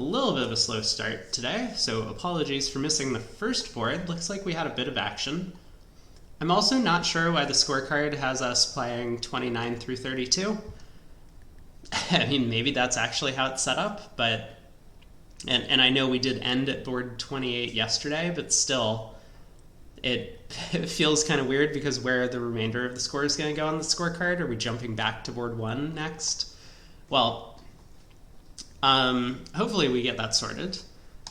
a little bit of a slow start today, so apologies for missing the first board. Looks like we had a bit of action. I'm also not sure why the scorecard has us playing 29 through 32. I mean, maybe that's actually how it's set up, but... And I know we did end at board 28 yesterday, but still, it feels kind of weird because where are the remainder of the scores going to go on the scorecard? Are we jumping back to board 1 next? Well, hopefully we get that sorted.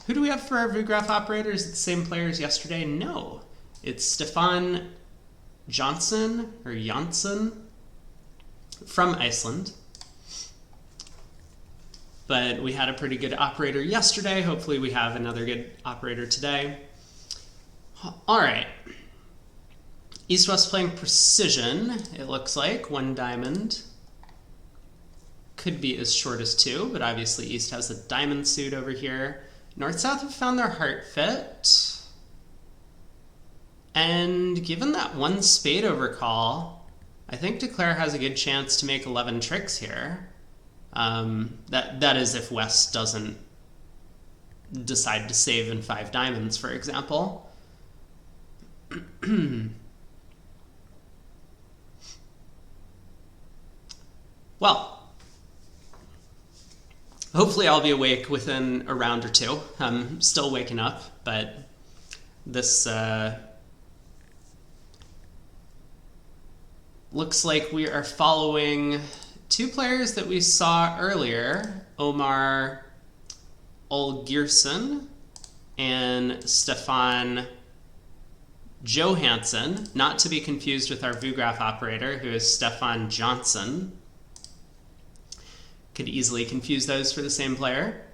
Who do we have for our VuGraph operators? It's the same player as yesterday? No. It's Stefan Johnson, or Jansson, from Iceland. But we had a pretty good operator yesterday. Hopefully we have another good operator today. All right. East-West playing precision, it looks like. 1 diamond. Could be as short as 2, but obviously East has a diamond suit over here. North-South have found their heart fit. And given that 1 spade overcall, I think Declare has a good chance to make 11 tricks here. That is if West doesn't decide to save in 5 diamonds, for example. Well, hopefully I'll be awake within a round or 2. I'm still waking up, but this looks like we are following 2 players that we saw earlier, Omar Olgierson and Stefan Johansson, not to be confused with our VuGraph operator, who is Stefan Johnson. Could easily confuse those for the same player.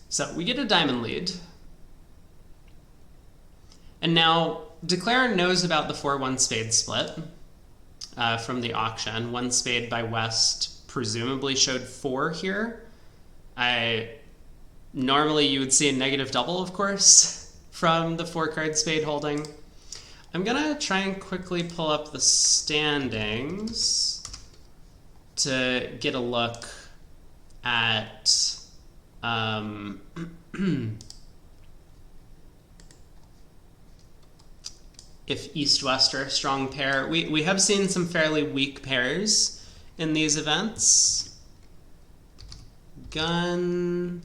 So we get a diamond lead. And now Declare knows about the 4-1 spade split. From the auction. 1 spade by West presumably showed 4 here. Normally you would see a negative double, of course, from the 4-card spade holding. I'm gonna try and quickly pull up the standings to get a look at if East-West are a strong pair. We have seen some fairly weak pairs in these events. Gun...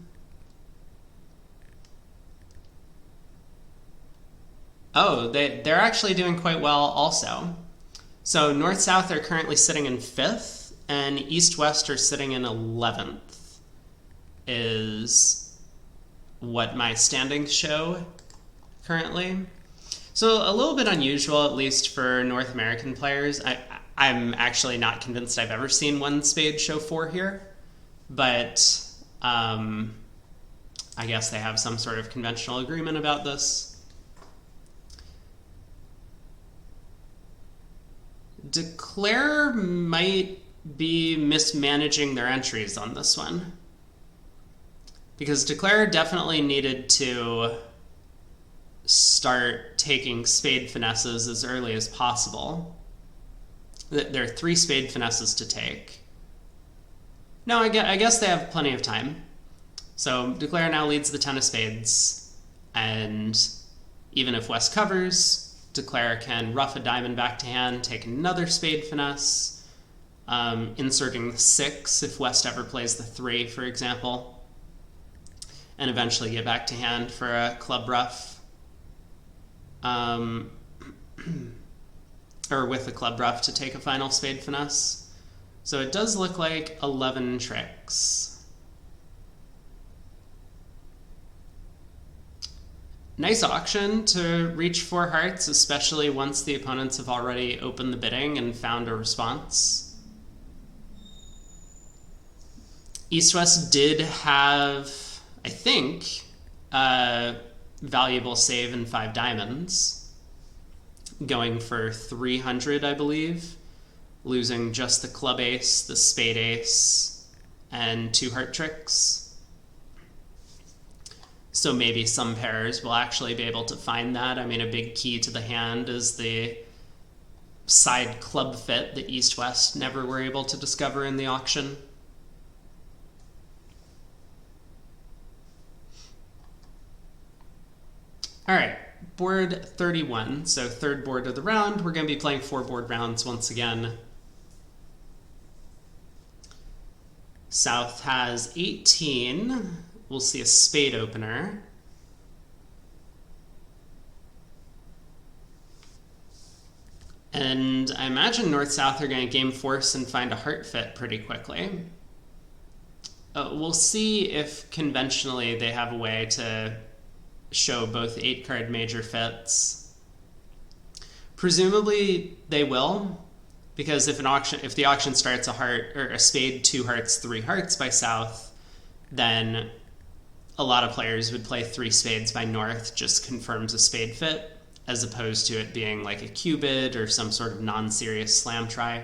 Oh, they're actually doing quite well also. So North-South are currently sitting in 5th, and East-West are sitting in 11th, is what my standings show currently. So a little bit unusual, at least for North American players. I'm actually not convinced I've ever seen 1 spade show 4 here, but I guess they have some sort of conventional agreement about this. Declare might be mismanaging their entries on this one, because Declare definitely needed to start taking spade finesses as early as possible. There are 3 spade finesses to take. No, I guess they have plenty of time. So Declare now leads the 10 of spades, and even if West covers, Declare can rough a diamond back to hand, take another spade finesse, inserting the 6 if West ever plays the 3, for example, and eventually get back to hand for a club rough. Or with the club rough to take a final spade finesse. So it does look like 11 tricks. Nice auction to reach 4 hearts, especially once the opponents have already opened the bidding and found a response. East-West did have, I think, valuable save in 5 diamonds, going for 300, I believe, losing just the club ace, the spade ace, and 2 heart tricks. So maybe some pairs will actually be able to find that. I mean, a big key to the hand is the side club fit that East-West never were able to discover in the auction. All right, board 31, so third board of the round. We're going to be playing 4 board rounds once again. South has 18. We'll see a spade opener. And I imagine North-South are going to game force and find a heart fit pretty quickly. We'll see if conventionally they have a way to show both 8-card major fits. Presumably they will, because if the auction starts a heart or a spade, 2 hearts, 3 hearts by South, then a lot of players would play 3 spades by North, just confirms a spade fit, as opposed to it being like a cubid or some sort of non-serious slam try.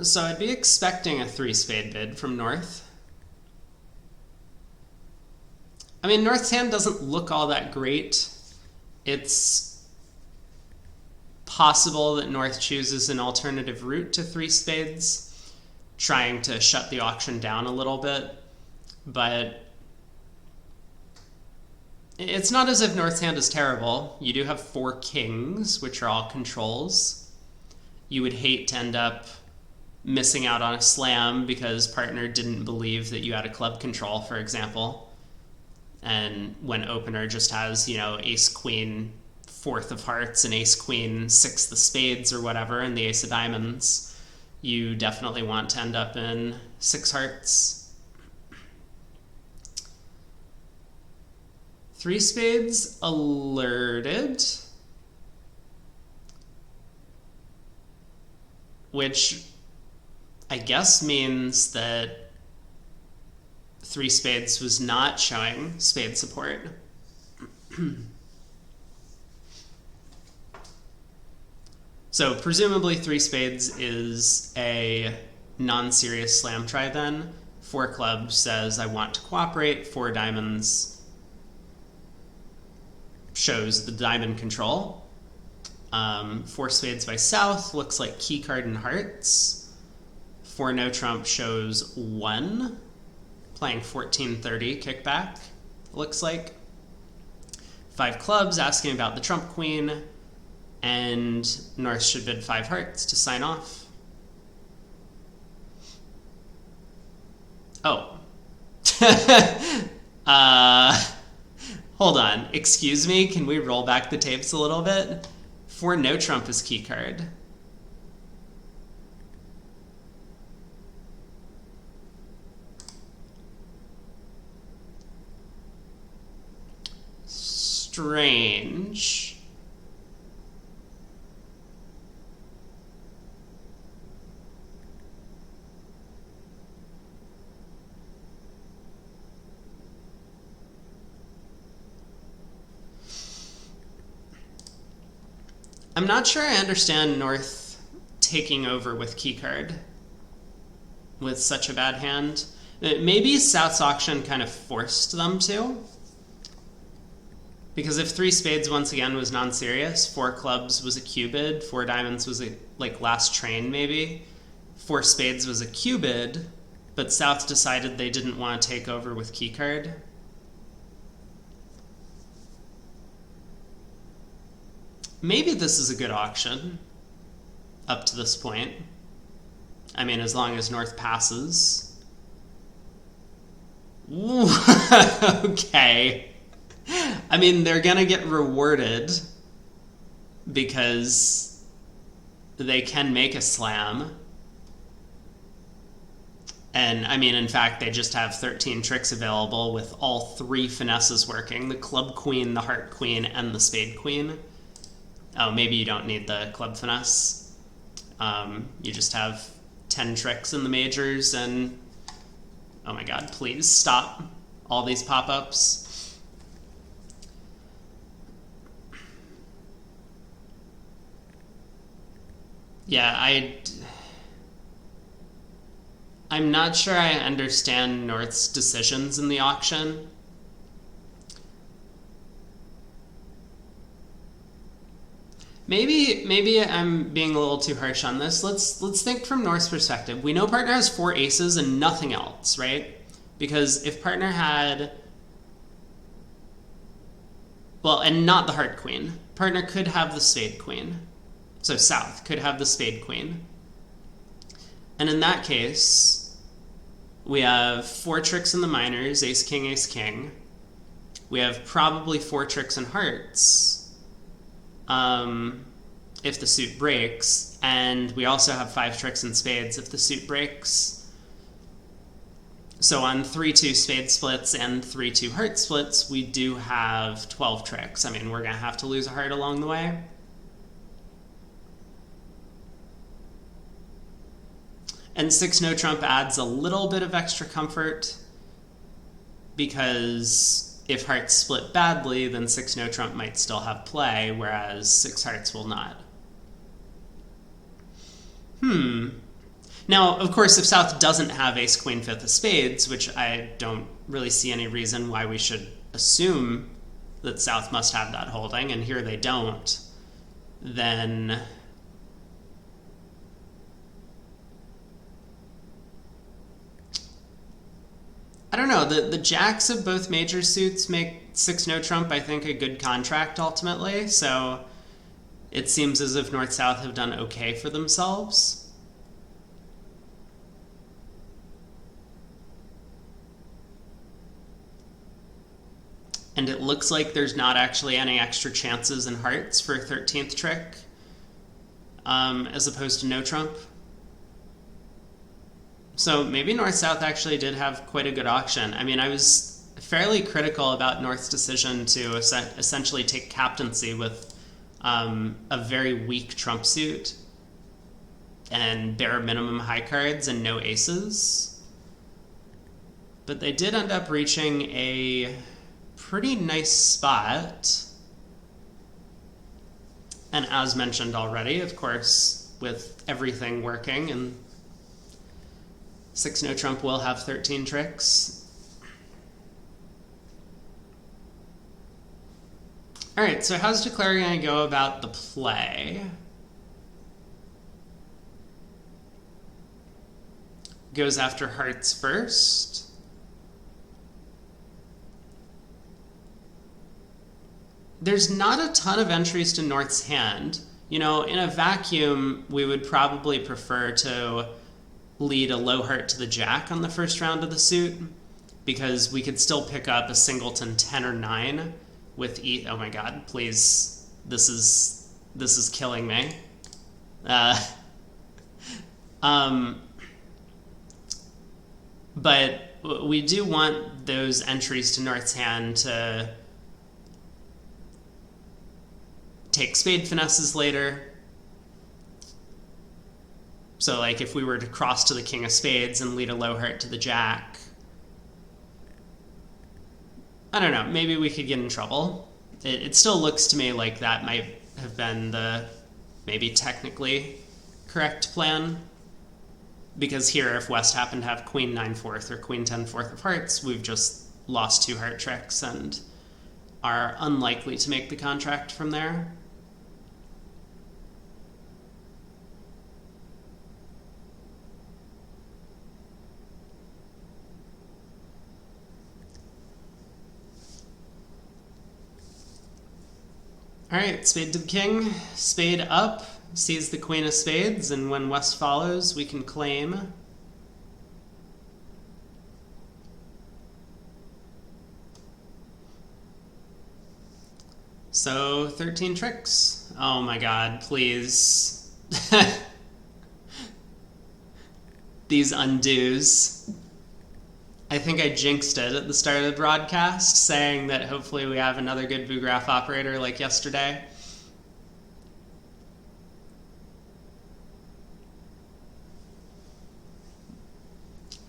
So I'd be expecting a 3 spade bid from North. I mean, North's hand doesn't look all that great. It's possible that North chooses an alternative route to 3 spades, trying to shut the auction down a little bit, but it's not as if North's hand is terrible. You do have 4 kings, which are all controls. You would hate to end up missing out on a slam because partner didn't believe that you had a club control, for example, and when opener just has, you know, ace queen 4th of hearts and ace queen 6th of spades or whatever, and the ace of diamonds, you definitely want to end up in 6 hearts. 3 spades alerted, which I guess means that 3 spades was not showing spade support. So presumably 3 spades is a non-serious slam try then. 4 clubs says I want to cooperate. 4 diamonds shows the diamond control. 4 spades by South looks like key card and hearts. 4 no trump shows 1. Playing 14-30 kickback, looks like. 5 clubs asking about the trump queen. And North should bid 5 hearts to sign off. Oh. Hold on. Excuse me, can we roll back the tapes a little bit? 4 no trump is key card. Strange. I'm not sure I understand North taking over with keycard with such a bad hand. Maybe South's auction kind of forced them to. Because if 3 spades once again was non-serious, 4 clubs was a cubid, 4 diamonds was a, like, last train maybe, 4 spades was a cubid, but South decided they didn't want to take over with keycard. Maybe this is a good auction up to this point. I mean, as long as North passes. Ooh, okay. I mean, they're gonna get rewarded because they can make a slam. And, I mean, in fact, they just have 13 tricks available with all 3 finesses working. The club queen, the heart queen, and the spade queen. Oh, maybe you don't need the club finesse. You just have 10 tricks in the majors and... Oh my god, please stop all these pop-ups. Yeah, I'm not sure I understand North's decisions in the auction. maybe I'm being a little too harsh on this. Let's think from North's perspective. We know partner has 4 aces and nothing else, right? Because if partner had, well, and not the heart queen. Partner could have the spade queen. So South could have the spade queen. And in that case, we have 4 tricks in the minors, ace, king, ace, king. We have probably 4 tricks in hearts, if the suit breaks. And we also have 5 tricks in spades if the suit breaks. So on 3-2 spade splits and 3-2 heart splits, we do have 12 tricks. I mean, we're going to have to lose a heart along the way. And 6 no trump adds a little bit of extra comfort, because if hearts split badly, then 6 no trump might still have play, whereas 6 hearts will not. Now, of course, if South doesn't have ace, queen, 5th of spades, which I don't really see any reason why we should assume that South must have that holding, and here they don't, then I don't know. The jacks of both major suits make 6 no trump, I think, a good contract ultimately, so it seems as if North-South have done okay for themselves. And it looks like there's not actually any extra chances in hearts for 13th trick, as opposed to no trump. So maybe North-South actually did have quite a good auction. I mean, I was fairly critical about North's decision to essentially take captaincy with a very weak trump suit and bare minimum high cards and no aces. But they did end up reaching a pretty nice spot. And as mentioned already, of course, with everything working, and 6 no trump will have 13 tricks. All right, so how's Declare going to go about the play? Goes after hearts first. There's not a ton of entries to North's hand. You know, in a vacuum, we would probably prefer to lead a low heart to the jack on the first round of the suit, because we could still pick up a singleton 10 or 9 with oh my god, please, this is killing me. But we do want those entries to North's hand to take spade finesses later. So like if we were to cross to the king of spades and lead a low heart to the jack, I don't know, maybe we could get in trouble. It still looks to me like that might have been the maybe technically correct plan, because here if West happened to have queen 9/4 or queen 10/4 of hearts, we've just lost 2 heart tricks and are unlikely to make the contract from there. All right, spade to the king, spade up, sees the queen of spades, and when West follows, we can claim. So 13 tricks. Oh my god, please. These undos. I think I jinxed it at the start of the broadcast, saying that hopefully we have another good Vugraph operator like yesterday.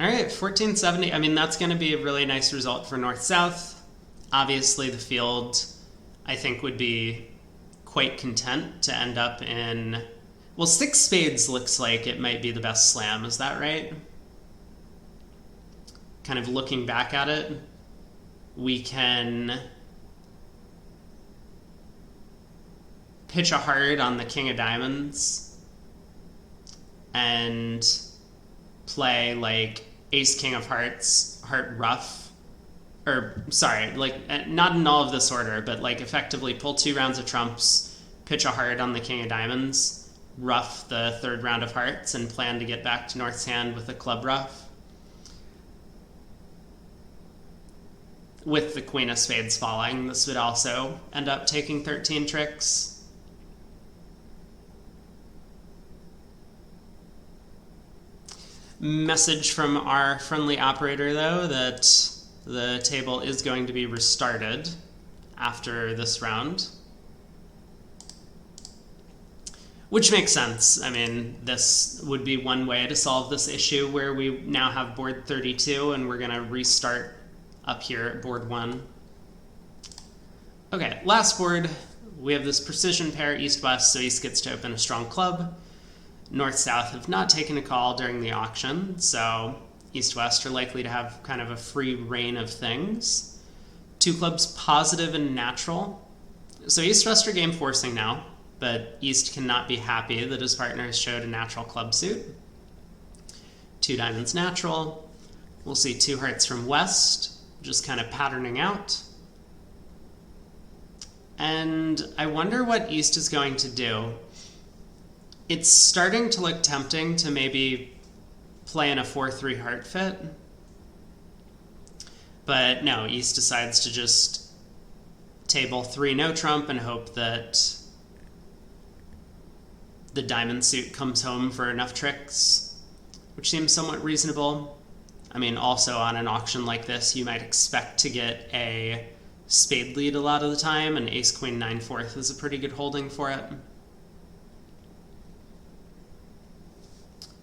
All right, 1470. I mean, that's going to be a really nice result for North-South. Obviously, the field, I think, would be quite content to end up in... Well, 6 spades looks like it might be the best slam. Is that right? Kind of looking back at it, we can pitch a heart on the king of diamonds and play like ace king of hearts, heart ruff, or sorry, like not in all of this order, but like effectively pull 2 rounds of trumps, pitch a heart on the king of diamonds, ruff the 3rd round of hearts, and plan to get back to North's hand with a club ruff. With the queen of spades falling, this would also end up taking 13 tricks. Message from our friendly operator, though, that the table is going to be restarted after this round. Which makes sense. I mean, this would be one way to solve this issue where we now have board 32 and we're going to restart up here at board 1. Okay, last board, we have this precision pair east-west, so east gets to open a strong club. North-south have not taken a call during the auction, so east-west are likely to have kind of a free reign of things. 2 clubs positive and natural. So east-west are game forcing now, but east cannot be happy that his partners showed a natural club suit. 2 diamonds natural. We'll see 2 hearts from west, just kind of patterning out. And I wonder what east is going to do. It's starting to look tempting to maybe play in a 4-3 heart fit. But no, east decides to just table 3 no trump and hope that the diamond suit comes home for enough tricks, which seems somewhat reasonable. I mean, also on an auction like this, you might expect to get a spade lead a lot of the time, and ace queen 9/4 is a pretty good holding for it.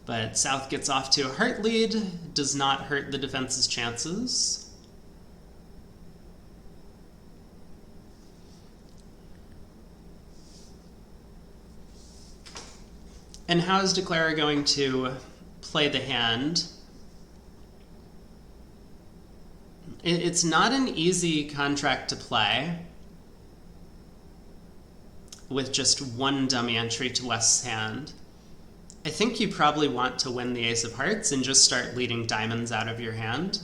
But south gets off to a heart lead, does not hurt the defense's chances. And how is Declarer going to play the hand? It's not an easy contract to play with just 1 dummy entry to West's hand. I think you probably want to win the ace of hearts and just start leading diamonds out of your hand.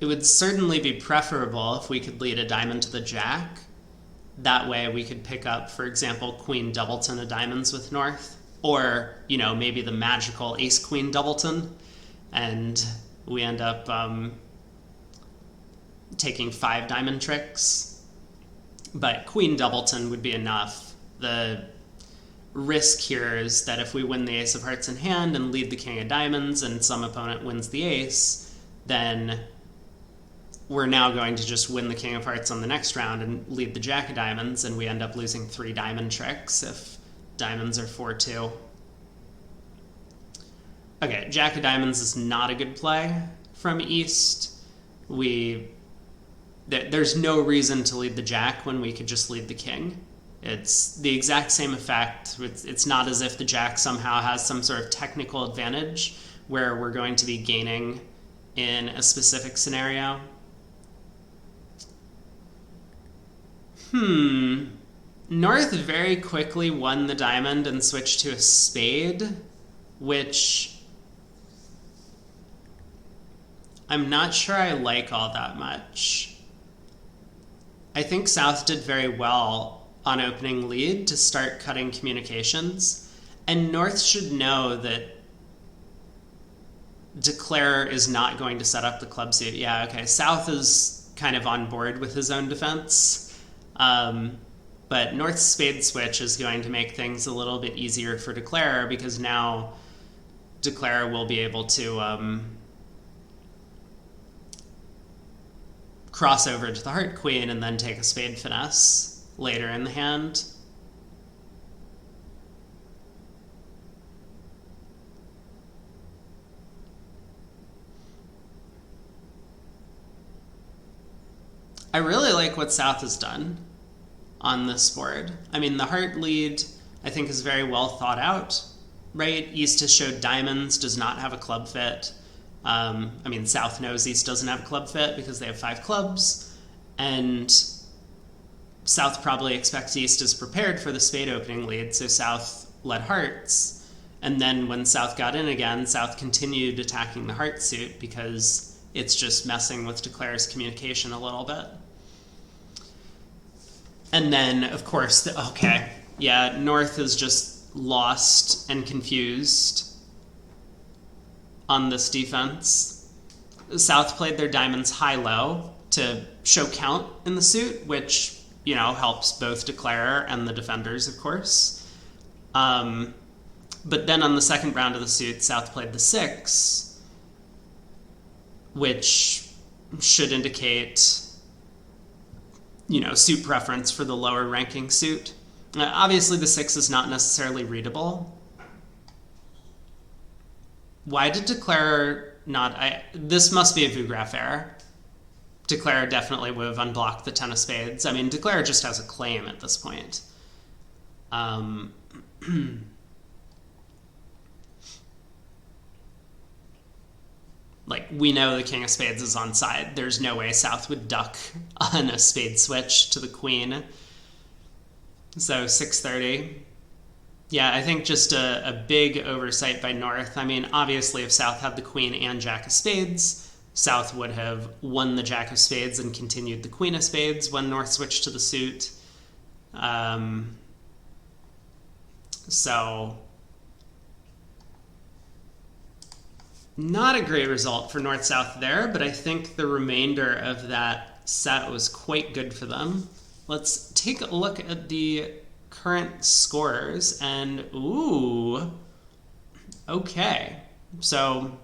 It would certainly be preferable if we could lead a diamond to the jack. That way we could pick up, for example, queen doubleton of diamonds with North. Or, you know, maybe the magical ace-queen doubleton, and we end up taking 5 diamond tricks. But queen doubleton would be enough. The risk here is that if we win the ace of hearts in hand and lead the king of diamonds and some opponent wins the ace, then we're now going to just win the king of hearts on the next round and lead the jack of diamonds, and we end up losing 3 diamond tricks if diamonds are 4-2. Okay, jack of diamonds is not a good play from east. There's no reason to lead the jack when we could just lead the king. It's the exact same effect. It's not as if the jack somehow has some sort of technical advantage where we're going to be gaining in a specific scenario. North very quickly won the diamond and switched to a spade, which I'm not sure I like all that much. I think South did very well on opening lead to start cutting communications, and North should know that Declarer is not going to set up the club suit. Yeah, okay, South is kind of on board with his own defense. But North's spade switch is going to make things a little bit easier for Declarer, because now Declarer will be able to cross over to the heart queen and then take a spade finesse later in the hand. I really like what South has done on this board. I mean, the heart lead, I think, is very well thought out, right? East has showed diamonds, does not have a club fit. I mean, South knows East doesn't have club fit because they have 5 clubs, and South probably expects East is prepared for the spade opening lead, so South led hearts. And then when South got in again, South continued attacking the heart suit because it's just messing with Declare's communication a little bit. And then, of course, North is just lost and confused on this defense. South played their diamonds high-low to show count in the suit, which, helps both Declare and the defenders, of course. But then on the second round of the suit, South played the 6, which should indicate, suit preference for the lower ranking suit. Obviously, the 6 is not necessarily readable. Why did Declare not... This must be a Vugraph error. Declare definitely would have unblocked the 10 of spades. I mean, Declare just has a claim at this point. We know the king of spades is on side. There's no way South would duck on a spade switch to the queen. So 630. Yeah, I think just a big oversight by North. I mean, obviously, if South had the queen and jack of spades, South would have won the jack of spades and continued the queen of spades when North switched to the suit. So, not a great result for North-South there, but I think the remainder of that set was quite good for them. Let's take a look at the current scores, and ooh, okay. So,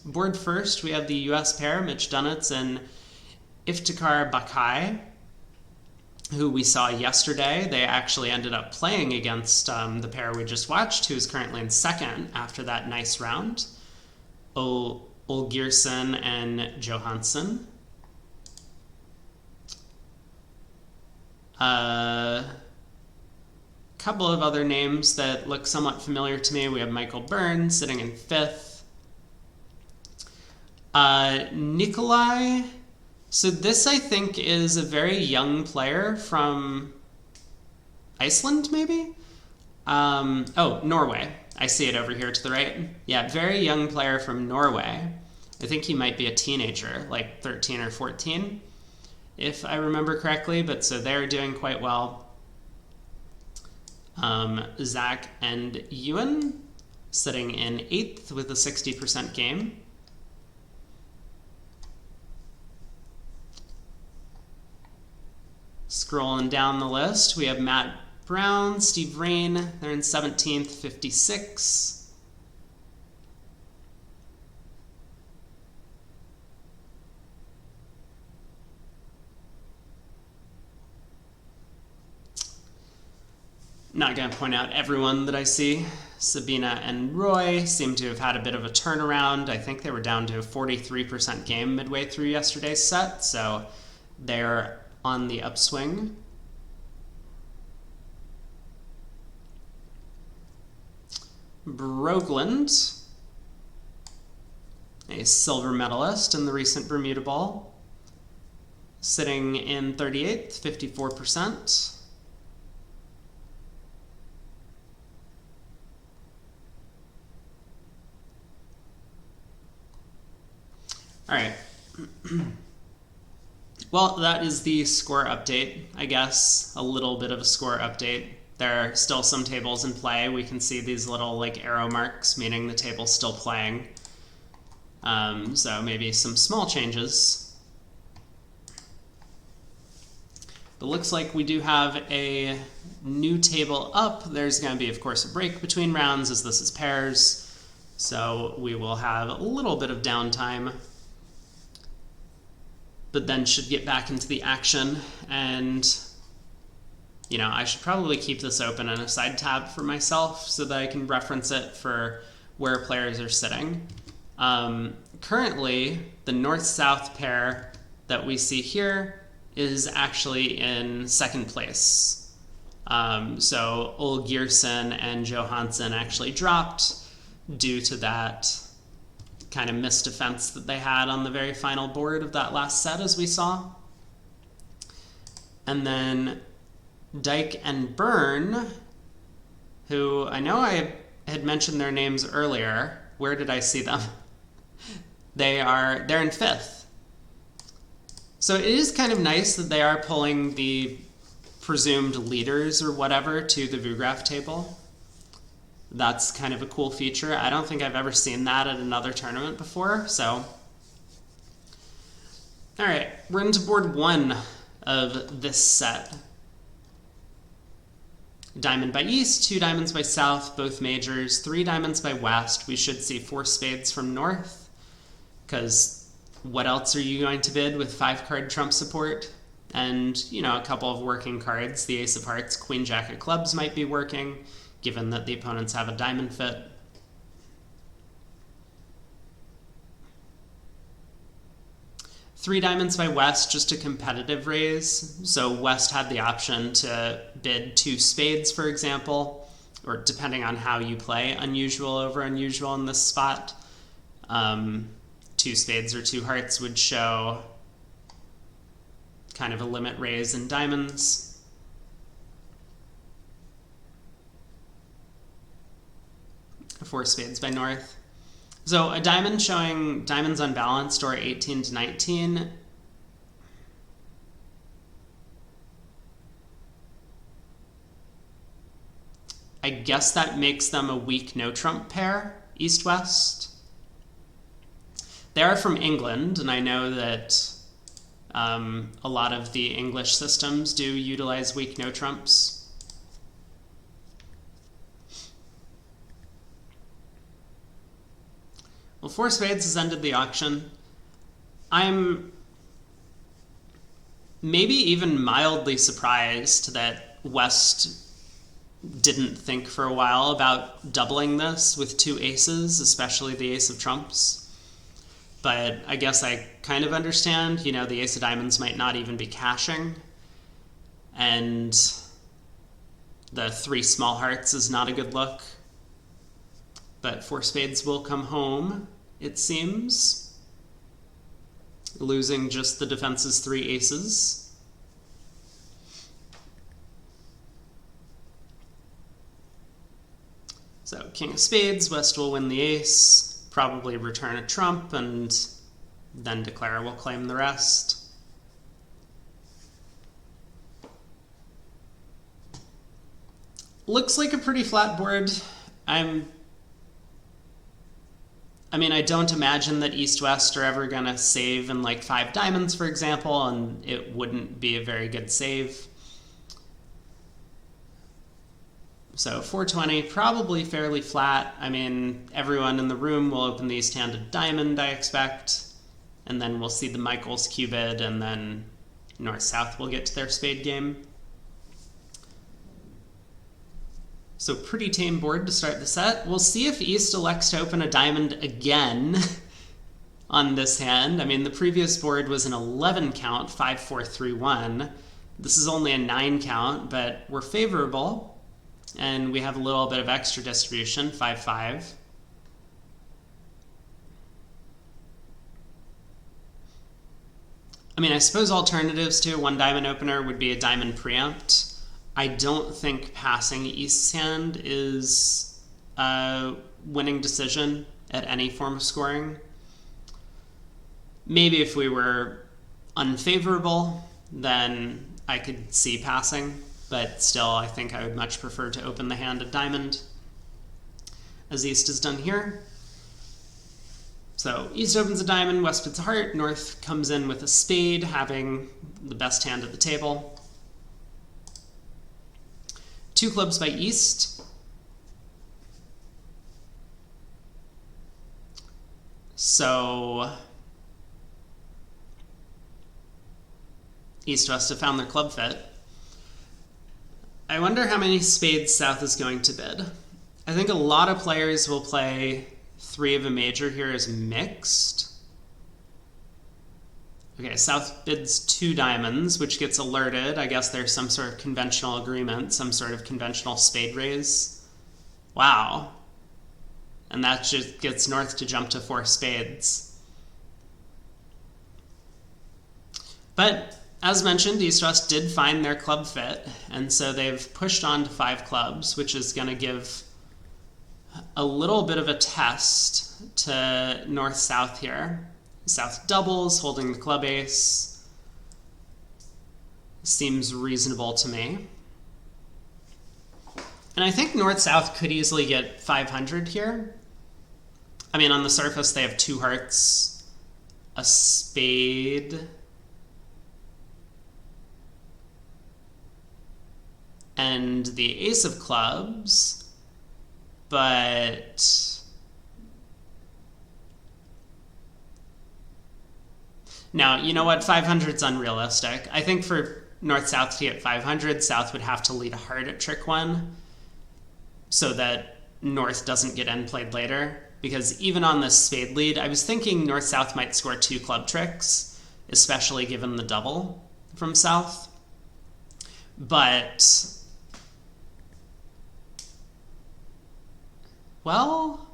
board first, we have the U.S. pair, Mitch Dunitz and Iftikhar Bakai, who we saw yesterday. They actually ended up playing against the pair we just watched, who is currently in second after that nice round. Olgierson and Johansson. Couple of other names that look somewhat familiar to me. We have Michael Byrne sitting in fifth. Nikolai. So this, I think, is a very young player from Iceland, maybe? Norway. I see it over here to the right. Yeah, very young player from Norway. I think he might be a teenager, like 13 or 14, if I remember correctly. But so they're doing quite well. Zach and Ewan sitting in 8th with a 60% game. Scrolling down the list, we have Matt Brown, Steve Rain, they're in 17th, 56. Not going to point out everyone that I see. Sabina and Roy seem to have had a bit of a turnaround. I think they were down to a 43% game midway through yesterday's set, so they're on the upswing. Brogland, a silver medalist in the recent Bermuda Ball, sitting in 38th, 54%. All right. Well, that is the score update, I guess. A little bit of a score update. There are still some tables in play. We can see these little arrow marks, meaning the table's still playing. So maybe some small changes. But looks like we do have a new table up. There's going to be, of course, a break between rounds as this is pairs. So we will have a little bit of downtime, but then should get back into the action. And, I should probably keep this open in a side tab for myself so that I can reference it for where players are sitting. Currently, the north-south pair that we see here is actually in second place. So Olgierson and Johansson actually dropped due to that kind of missed defense that they had on the very final board of that last set, as we saw. And then Dyke and Byrne, who I know I had mentioned their names earlier. Where did I see them? They're in 5th. So it is kind of nice that they are pulling the presumed leaders or whatever to the Vugraph table. That's kind of a cool feature. I don't think I've ever seen that at another tournament before, so. All right, we're into board 1 of this set. Diamond by east, 2 diamonds by south, both majors, 3 diamonds by west. We should see 4 spades from north, because what else are you going to bid with 5-card trump support? And, you know, a couple of working cards. The ace of hearts, queen jack of clubs might be working, given that the opponents have a diamond fit. Three diamonds by west, just a competitive raise. So west had the option to bid 2 spades, for example, or depending on how you play unusual over unusual in this spot. 2 spades or 2 hearts would show kind of a limit raise in diamonds. Four spades by north. So a diamond showing diamonds unbalanced or 18 to 19. I guess that makes them a weak no-trump pair, east-west. They are from England, and I know that a lot of the English systems do utilize weak no-trumps. Well, 4 spades has ended the auction. I'm maybe even mildly surprised that West didn't think for a while about doubling this with 2 aces, especially the ace of trumps. But I guess I kind of understand, you know, the ace of diamonds might not even be cashing, and the 3 small hearts is not a good look. But 4 spades will come home, it seems, losing just the defense's 3 aces. So king of spades, West will win the ace, probably return a trump, and then declare we'll claim the rest. Looks like a pretty flat board. I mean, I don't imagine that East-West are ever going to save in like 5 diamonds, for example, and it wouldn't be a very good save. So 420, probably fairly flat. I mean, everyone in the room will open the East-handed diamond, I expect, and then we'll see the Michaels cubed, and then North-South will get to their spade game. So pretty tame board to start the set. We'll see if East elects to open a diamond again on this hand. I mean, the previous board was an 11 count, 5-4-3-1. This is only a 9 count, but we're favorable, and we have a little bit of extra distribution, 5-5. I mean, I suppose alternatives to a 1 diamond opener would be a diamond preempt. I don't think passing East's hand is a winning decision at any form of scoring. Maybe if we were unfavorable, then I could see passing, but still I think I would much prefer to open the hand at diamond, as East has done here. So East opens a diamond, West puts a heart, North comes in with a spade, having the best hand at the table. 2 clubs by East. So East-West have found their club fit. I wonder how many spades South is going to bid. I think a lot of players will play 3 of a major here as mixed. Okay, South bids 2 diamonds, which gets alerted. I guess there's some sort of conventional agreement, some sort of conventional spade raise. Wow. And that just gets North to jump to 4 spades. But as mentioned, East-West did find their club fit, and so they've pushed on to 5 clubs, which is going to give a little bit of a test to North-South here. South doubles, holding the club ace. Seems reasonable to me. And I think North-South could easily get 500 here. I mean, on the surface, they have 2 hearts, a spade, and the ace of clubs, but now, you know what? 500's unrealistic. I think for North-South to get 500, South would have to lead a heart at trick 1 so that North doesn't get end played later. Because even on this spade lead, I was thinking North-South might score 2 club tricks, especially given the double from South. But, well,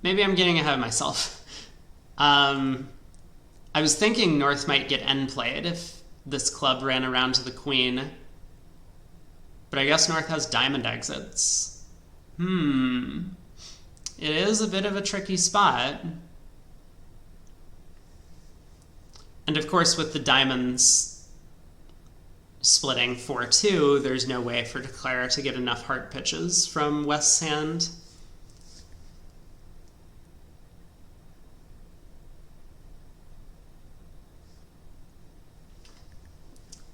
maybe I'm getting ahead of myself. I was thinking North might get end played if this club ran around to the queen. But I guess North has diamond exits. It is a bit of a tricky spot. And of course, with the diamonds splitting 4-2, there's no way for Declare to get enough heart pitches from West's hand.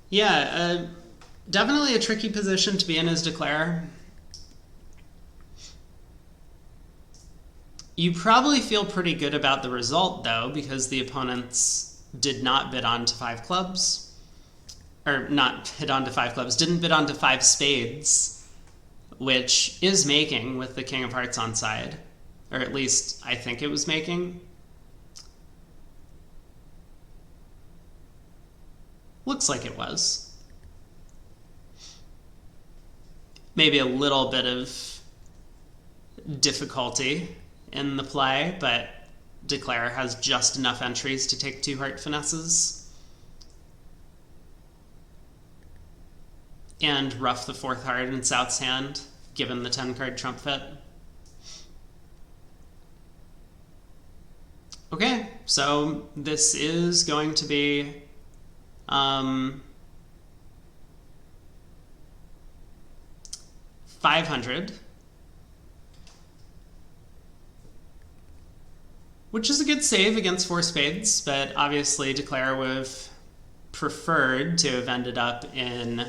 Yeah, definitely a tricky position to be in as Declare. You probably feel pretty good about the result, though, because the opponents did not bid on to 5 clubs. Or not bid on to 5 clubs, didn't bid on to 5 spades, which is making with the King of Hearts on side. Or at least I think it was making. Looks like it was. Maybe a little bit of difficulty in the play, but Declare has just enough entries to take 2 heart finesses. And ruff the 4th heart in South's hand, given the 10-card trump fit. Okay, so this is going to be 500, which is a good save against 4 spades, but obviously Declare would have preferred to have ended up in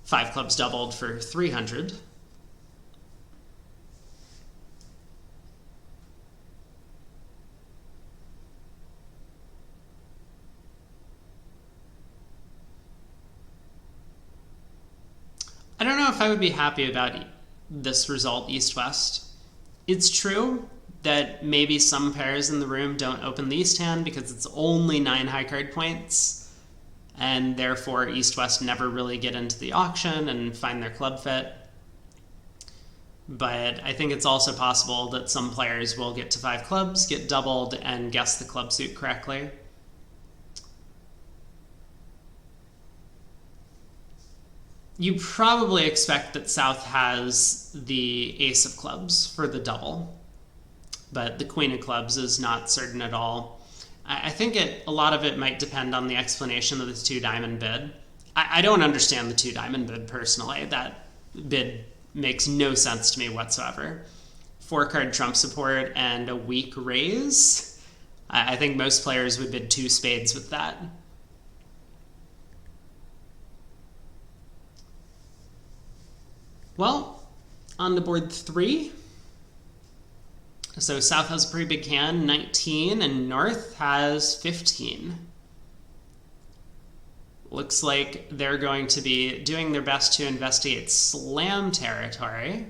5 clubs doubled for 300. I don't know if I would be happy about this result, East-West. It's true that maybe some pairs in the room don't open the East hand because it's only 9 high card points, and therefore East-West never really get into the auction and find their club fit. But I think it's also possible that some players will get to 5 clubs, get doubled, and guess the club suit correctly. You probably expect that South has the ace of clubs for the double, but the queen of clubs is not certain at all. I think a lot of it might depend on the explanation of the 2 diamond bid. I don't understand the 2 diamond bid personally. That bid makes no sense to me whatsoever. 4 card trump support and a weak raise. I think most players would bid 2 spades with that. Well, on to board 3. So South has a pretty big hand, 19, and North has 15. Looks like they're going to be doing their best to investigate slam territory.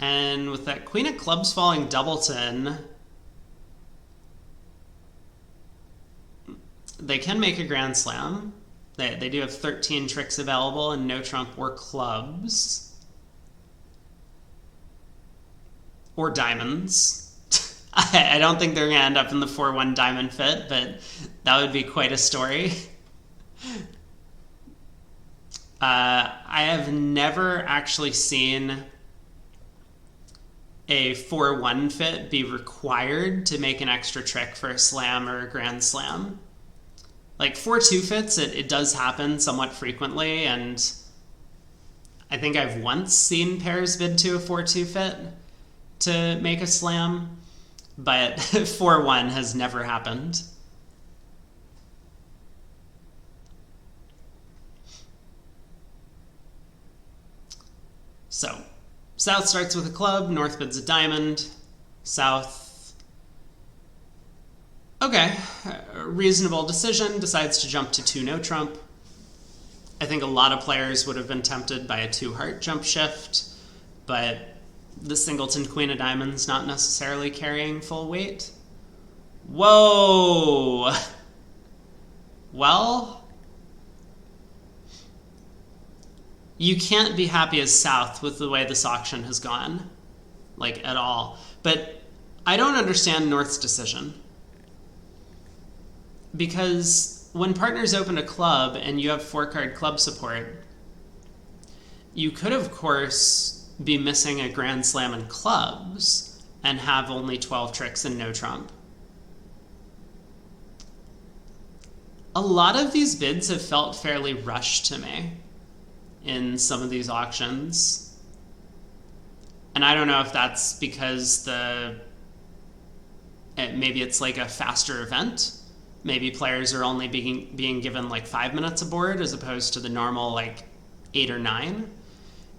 And with that Queen of Clubs falling doubleton, They can make a Grand Slam. They do have 13 tricks available and no trump or clubs. Or diamonds. I don't think they're going to end up in the 4-1 diamond fit, but that would be quite a story. I have never actually seen a 4-1 fit be required to make an extra trick for a slam or a Grand Slam. Like 4-2 fits, it does happen somewhat frequently, and I think I've once seen pairs bid to a 4-2 fit to make a slam, but 4-1 has never happened. So, South starts with a club, North bids a diamond, South, okay, reasonable decision, decides to jump to 2 no trump. I think a lot of players would have been tempted by a 2 heart jump shift, but the singleton queen of diamonds not necessarily carrying full weight. Whoa! Well, you can't be happy as South with the way this auction has gone, like at all. But I don't understand North's decision. Because when partners open a club and you have 4-card club support, you could, of course, be missing a Grand Slam in clubs and have only 12 tricks and no trump. A lot of these bids have felt fairly rushed to me in some of these auctions. And I don't know if that's because maybe it's like a faster event. Maybe players are only being given like 5 minutes aboard as opposed to the normal like 8 or 9.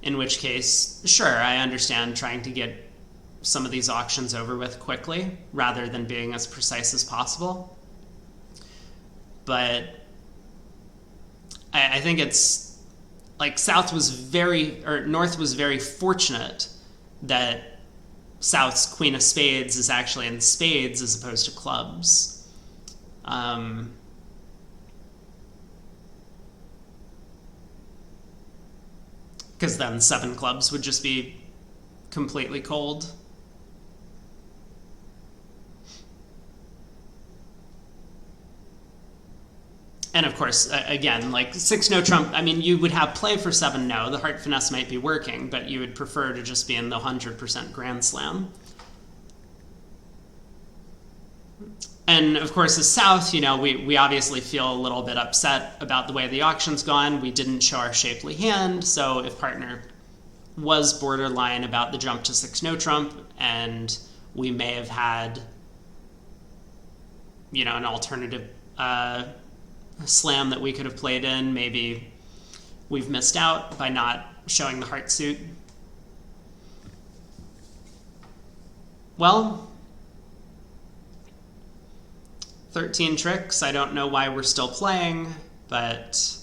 In which case, sure, I understand trying to get some of these auctions over with quickly rather than being as precise as possible. But I think it's like North was very fortunate that South's Queen of Spades is actually in spades as opposed to clubs. Because then 7 clubs would just be completely cold. And of course, again, like 6 no trump, I mean, you would have play for 7 no. The heart finesse might be working, but you would prefer to just be in the 100% Grand Slam. And of course, as South, you know, we obviously feel a little bit upset about the way the auction's gone. We didn't show our shapely hand, so if partner was borderline about the jump to 6 no trump, and we may have had, you know, an alternative slam that we could have played in, maybe we've missed out by not showing the heart suit. Well, 13 tricks. I don't know why we're still playing, but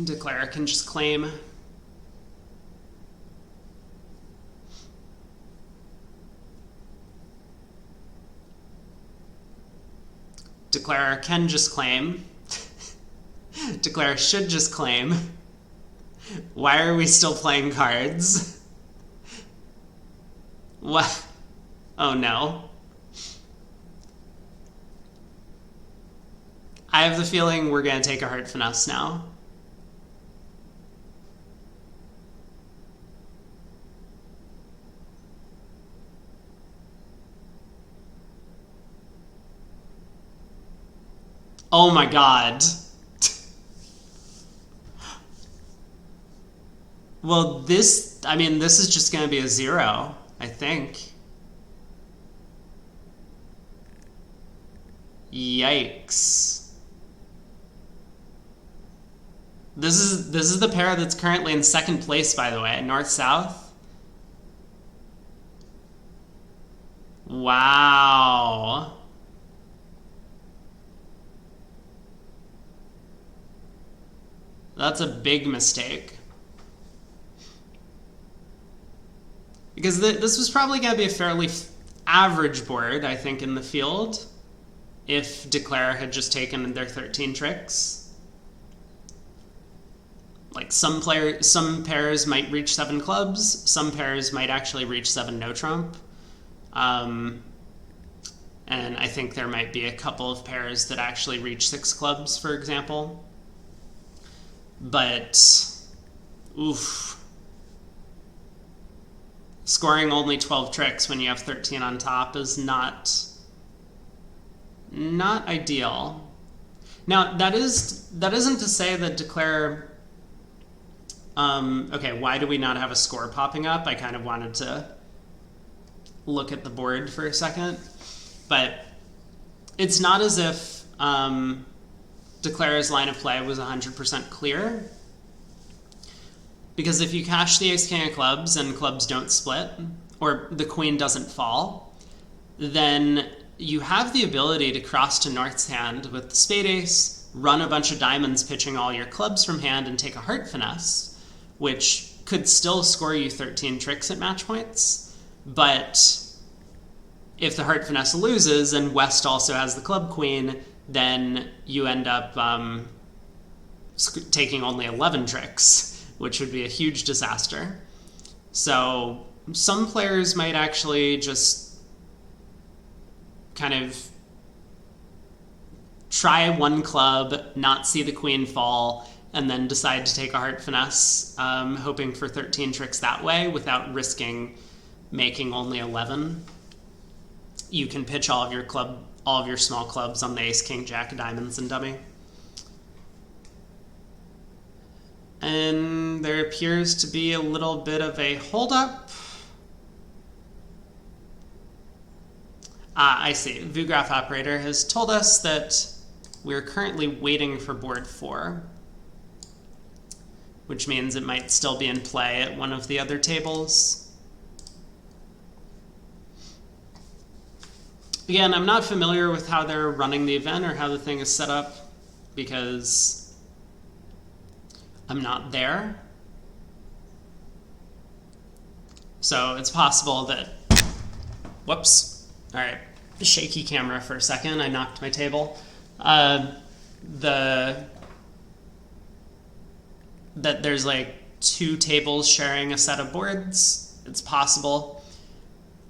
Declare can just claim. Declare can just claim. Declare should just claim. Why are we still playing cards? What? Oh no. I have the feeling we're going to take a heart finesse now. Oh my god. Well, this is just going to be a 0, I think. Yikes. This is the pair that's currently in second place, by the way, North-South. Wow. That's a big mistake. Because this was probably going to be a fairly average board, I think, in the field. if Declare had just taken their 13 tricks. Like some pairs might reach 7 clubs, some pairs might actually reach 7 no trump. And I think there might be a couple of pairs that actually reach 6 clubs, for example. But, oof. Scoring only 12 tricks when you have 13 on top is not ideal. Now, that isn't to say that Declare... okay, why do we not have a score popping up? I kind of wanted to look at the board for a second. But it's not as if Declare's line of play was 100% clear. Because if you cash the ace-king of clubs and clubs don't split, or the queen doesn't fall, then you have the ability to cross to North's hand with the spade ace, run a bunch of diamonds pitching all your clubs from hand, and take a heart finesse, which could still score you 13 tricks at match points. But if the heart finesse loses and West also has the club queen, then you end up taking only 11 tricks, which would be a huge disaster. So some players might actually just kind of try one club, not see the queen fall, and then decide to take a heart finesse, hoping for 13 tricks that way without risking making only 11. You can pitch all of your small clubs on the ace, king, jack of diamonds, and dummy. And there appears to be a little bit of a holdup. I see. VuGraph Operator has told us that we're currently waiting for board 4, which means it might still be in play at one of the other tables. Again, I'm not familiar with how they're running the event or how the thing is set up because I'm not there. So it's possible that, whoops, all right, shaky camera for a second, I knocked my table. That there's like 2 tables sharing a set of boards. It's possible.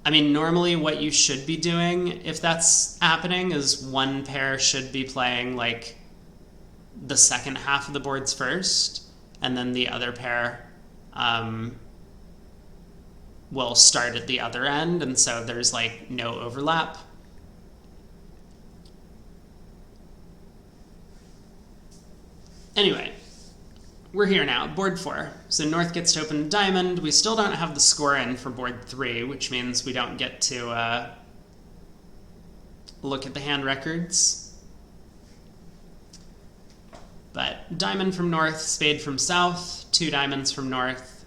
I mean, normally what you should be doing if that's happening is one pair should be playing like the second half of the boards first, and then the other pair will start at the other end, and so there's like no overlap. Anyway, we're here now, board 4. So North gets to open a diamond. We still don't have the score in for board 3, which means we don't get to look at the hand records. But diamond from North, spade from South, 2 diamonds from North.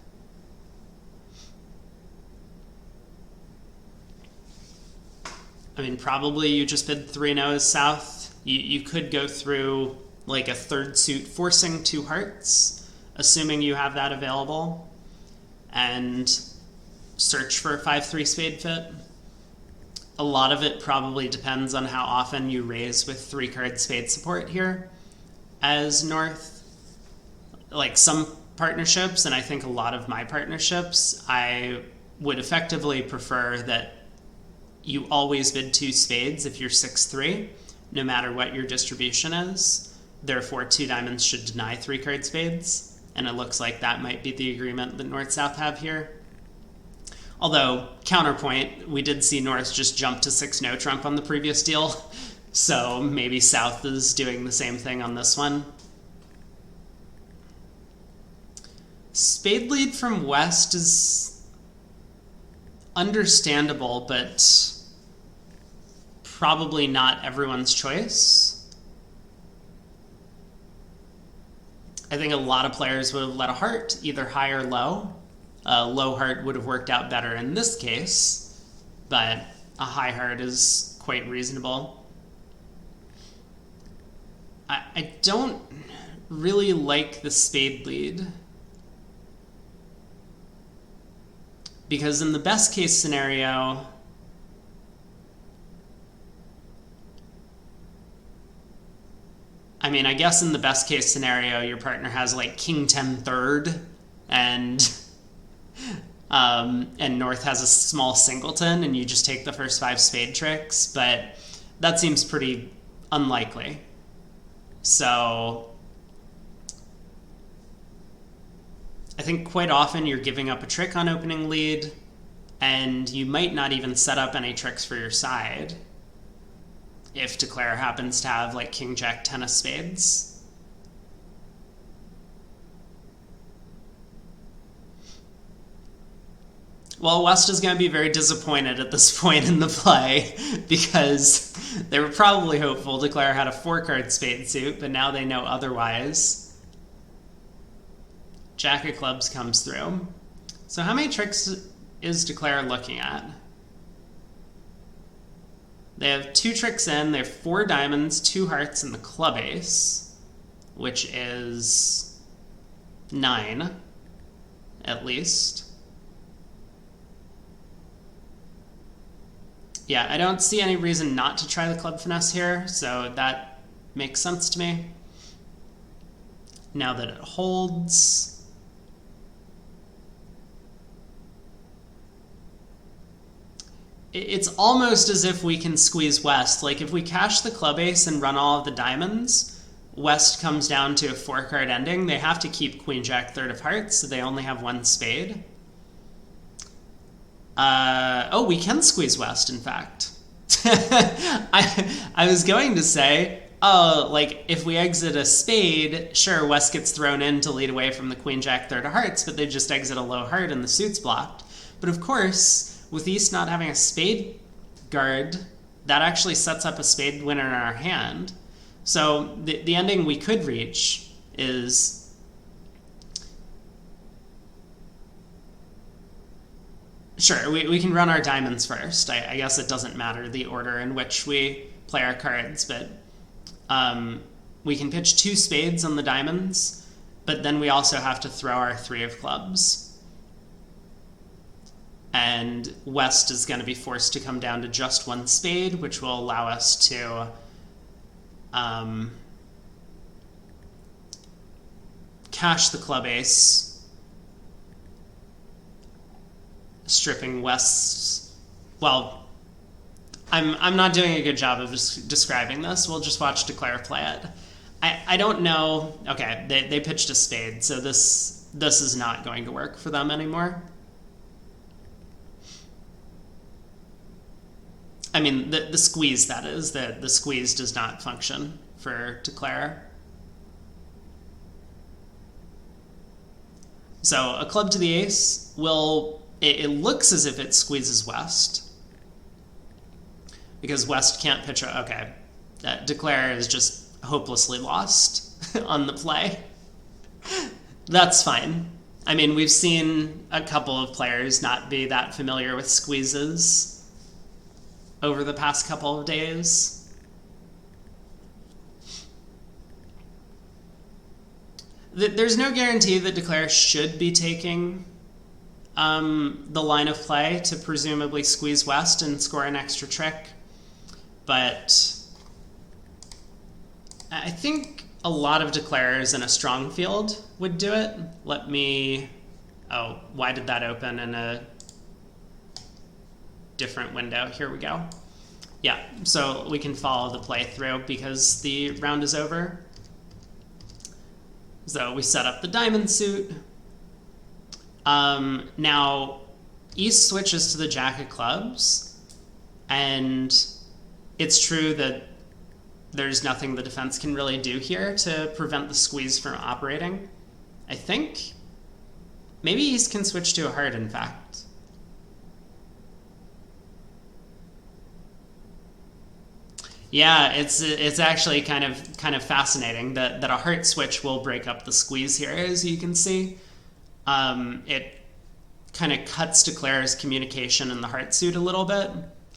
I mean, probably you just bid 3 no's South. You could go through like a third suit forcing 2 hearts, assuming you have that available, and search for a 5-3 spade fit. A lot of it probably depends on how often you raise with 3-card spade support here as North. Like some partnerships, and I think a lot of my partnerships, I would effectively prefer that you always bid 2 spades if you're 6-3, no matter what your distribution is. Therefore, 2 diamonds should deny 3-card spades, and it looks like that might be the agreement that North-South have here. Although, counterpoint, we did see North just jump to 6 no trump on the previous deal, so maybe South is doing the same thing on this one. Spade lead from West is understandable, but probably not everyone's choice. I think a lot of players would have let a heart, either high or low. A low heart would have worked out better in this case, but a high heart is quite reasonable. I don't really like the spade lead, because in the best case scenario, I mean, I guess in the best case scenario, your partner has like king 10 third, and North has a small singleton, and you just take the first 5 spade tricks, but that seems pretty unlikely. So I think quite often you're giving up a trick on opening lead, and you might not even set up any tricks for your side if Declare happens to have like king jack 10 of spades. Well, West is going to be very disappointed at this point in the play because they were probably hopeful Declare had a 4-card spade suit, but now they know otherwise. Jack of clubs comes through. So how many tricks is Declare looking at? They have 2 tricks in. They have 4 diamonds, 2 hearts, and the club ace, which is 9, at least. Yeah, I don't see any reason not to try the club finesse here, so that makes sense to me. Now that it holds, it's almost as if we can squeeze West. Like if we cash the club ace and run all of the diamonds, West comes down to a 4-card ending. They have to keep queen jack third of hearts, so they only have 1 spade. Oh, we can squeeze West, in fact. I was going to say, oh, like, if we exit a spade, sure, West gets thrown in to lead away from the queen jack third of hearts, but they just exit a low heart and the suit's blocked. But of course, with East not having a spade guard, that actually sets up a spade winner in our hand. So the ending we could reach is... Sure, we can run our diamonds first. I guess it doesn't matter the order in which we play our cards, but we can pitch 2 spades on the diamonds, but then we also have to throw our 3 of clubs. And West is going to be forced to come down to just 1 spade, which will allow us to cash the club ace, stripping West's... Well, I'm not doing a good job of describing this. We'll just watch Declare play it. I don't know... Okay, they pitched a spade, so this is not going to work for them anymore. I mean, the squeeze, that is. The squeeze does not function for Declare. So a club to the ace will... It looks as if it squeezes West, because West can't pitch a... Okay, Declare is just hopelessly lost on the play. That's fine. I mean, we've seen a couple of players not be that familiar with squeezes over the past couple of days. There's no guarantee that Declare should be taking the line of play to presumably squeeze West and score an extra trick, but I think a lot of declarers in a strong field would do it. Let me... Oh, why did that open in a different window? Here we go. Yeah, so we can follow the play through because the round is over. So we set up the diamond suit. Now, East switches to the Jack of clubs, and it's true that there's nothing the defense can really do here to prevent the squeeze from operating. I think maybe East can switch to a heart, in fact. Yeah, it's actually kind of fascinating that a heart switch will break up the squeeze here, as you can see. It kind of cuts Declare's communication in the heart suit a little bit,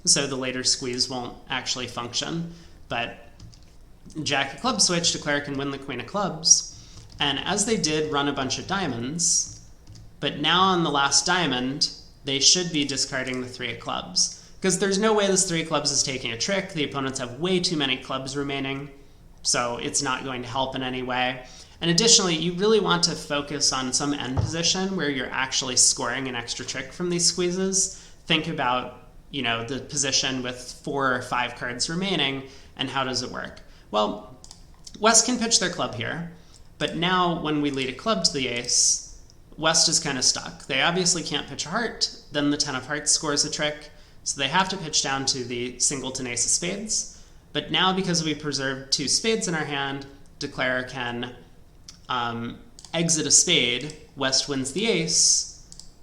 so the later squeeze won't actually function. But Jack of clubs switch, Declare can win the Queen of clubs, and as they did run a bunch of diamonds, but now on the last diamond, they should be discarding the 3 of clubs. Because there's no way this 3 of clubs is taking a trick. The opponents have way too many clubs remaining. so it's not going to help in any way. And additionally, you really want to focus on some end position where you're actually scoring an extra trick from these squeezes. Think about, you know, the position with 4 or 5 cards remaining, and how does it work? Well, West can pitch their club here, but now when we lead a club to the ace, West is kind of stuck. They obviously can't pitch a heart, then the 10 of hearts scores a trick, so they have to pitch down to the singleton ace of spades. But now, because we preserved 2 spades in our hand, Declare can exit a spade, West wins the ace,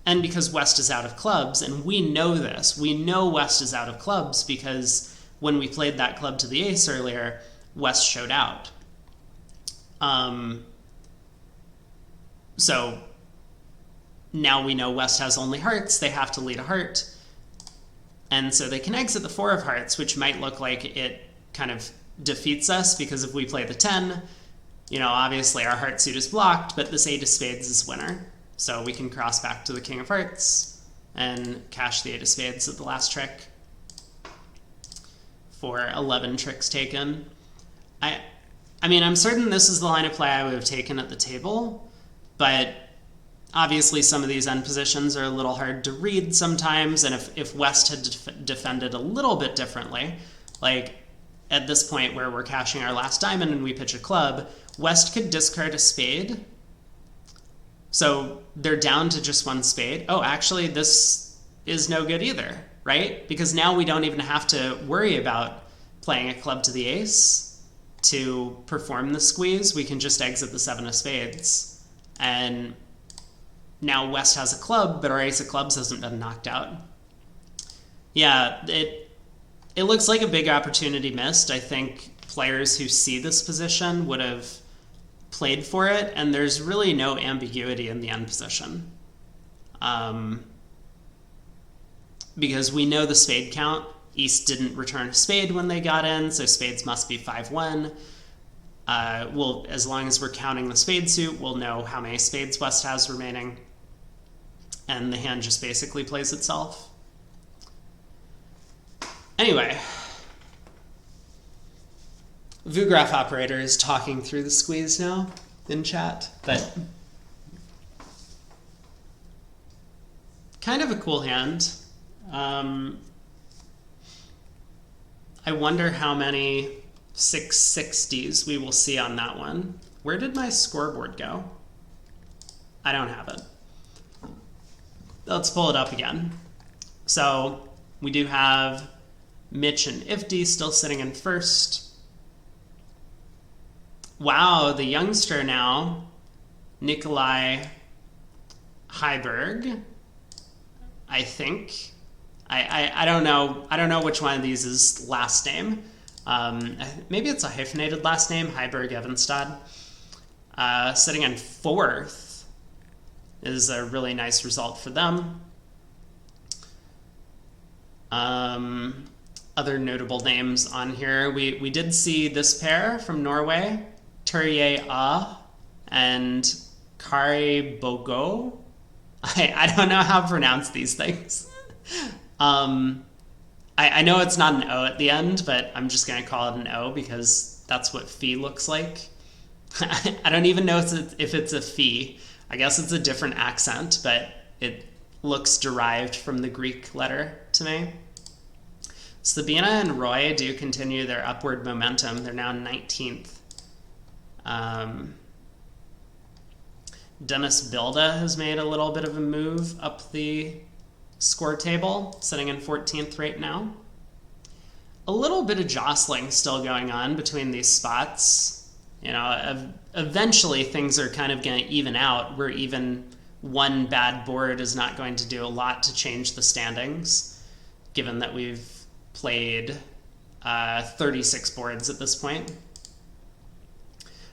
and because West is out of clubs, and we know this, we know West is out of clubs because when we played that club to the ace earlier, West showed out. So now we know West has only hearts, they have to lead a heart, and so they can exit the 4 of hearts, which might look like it kind of defeats us, because if we play the 10, you know, obviously our heart suit is blocked, but this 8 of spades is winner. So we can cross back to the king of hearts and cash the 8 of spades at the last trick for 11 tricks taken. I mean, I'm certain this is the line of play I would have taken at the table, but obviously some of these end positions are a little hard to read sometimes, and if West had defended a little bit differently, like at this point where we're cashing our last diamond and we pitch a club, West could discard a spade. So they're down to just 1 spade. Oh, actually, this is no good either, right? Because now we don't even have to worry about playing a club to the ace to perform the squeeze. We can just exit the 7 of spades. And now West has a club, but our ace of clubs hasn't been knocked out. Yeah, it looks like a big opportunity missed. I think players who see this position would have played for it, and there's really no ambiguity in the end position. Because we know the spade count. East didn't return a spade when they got in, so spades must be 5-1. Well, as long as we're counting the spade suit, we'll know how many spades West has remaining, and the hand just basically plays itself. Anyway, VuGraph operator is talking through the squeeze now in chat, but kind of a cool hand. I wonder how many 660s we will see on that one. Where did my scoreboard go? I don't have it. Let's pull it up again. So we do have Mitch and Ifty still sitting in first. Wow, the youngster now, Nikolai Heiberg, I think. I don't know. I don't know which one of these is last name. Maybe it's a hyphenated last name, Heiberg Evenstad. Sitting in fourth is a really nice result for them. Other notable names on here. We did see this pair from Norway, Turje A and Kari Bogo. I don't know how to pronounce these things. I know it's not an O at the end, but I'm just going to call it an O because that's what Phi looks like. I don't even know if it's a Phi. I guess it's a different accent, but it looks derived from the Greek letter to me. Sabina and Roy do continue their upward momentum. They're now 19th. Dennis Bilda has made a little bit of a move up the score table, sitting in 14th right now. A little bit of jostling still going on between these spots. You know, eventually things are kind of going to even out, where even one bad board is not going to do a lot to change the standings, given that we've played 36 boards at this point.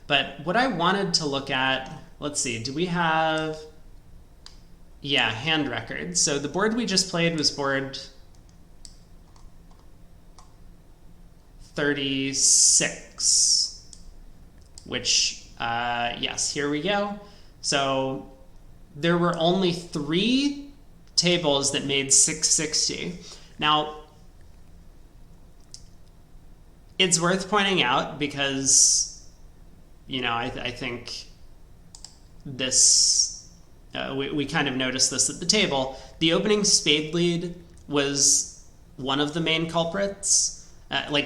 But what I wanted to look at, let's see, do we have... Yeah, hand records. So the board we just played was board 36, which, yes, here we go. So there were only 3 tables that made 660. Now, It's worth pointing out because, I think this, we kind of noticed this at the table. The opening spade lead was one of the main culprits.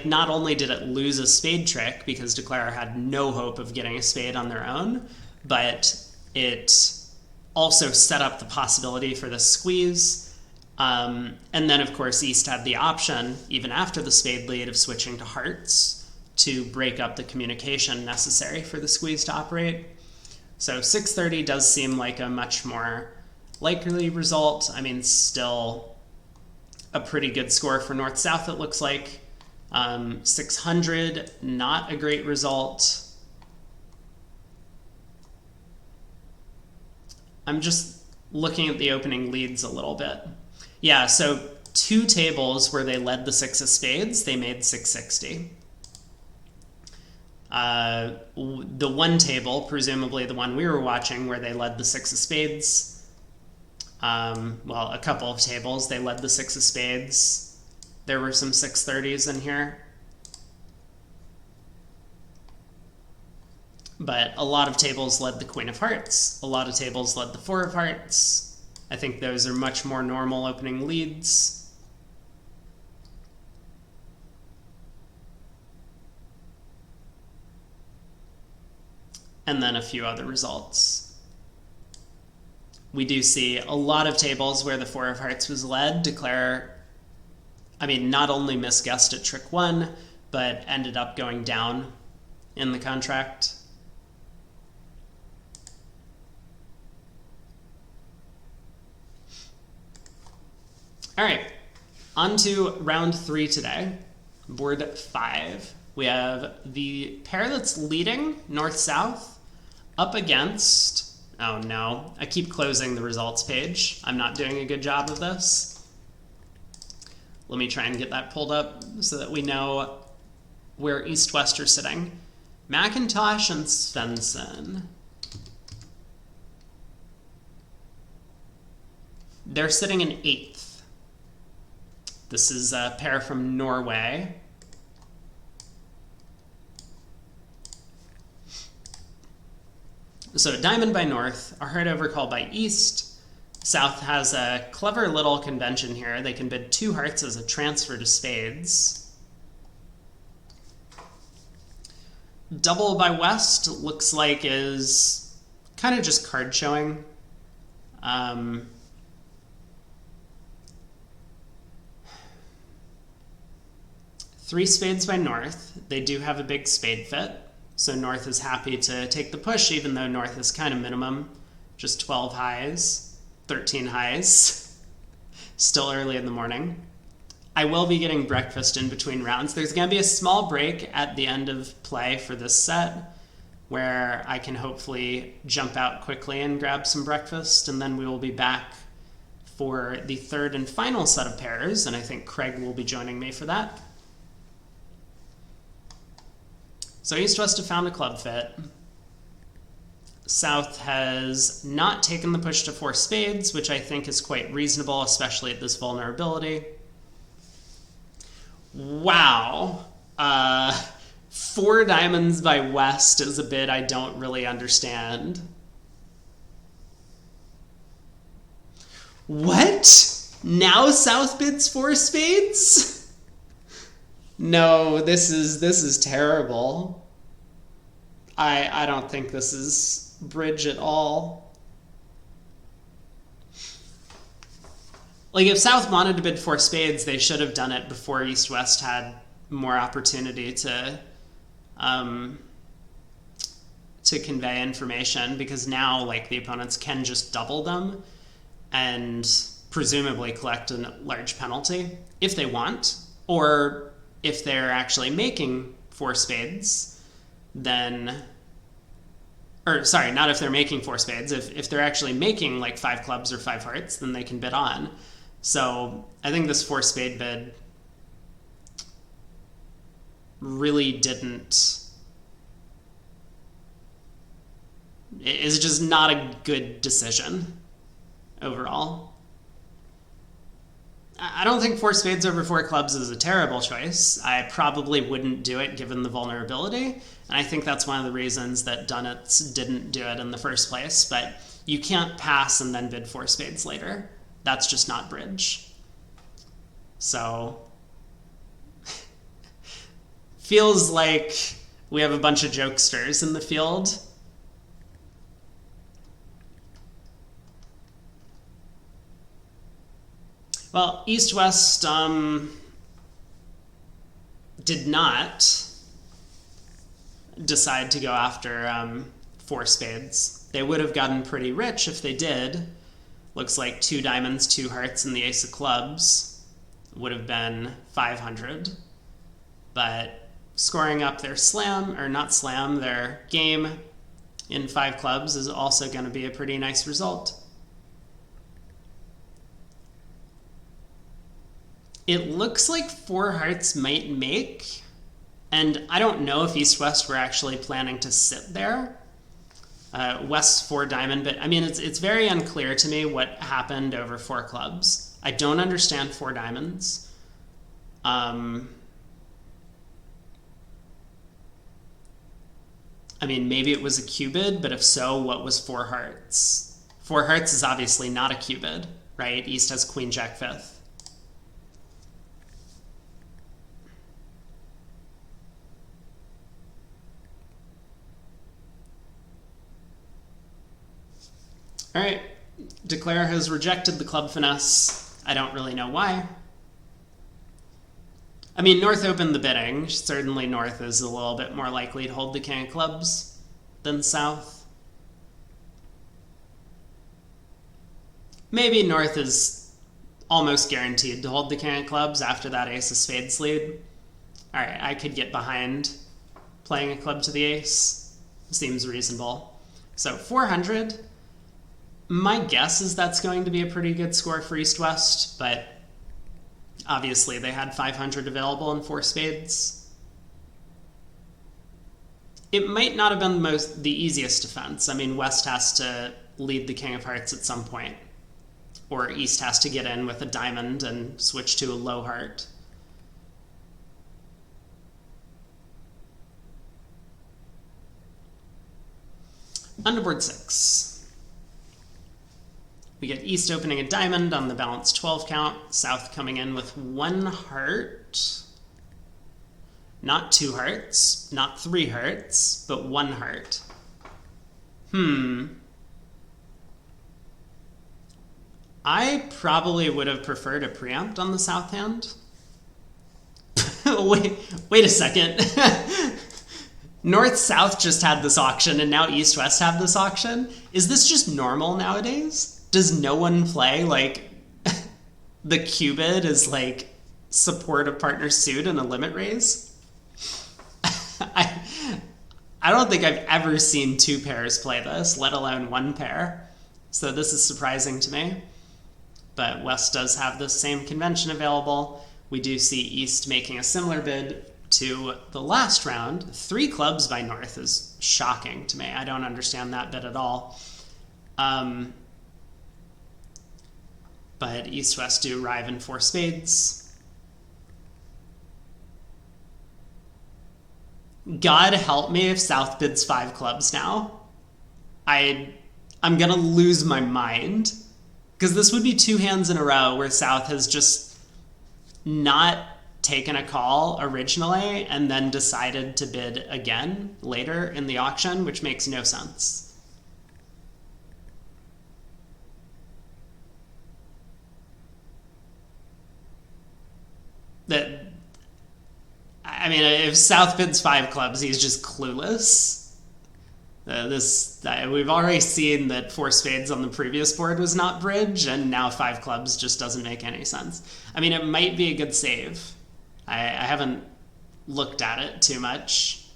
Not only did it lose a spade trick because Declare had no hope of getting a spade on their own, but it also set up the possibility for the squeeze. And then, of course, East had the option, even after the spade lead, of switching to hearts to break up the communication necessary for the squeeze to operate. So 630 does seem like a much more likely result. I mean, still a pretty good score for North-South, it looks like. 600, not a great result. I'm just looking at the opening leads a little bit. Yeah, so 2 tables where they led the 6 of spades, they made 660. The one table, presumably the one we were watching, where they led the 6 of spades, well, a couple of tables, they led the 6 of spades. There were some 630s in here. But a lot of tables led the Queen of Hearts. A lot of tables led the 4 of Hearts. I think those are much more normal opening leads. And then a few other results. We do see a lot of tables where the 4 of Hearts was led. Declare, not only misguessed at trick 1, but ended up going down in the contract. All right, on to round 3 today, board 5. We have the pair that's leading, North-South, up against, oh no, I keep closing the results page. I'm not doing a good job of this. Let me try and get that pulled up so that we know where East-West are sitting. McIntosh and Svensson. They're sitting in 8th. This is a pair from Norway. So Diamond by North, a heart overcall by East. South has a clever little convention here. They can bid 2 hearts as a transfer to spades. Double by West looks like is kind of just card showing. 3 spades by North. They do have a big spade fit, so North is happy to take the push, even though North is kind of minimum. Just 12 highs, 13 highs. Still early in the morning. I will be getting breakfast in between rounds. There's going to be a small break at the end of play for this set, where I can hopefully jump out quickly and grab some breakfast, and then we will be back for the 3rd and final set of pairs, and I think Craig will be joining me for that. So East-West have found a club fit. South has not taken the push to 4 spades, which I think is quite reasonable, especially at this vulnerability. Wow. 4 diamonds by West is a bid I don't really understand. What? Now South bids 4 spades? No, this is terrible. I don't think this is bridge at all. If South wanted to bid 4 spades, they should have done it before East-West had more opportunity to convey information, because now the opponents can just double them and presumably collect a large penalty if they want, or if they're actually making 4 spades, then, or sorry, not if they're making 4 spades, if they're actually making 5 clubs or 5 hearts, then they can bid on. So I think this 4 spade bid really is just not a good decision overall. I don't think four spades over four clubs is a terrible choice. I probably wouldn't do it given the vulnerability, and I think that's one of the reasons that Dunitz didn't do it in the first place, but you can't pass and then bid four spades later. That's just not bridge. So, feels like we have a bunch of jokesters in the field. Well, East-West did not decide to go after four spades. They would have gotten pretty rich if they did. Looks like two diamonds, two hearts, and the ace of clubs would have been 500. But scoring up their slam, or not slam, their game in five clubs is also going to be a pretty nice result. It looks like four hearts might make, and I don't know if East-West were actually planning to sit there. West's four diamond, but I mean, it's very unclear to me what happened over four clubs. I don't understand four diamonds. I mean, maybe it was a cubid, but if so, what was four hearts? Four hearts is obviously not a cubid, right? East has queen, jack, fifth. All right, Declare has rejected the club finesse. I don't really know why. I mean, North opened the bidding. Certainly North is a little bit more likely to hold the king of clubs than South. Maybe North is almost guaranteed to hold the king of clubs after that ace of spades lead. All right, I could get behind playing a club to the ace. Seems reasonable. So 400. My guess is that's going to be a pretty good score for East-West, but obviously they had 500 available in four spades. It might not have been the easiest defense. I mean, West has to lead the king of hearts at some point, or East has to get in with a diamond and switch to a low heart. Underboard 6. We get East opening a diamond on the balanced 12 count, South coming in with one heart. Not two hearts, not three hearts, but one heart. I probably would have preferred a preempt on the South hand. Wait a second. North-South just had this auction, and now East-West have this auction? Is this just normal nowadays? Does no one play, like, the cubid is, like, support a partner suit and a limit raise? I don't think I've ever seen two pairs play this, let alone one pair. So this is surprising to me. But West does have the same convention available. We do see East making a similar bid to the last round. Three clubs by North is shocking to me. I don't understand that bid at all. But East-West do arrive in four spades. God help me if South bids five clubs now. I'm gonna lose my mind. Because this would be two hands in a row where South has just not taken a call originally and then decided to bid again later in the auction, which makes no sense. I mean, if South bids five clubs, he's just clueless. We've already seen that four spades on the previous board was not bridge, and now five clubs just doesn't make any sense. I mean, it might be a good save. I haven't looked at it too much.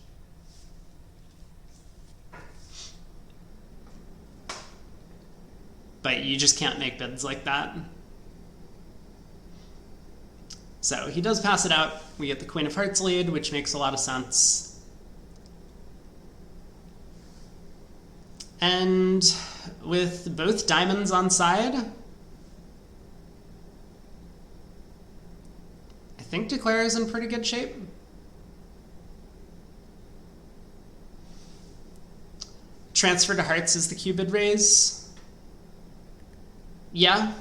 But you just can't make bids like that. So he does pass it out. We get the Queen of Hearts lead, which makes a lot of sense. And with both diamonds on side, think Declare is in pretty good shape. Transfer to Hearts is the Cupid raise. Yeah.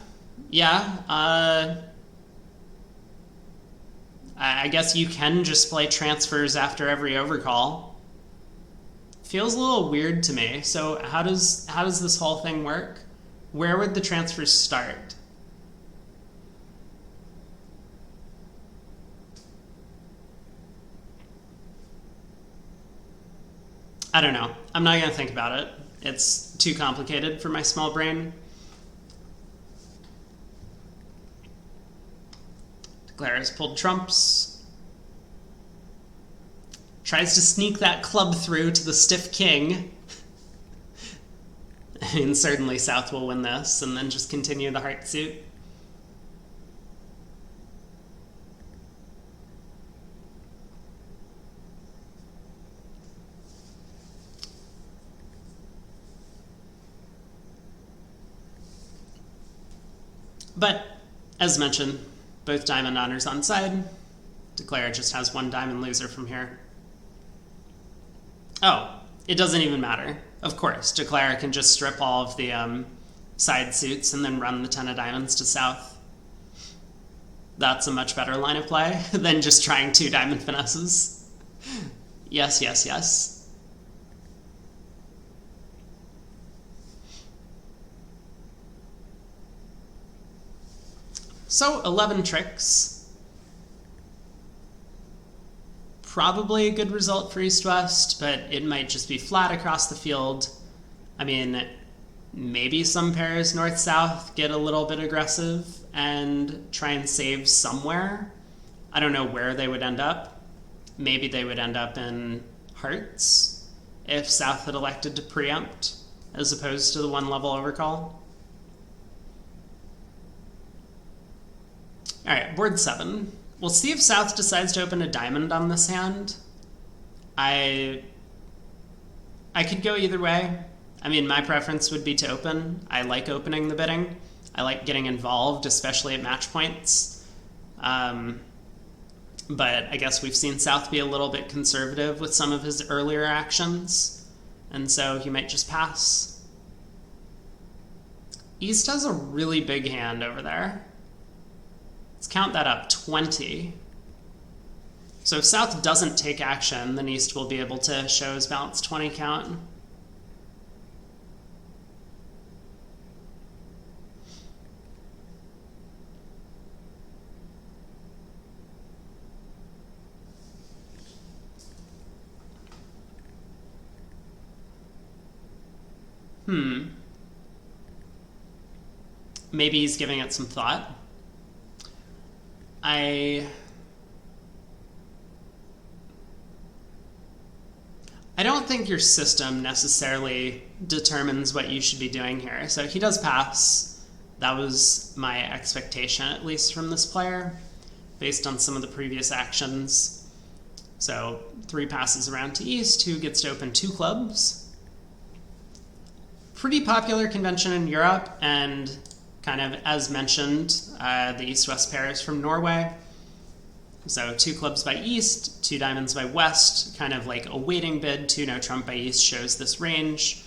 I guess you can just play transfers after every overcall. Feels a little weird to me. So how does this whole thing work? Where would the transfers start? I don't know. I'm not going to think about it. It's too complicated for my small brain. Declare has pulled trumps. Tries to sneak that club through to the stiff king. I mean, certainly South will win this, and then just continue the heart suit. But, as mentioned, both diamond honors on side. Declare just has one diamond loser from here. Oh, it doesn't even matter. Of course, Declare can just strip all of the side suits and then run the 10 of diamonds to South. That's a much better line of play than just trying 2 diamond finesses. Yes. So, 11 tricks. Probably a good result for East-West, but it might just be flat across the field. I mean, maybe some pairs North-South get a little bit aggressive and try and save somewhere. I don't know where they would end up. Maybe they would end up in Hearts if South had elected to preempt as opposed to the 1-level overcall. Alright, board 7. We'll see if South decides to open a diamond on this hand. I could go either way. I mean, my preference would be to open. I like opening the bidding. I like getting involved, especially at match points. But I guess we've seen South be a little bit conservative with some of his earlier actions, and so he might just pass. East has a really big hand over there. Let's count that up, 20. So if South doesn't take action, then East will be able to show his balanced 20 count. Maybe he's giving it some thought. I don't think your system necessarily determines what you should be doing here. So he does pass. That was my expectation, at least from this player, based on some of the previous actions. So 3 passes around to East, who gets to open 2 clubs. Pretty popular convention in Europe, and kind of, as mentioned, the East-West pair is from Norway. So 2 clubs by East, 2 diamonds by West, kind of like a waiting bid. 2 no trump by East shows this range.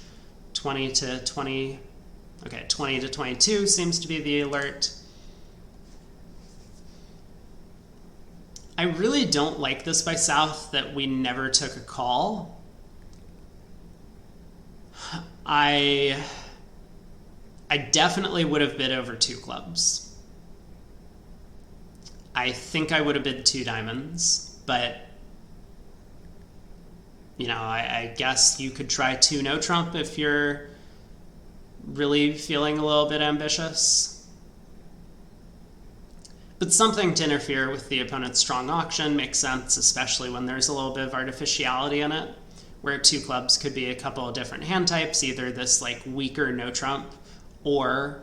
20 to 20, okay, 20 to 22 seems to be the alert. I really don't like this by South, that we never took a call. I definitely would have bid over 2 clubs. I think I would have bid 2 diamonds, but you know, I guess you could try 2 no trump if you're really feeling a little bit ambitious. But something to interfere with the opponent's strong auction makes sense, especially when there's a little bit of artificiality in it, where 2 clubs could be a couple of different hand types, either this like weaker no trump or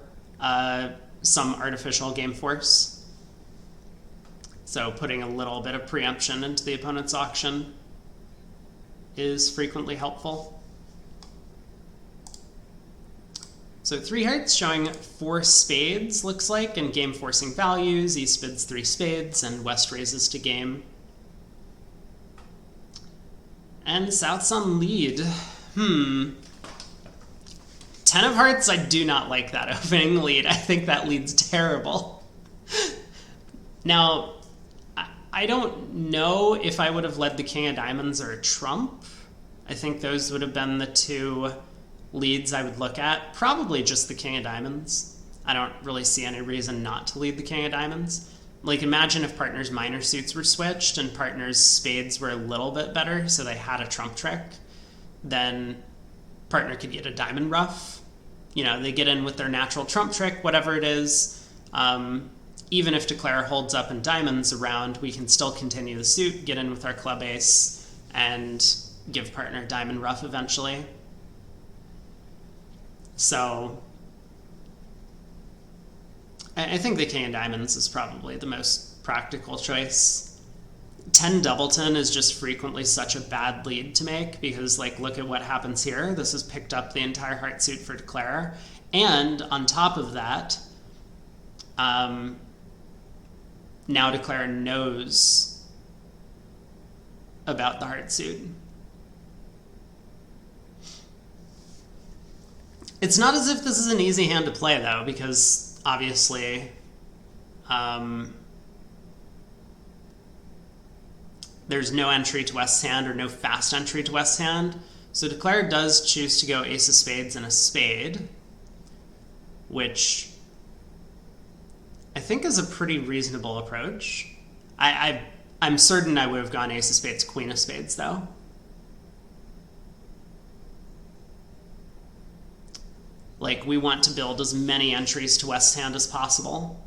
some artificial game force. So putting a little bit of preemption into the opponent's auction is frequently helpful. So 3 hearts showing 4 spades, looks like, and game forcing values. East bids 3 spades, and West raises to game. And South's on lead. 10 of hearts, I do not like that opening lead. I think that lead's terrible. Now, I don't know if I would have led the king of diamonds or a trump. I think those would have been the 2 leads I would look at. Probably just the king of diamonds. I don't really see any reason not to lead the king of diamonds. Like, imagine if partners' minor suits were switched and partners' spades were a little bit better, so they had a trump trick. Then partner could get a diamond ruff. You know, they get in with their natural trump trick, whatever it is. Even if declare holds up in diamonds around, we can still continue the suit, get in with our club ace, and give partner a diamond ruff eventually. So I think the king of diamonds is probably the most practical choice. 10 doubleton is just frequently such a bad lead to make because, like, look at what happens here. This has picked up the entire heart suit for declare. And on top of that, now declare knows about the heart suit. It's not as if this is an easy hand to play, though, because obviously there's no entry to West's hand or no fast entry to West's hand. So declare does choose to go ace of spades and a spade, which I think is a pretty reasonable approach. I'm certain I would have gone ace of spades, queen of spades, though. Like, we want to build as many entries to West's hand as possible.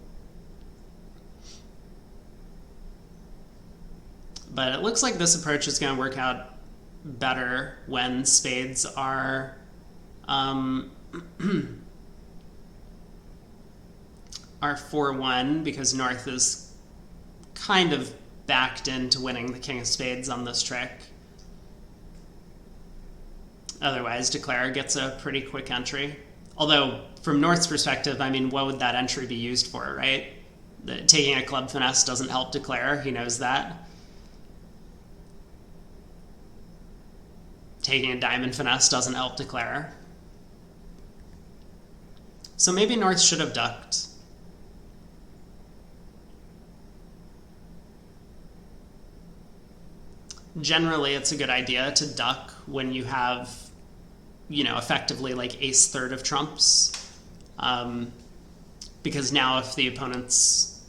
But it looks like this approach is going to work out better when spades are are 4-1, because North is kind of backed into winning the king of spades on this trick. Otherwise, declare gets a pretty quick entry. Although, from North's perspective, I mean, what would that entry be used for, right? Taking a club finesse doesn't help declare. He knows that. Taking a diamond finesse doesn't help declare. So maybe North should have ducked. Generally, it's a good idea to duck when you have, you know, effectively like ace third of trumps. Because now if the opponents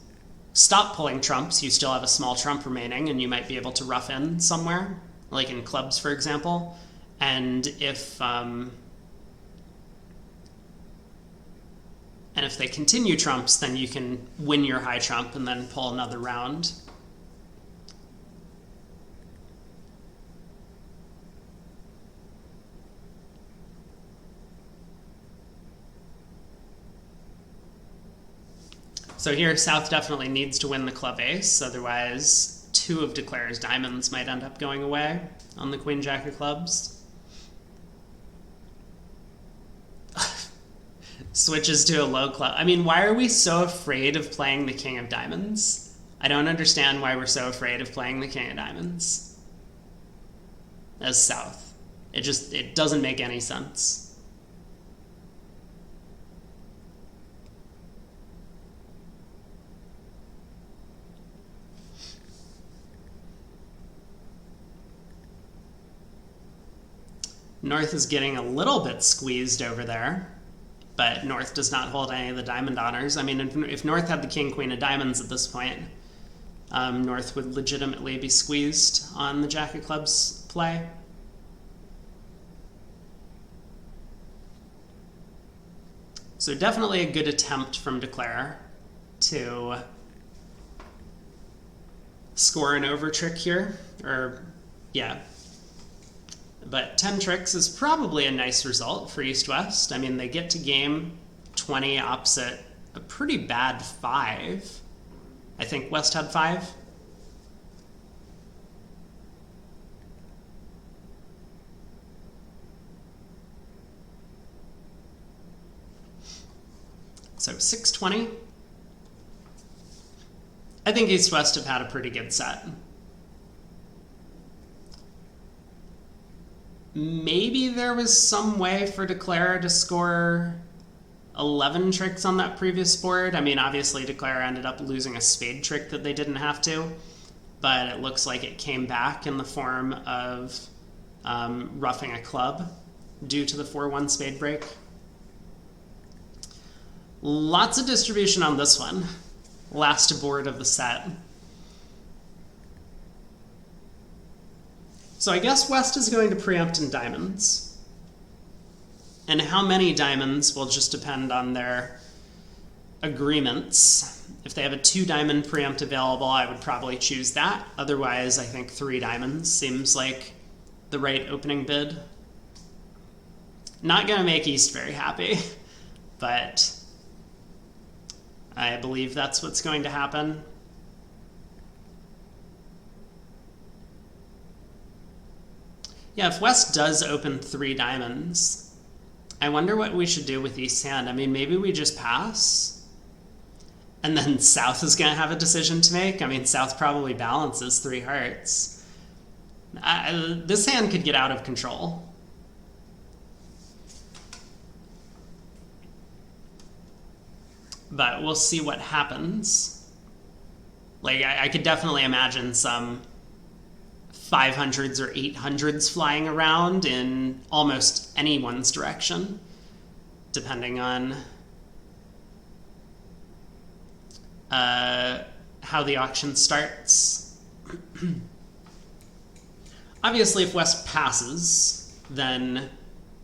stop pulling trumps, you still have a small trump remaining and you might be able to rough in somewhere, like in clubs, for example. And if they continue trumps, then you can win your high trump and then pull another round. So here, South definitely needs to win the club ace, otherwise 2 of declare's diamonds might end up going away on the queen jack of clubs. Switches to a low club. I mean, why are we so afraid of playing the king of diamonds? I don't understand why we're so afraid of playing the king of diamonds as South. It doesn't make any sense. North is getting a little bit squeezed over there, but North does not hold any of the diamond honors. I mean, if North had the king, queen of diamonds at this point, North would legitimately be squeezed on the jack of clubs play. So definitely a good attempt from declare to score an over trick here, or yeah. But 10 tricks is probably a nice result for East-West. I mean, they get to game 20 opposite a pretty bad 5. I think West had 5. So 620. I think East-West have had a pretty good set. Maybe there was some way for Declara to score 11 tricks on that previous board. I mean, obviously Declara ended up losing a spade trick that they didn't have to, but it looks like it came back in the form of roughing a club due to the 4-1 spade break. Lots of distribution on this one. Last board of the set. So I guess West is going to preempt in diamonds. And how many diamonds will just depend on their agreements. If they have a 2-diamond preempt available, I would probably choose that. Otherwise, I think 3 diamonds seems like the right opening bid. Not going to make East very happy, but I believe that's what's going to happen. Yeah, if West does open 3 diamonds, I wonder what we should do with East's hand. I mean, maybe we just pass, and then South is going to have a decision to make. I mean, South probably balances 3 hearts. This hand could get out of control. But we'll see what happens. Like, I could definitely imagine some 500s or 800s flying around in almost anyone's direction, depending on how the auction starts. Obviously, if West passes, then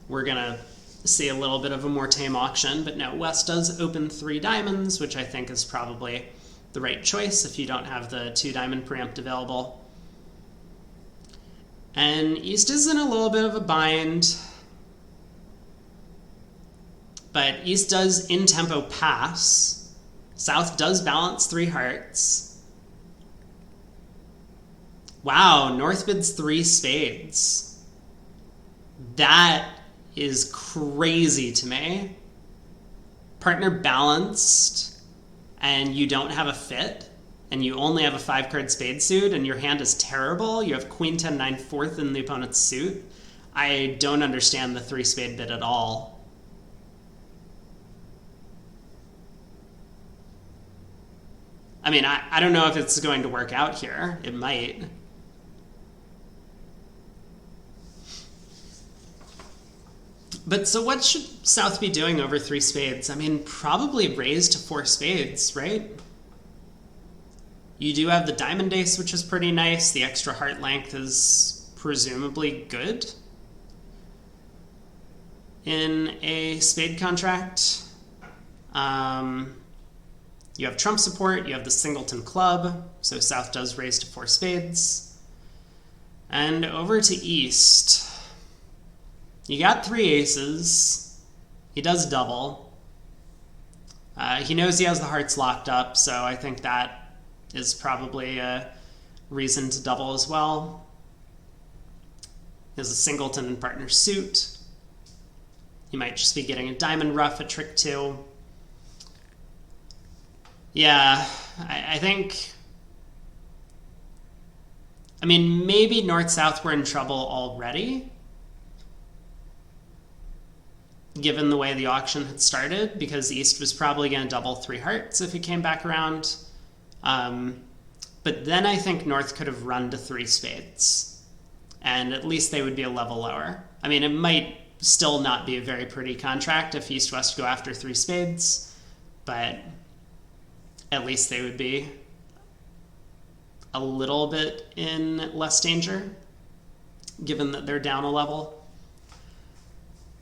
we're going to see a little bit of a more tame auction, but no, West does open 3 diamonds, which I think is probably the right choice if you don't have the 2-diamond preempt available. And East is in a little bit of a bind, but East does in-tempo pass. South does balance 3 hearts. Wow, North bids 3 spades. That is crazy to me. Partner balanced, and you don't have a fit, and you only have a 5-card spade suit, and your hand is terrible. You have Queen 10 9 4th in the opponent's suit. I don't understand the 3 spade bid at all. I mean, I don't know if it's going to work out here. It might. But so what should South be doing over 3 spades? I mean, probably raise to 4 spades, right? You do have the diamond ace, which is pretty nice. The extra heart length is presumably good in a spade contract. You have trump support. You have the singleton club. So South does raise to 4 spades. And over to East. You got 3 aces. He does double. He knows he has the hearts locked up, so I think that is probably a reason to double as well. He has a singleton and partner suit. He might just be getting a diamond ruff at trick 2. Yeah, I think... I mean, maybe North-South were in trouble already, given the way the auction had started, because East was probably going to double 3 hearts if he came back around. But then I think North could have run to 3 spades, and at least they would be a level lower. I mean, it might still not be a very pretty contract if East-West go after 3 spades, but at least they would be a little bit in less danger, given that they're down a level.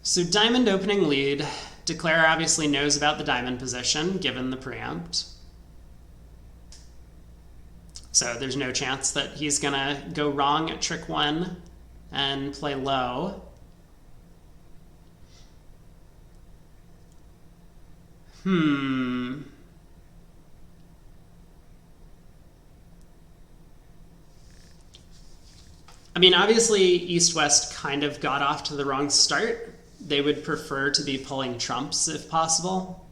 So diamond opening lead. Declare obviously knows about the diamond position, given the preempt. So there's no chance that he's going to go wrong at trick 1 and play low. I mean, obviously, East-West kind of got off to the wrong start. They would prefer to be pulling trumps if possible.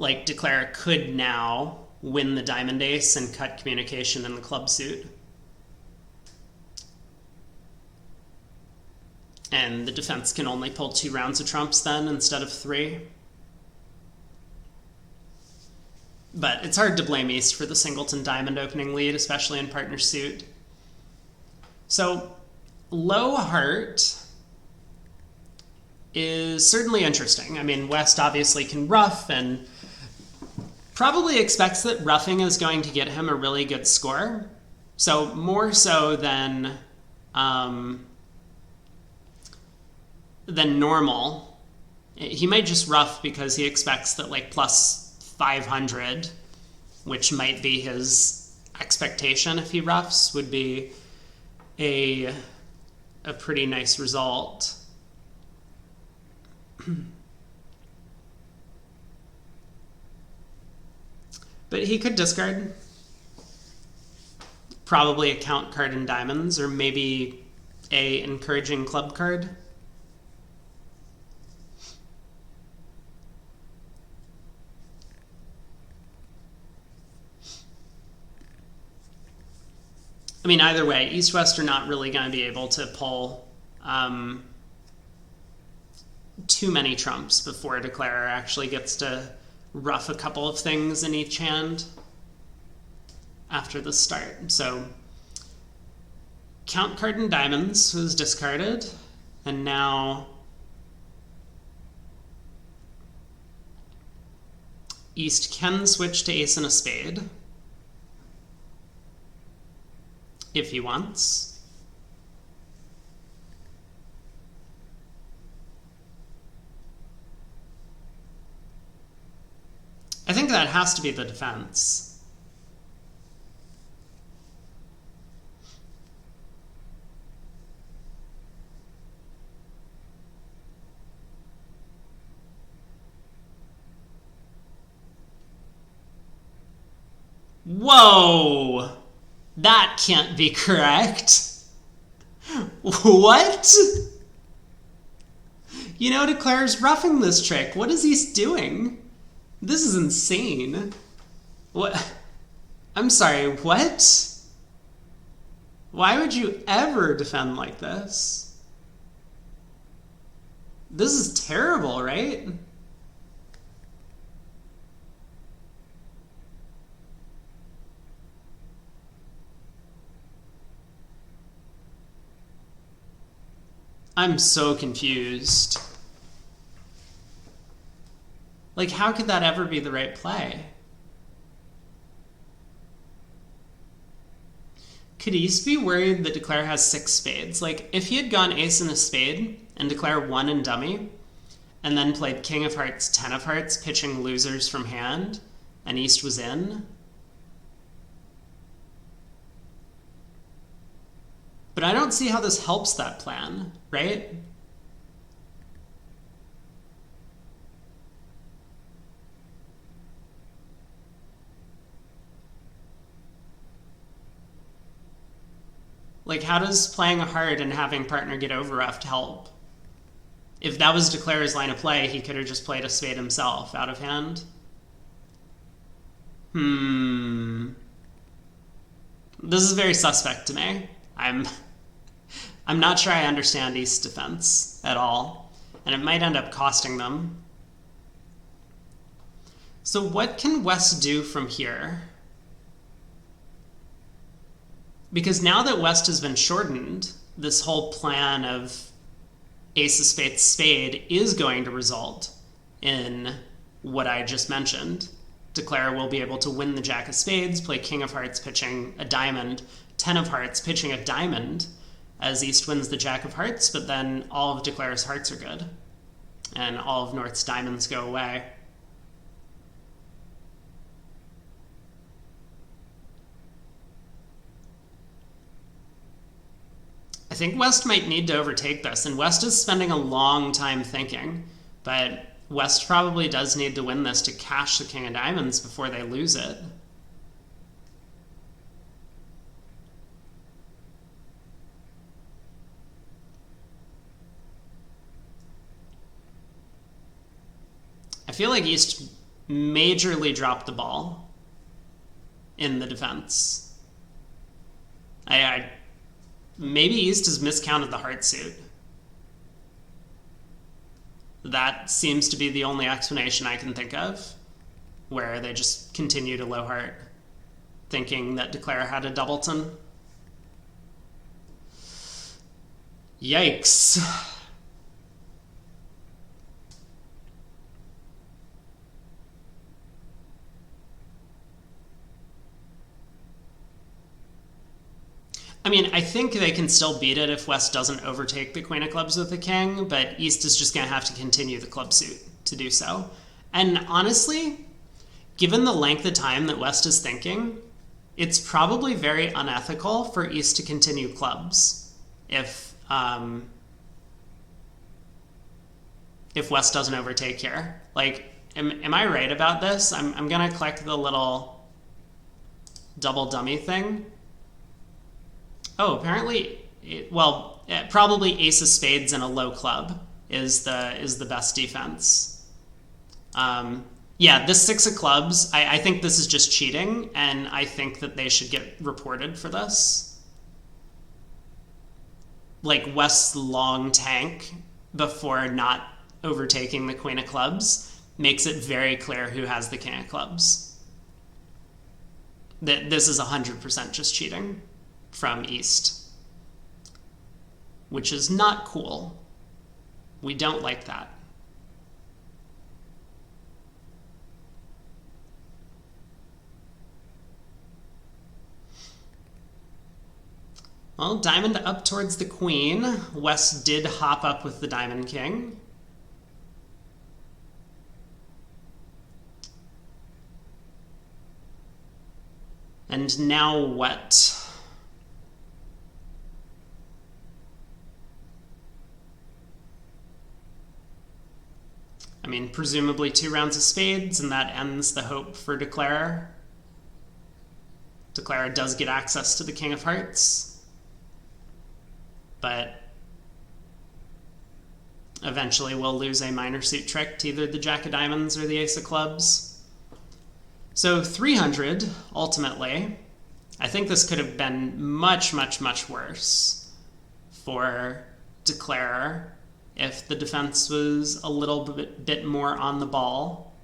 like declare could now win the diamond ace and cut communication in the club suit. And the defense can only pull 2 rounds of trumps then instead of 3. But it's hard to blame East for the singleton diamond opening lead, especially in partner suit. So low heart is certainly interesting. I mean, West obviously can ruff and probably expects that roughing is going to get him a really good score. So more so than normal. He might just ruff because he expects that like plus 500, which might be his expectation if he roughs, would be a pretty nice result. But he could discard probably a count card in diamonds, or maybe a encouraging club card. I mean, either way, East-West are not really going to be able to pull too many trumps before a declarer actually gets to ruff a couple of things in each hand after the start. So count card in diamonds was discarded, and now East can switch to ace and a spade if he wants. I think that has to be the defense. Whoa! That can't be correct. What? You know, Declare's roughing this trick. What is he doing? This is insane. What? I'm sorry, what? Why would you ever defend like this? This is terrible, right? I'm so confused. Like, how could that ever be the right play? Could East be worried that Declare has 6 spades? Like, if he had gone ace and a spade and Declare 1 in dummy, and then played king of hearts, 10 of hearts, pitching losers from hand, and East was in. But I don't see how this helps that plan, right? Like, how does playing a heart and having partner get overruffed help? If that was Declare's line of play, he could have just played a spade himself out of hand. This is very suspect to me. I'm not sure I understand East's defense at all, and it might end up costing them. So what can West do from here? Because now that West has been shortened, this whole plan of ace of spades spade is going to result in what I just mentioned. Declare will be able to win the jack of spades, play king of hearts pitching a diamond, 10 of hearts pitching a diamond, as East wins the jack of hearts, but then all of Declare's hearts are good, and all of North's diamonds go away. I think West might need to overtake this, and West is spending a long time thinking, but West probably does need to win this to cash the king of diamonds before they lose it. I feel like East majorly dropped the ball in the defense. Maybe East has miscounted the heart suit. That seems to be the only explanation I can think of, where they just continue to low heart, thinking that Declare had a doubleton. Yikes. I mean, I think they can still beat it if West doesn't overtake the Queen of Clubs with the King, but East is just going to have to continue the club suit to do so. And honestly, given the length of time that West is thinking, it's probably very unethical for East to continue clubs if West doesn't overtake here. Like, am I right about this? I'm going to click the little double dummy thing. Oh, apparently, probably ace of spades and a low club is the best defense. Yeah, this six of clubs, I think this is just cheating, and I think that they should get reported for this. Like, West's long tank before not overtaking the Queen of Clubs makes it very clear who has the King of Clubs. This is 100% just cheating from East, which is not cool. We don't like that. Well, Diamond up towards the Queen. West did hop up with the Diamond King. And now what? I mean, presumably 2 rounds of spades, and that ends the hope for Declare. Declare does get access to the King of Hearts, but eventually we'll lose a minor suit trick to either the Jack of Diamonds or the Ace of Clubs. So 300, ultimately. I think this could have been much, much, much worse for Declare if the defense was a little bit more on the ball.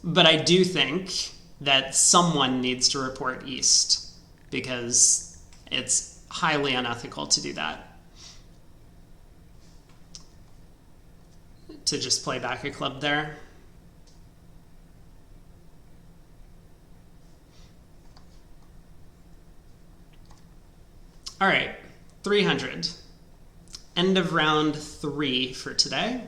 But I do think that someone needs to report East, because it's highly unethical to do that. To just play back a club there. All right, 300. End of round 3 for today.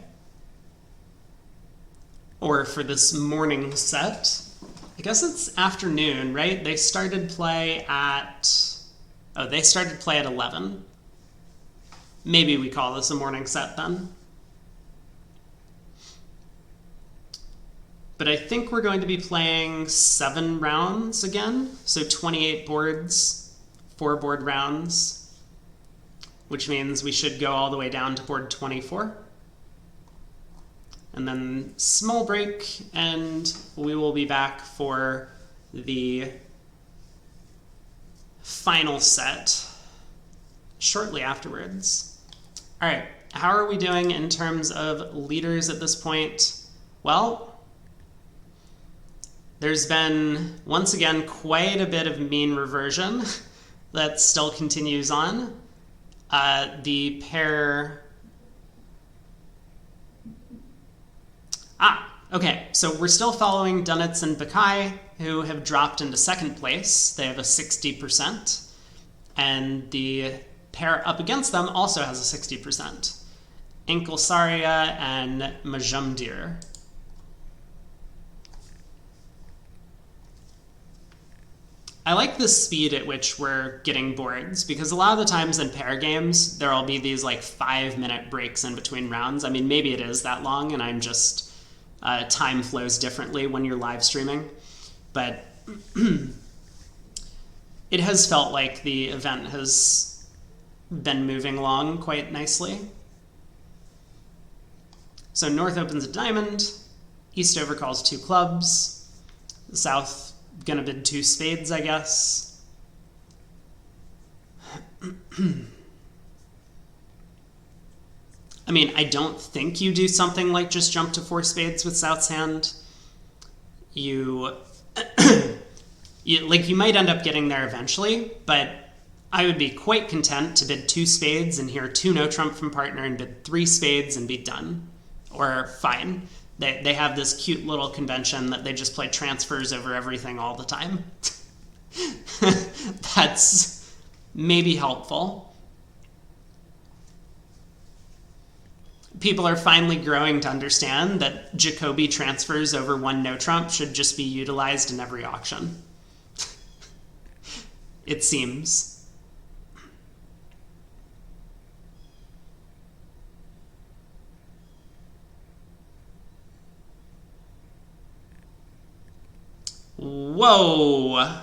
Or for this morning set. I guess it's afternoon, right? They started play at... Oh, they started play at 11. Maybe we call this a morning set then. But I think we're going to be playing 7 rounds again. So 28 boards, 4 board rounds, which means we should go all the way down to board 24. And then small break, and we will be back for the final set shortly afterwards. All right, how are we doing in terms of leaders at this point? Well, there's been, once again, quite a bit of mean reversion that still continues on. The pair... Okay, so we're still following Dunitz and Bakai, who have dropped into second place. They have a 60%. And the pair up against them also has a 60%. Inkelsaria and Majumdir. I like the speed at which we're getting boards, because a lot of the times in pair games, there'll be these like 5-minute breaks in between rounds. I mean, maybe it is that long, and I'm just... time flows differently when you're live streaming, but it has felt like the event has been moving along quite nicely. So North opens a diamond, East overcalls 2 clubs, South gonna bid 2 spades, I guess. I mean, I don't think you do something like just jump to 4 spades with South's hand. You might end up getting there eventually, but I would be quite content to bid 2 spades and hear 2 no trump from partner and bid 3 spades and be done. Or fine. They have this cute little convention that they just play transfers over everything all the time. That's maybe helpful. People are finally growing to understand that Jacoby transfers over 1 no trump should just be utilized in every auction. It seems. Whoa!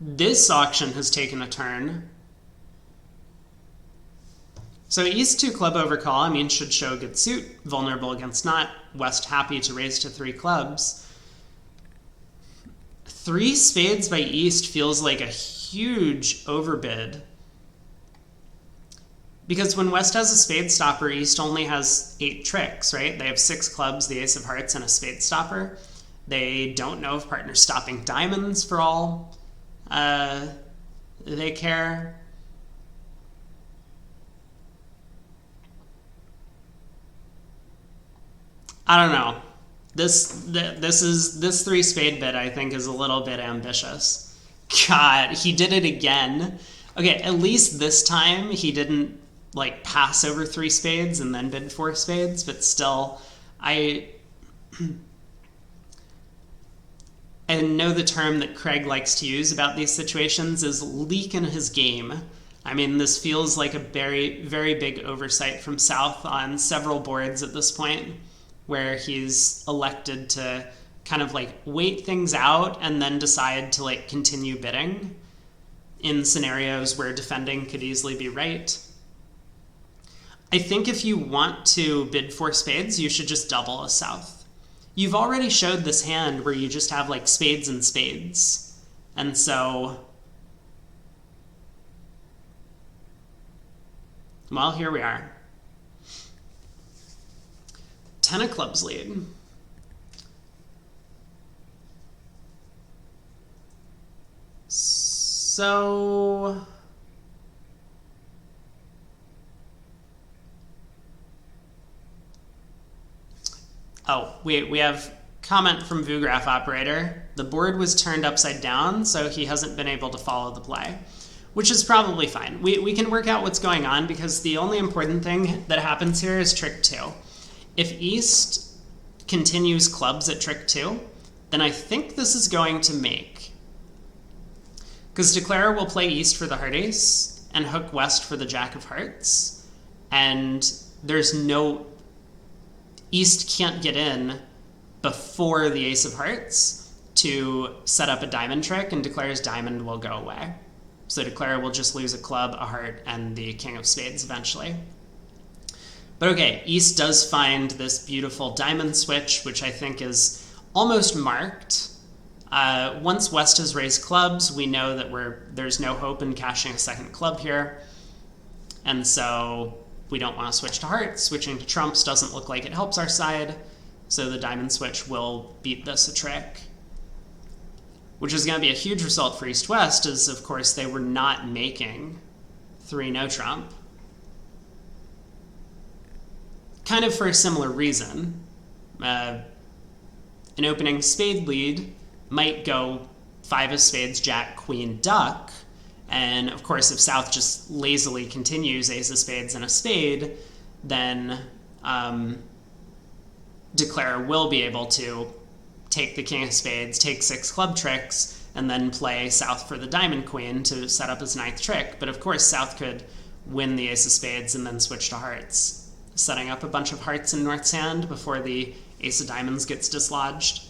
This auction has taken a turn. So East 2 club overcall, I mean, should show a good suit, vulnerable against not. West happy to raise to 3 clubs. 3 spades by East feels like a huge overbid. Because when West has a spade stopper, East only has 8 tricks, right? They have 6 clubs, the ace of hearts, and a spade stopper. They don't know if partner's stopping diamonds for all they care. I don't know. This 3 spade bid, I think, is a little bit ambitious. God, he did it again. Okay, at least this time he didn't like pass over 3 spades and then bid 4 spades, but still, I know the term that Craig likes to use about these situations is leak in his game. I mean, this feels like a very, very big oversight from South on several boards at this point, where he's elected to kind of like wait things out and then decide to like continue bidding in scenarios where defending could easily be right. I think if you want to bid 4 spades, you should just double a South. You've already showed this hand where you just have like spades and spades. And so, well, here we are. 10 of clubs lead. So we have comment from VuGraph operator. The board was turned upside down, so he hasn't been able to follow the play, which is probably fine. We can work out what's going on because the only important thing that happens here is trick 2. If East continues clubs at trick 2, then I think this is going to make. Because Declarer will play East for the heart ace and hook West for the jack of hearts. And there's no... East can't get in before the ace of hearts to set up a diamond trick, and Declarer's diamond will go away. So Declarer will just lose a club, a heart, and the king of spades eventually. But okay, East does find this beautiful diamond switch, which I think is almost marked. Once West has raised clubs, we know that there's no hope in cashing a second club here. And so we don't want to switch to hearts. Switching to trumps doesn't look like it helps our side. So the diamond switch will beat this a trick. Which is going to be a huge result for East-West, as of course they were not making 3 no trump. Kind of for a similar reason. An opening spade lead might go 5 of spades, jack, queen, duck, and of course if South just lazily continues ace of spades and a spade, then Declarer will be able to take the king of spades, take 6 club tricks, and then play South for the diamond queen to set up his 9th trick. But of course South could win the ace of spades and then switch to hearts, setting up a bunch of hearts in North's hand before the ace of diamonds gets dislodged.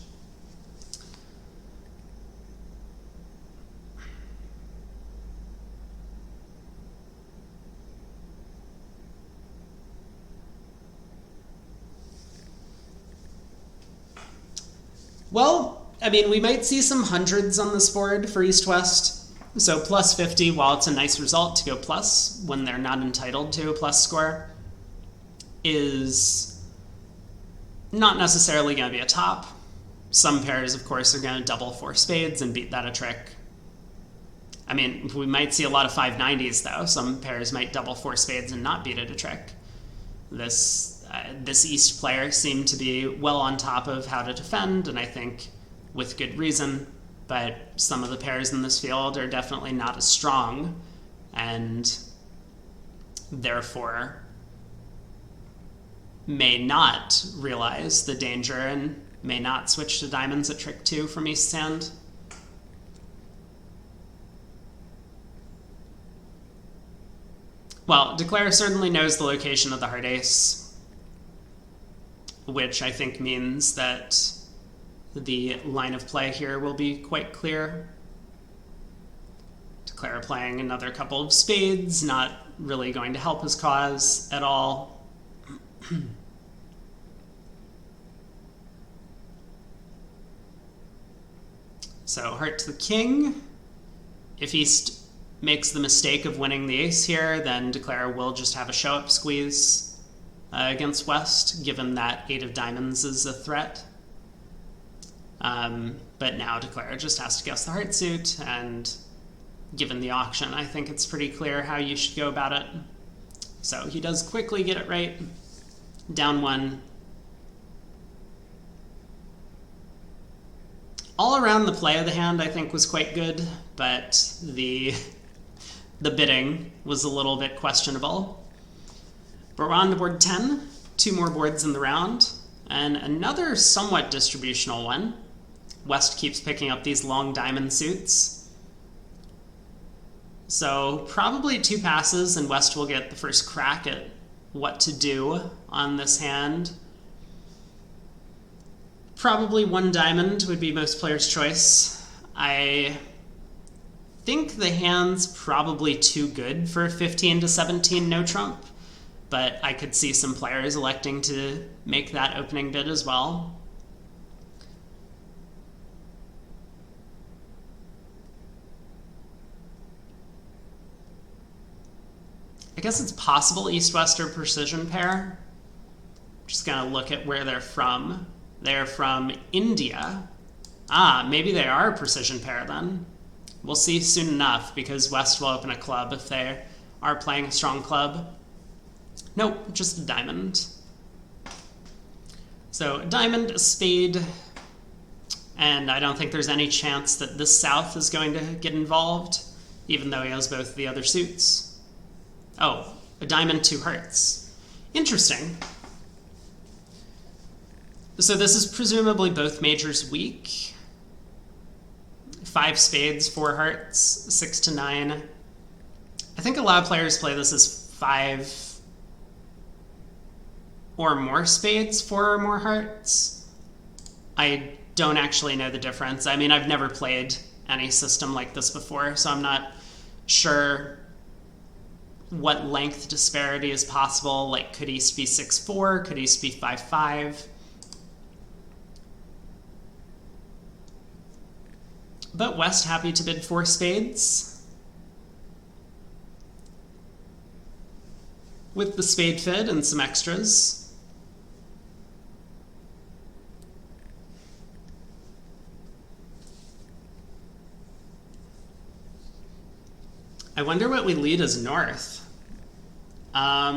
Well, I mean, we might see some hundreds on this board for East-West. So plus 50, while it's a nice result to go plus when they're not entitled to a plus score, is not necessarily going to be a top. Some pairs, of course, are going to double 4 spades and beat that a trick. I mean, we might see a lot of 590s, though. Some pairs might double 4 spades and not beat it a trick. This East player seemed to be well on top of how to defend, and I think with good reason, but some of the pairs in this field are definitely not as strong, and therefore may not realize the danger and may not switch to diamonds at trick 2 from East's hand. Well, Declare certainly knows the location of the heart ace, which I think means that the line of play here will be quite clear. Declare playing another couple of spades, not really going to help his cause at all. So heart to the king. If East makes the mistake of winning the ace here, then Declare will just have a show-up squeeze against West, given that 8 of diamonds is a threat. But now Declare just has to guess the heart suit, and given the auction, I think it's pretty clear how you should go about it. So he does quickly get it right. Down 1. All around the play of the hand, I think, was quite good, but the bidding was a little bit questionable. But we're on to board 10, 2 more boards in the round, and another somewhat distributional one. West keeps picking up these long diamond suits. So probably 2 passes, and West will get the first crack at what to do on this hand. Probably 1 diamond would be most players' choice. I think the hand's probably too good for 15 to 17 no trump, but I could see some players electing to make that opening bid as well. I guess it's possible East-West or precision pair. Just gonna look at where they're from. They're from India. Ah, maybe they are a precision pair then. We'll see soon enough, because West will open a club if they are playing a strong club. Nope, just a diamond. So a diamond, a spade, and I don't think there's any chance that this South is going to get involved, even though he has both the other suits. Oh, a diamond, 2 hearts. Interesting. So this is presumably both majors weak. 5 spades, 4 hearts, 6 to 9. I think a lot of players play this as 5 or more spades, 4 or more hearts. I don't actually know the difference. I mean, I've never played any system like this before, so I'm not sure what length disparity is possible. Like, could East be 6-4? Could East be 5-5? But West happy to bid 4 spades. With the spade fid and some extras. I wonder what we lead as North. I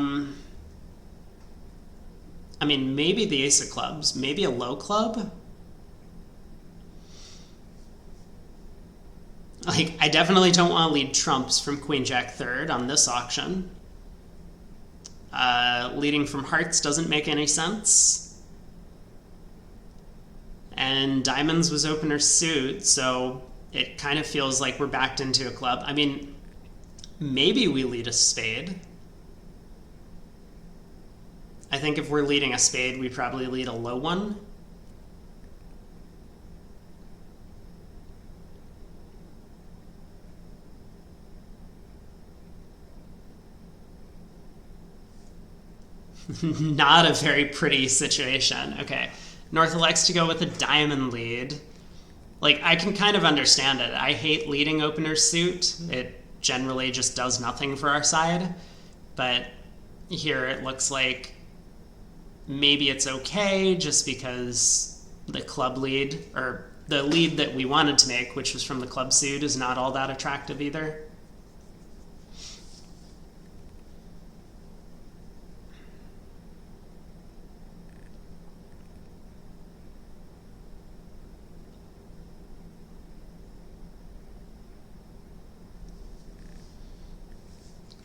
mean, maybe the ace of clubs, maybe a low club. Like, I definitely don't want to lead trumps from Queen Jack third on this auction. Leading from hearts doesn't make any sense. And diamonds was opener suit, so it kind of feels like we're backed into a club. I mean, maybe we lead a spade. I think if we're leading a spade, we probably lead a low one. Not a very pretty situation. Okay, North elects to go with a diamond lead. Like, I can kind of understand it. I hate leading opener's suit. It generally just does nothing for our side. But here it looks like maybe it's okay just because the club lead, or the lead that we wanted to make, which was from the club suit, is not all that attractive either.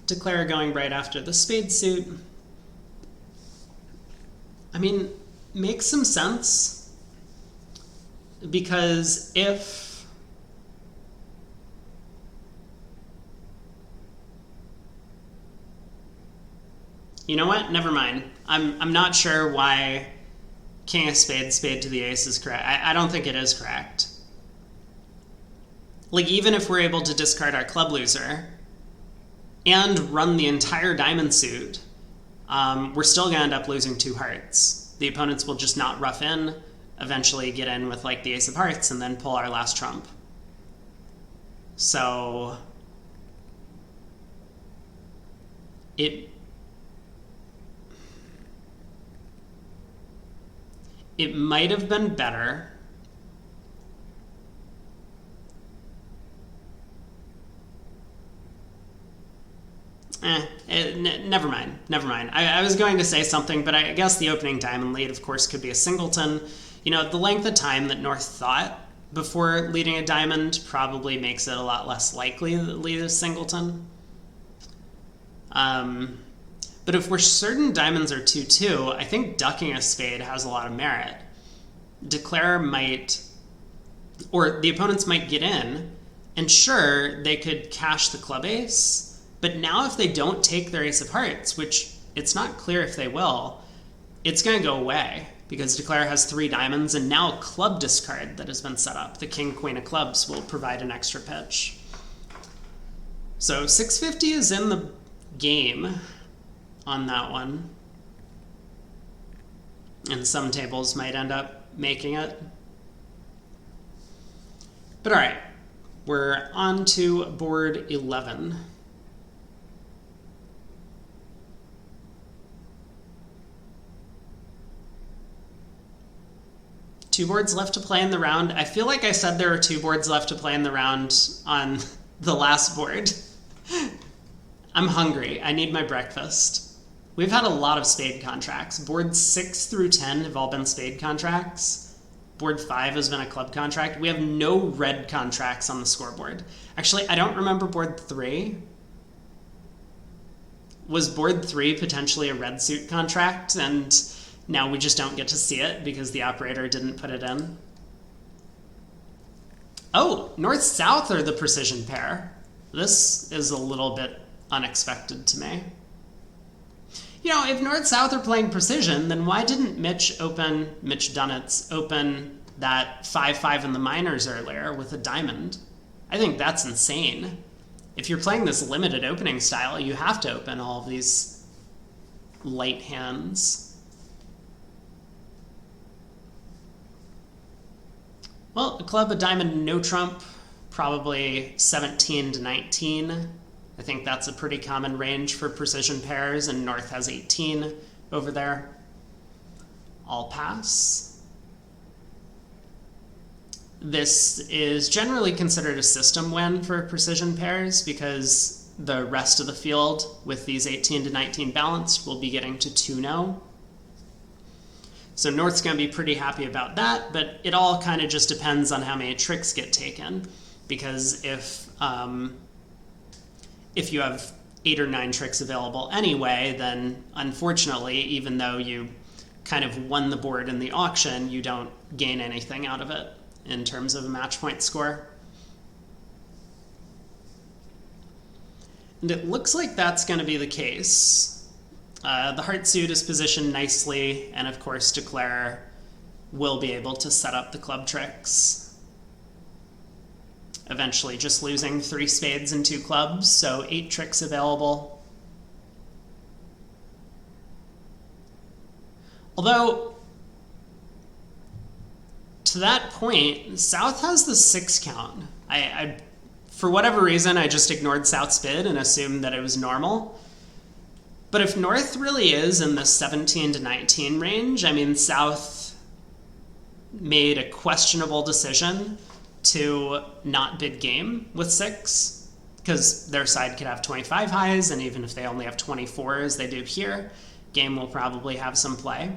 Declare going right after the spade suit. I mean, makes some sense, because if you know what? Never mind. I'm not sure why king of spades, spade to the ace is correct. I don't think it is correct. Like, even if we're able to discard our club loser and run the entire diamond suit, we're still going to end up losing 2 hearts. The opponents will just not rough in, eventually get in with like the ace of hearts, and then pull our last trump. So it might have been better never mind. I was going to say something, but I guess the opening diamond lead, of course, could be a singleton. You know, the length of time that North thought before leading a diamond probably makes it a lot less likely that lead is singleton. But if we're certain diamonds are 2-2, I think ducking a spade has a lot of merit. Declare might, or the opponents might get in, and sure, they could cash the club ace, but now if they don't take their ace of hearts, which it's not clear if they will, it's going to go away, because Declare has 3 diamonds, and now a club discard that has been set up. The king, queen of clubs will provide an extra pitch. So 650 is in the game on that one. And some tables might end up making it. But all right, we're on to board 11. Two boards left to play in the round. I feel like I said there are 2 boards left to play in the round on the last board. I'm hungry. I need my breakfast. We've had a lot of spade contracts. Boards 6 through 10 have all been spade contracts. Board 5 has been a club contract. We have no red contracts on the scoreboard. Actually, I don't remember board 3. Was board 3 potentially a red suit contract, and now we just don't get to see it because the operator didn't put it in? Oh, north-south are the precision pair. This is a little bit unexpected to me. You know, if north-south are playing precision, then why didn't Mitch Dunitz open that 5-5 in the minors earlier with a diamond? I think that's insane. If you're playing this limited opening style, you have to open all of these light hands. Well, a club, a diamond, no trump, probably 17 to 19. I think that's a pretty common range for precision pairs, and North has 18 over there. All pass. This is generally considered a system win for precision pairs because the rest of the field with these 18 to 19 balanced will be getting to 2-0. So North's going to be pretty happy about that, but it all kind of just depends on how many tricks get taken. Because if you have 8 or 9 tricks available anyway, then unfortunately, even though you kind of won the board in the auction, you don't gain anything out of it in terms of a match point score. And it looks like that's going to be the case. The heart suit is positioned nicely, and of course Declare will be able to set up the club tricks. Eventually just losing 3 spades and 2 clubs, so 8 tricks available. Although, to that point, South has the 6 count. For whatever reason, I just ignored South's bid and assumed that it was normal. But if North really is in the 17 to 19 range, I mean, South made a questionable decision to not bid game with 6, because their side could have 25 highs, and even if they only have 24 as they do here, game will probably have some play.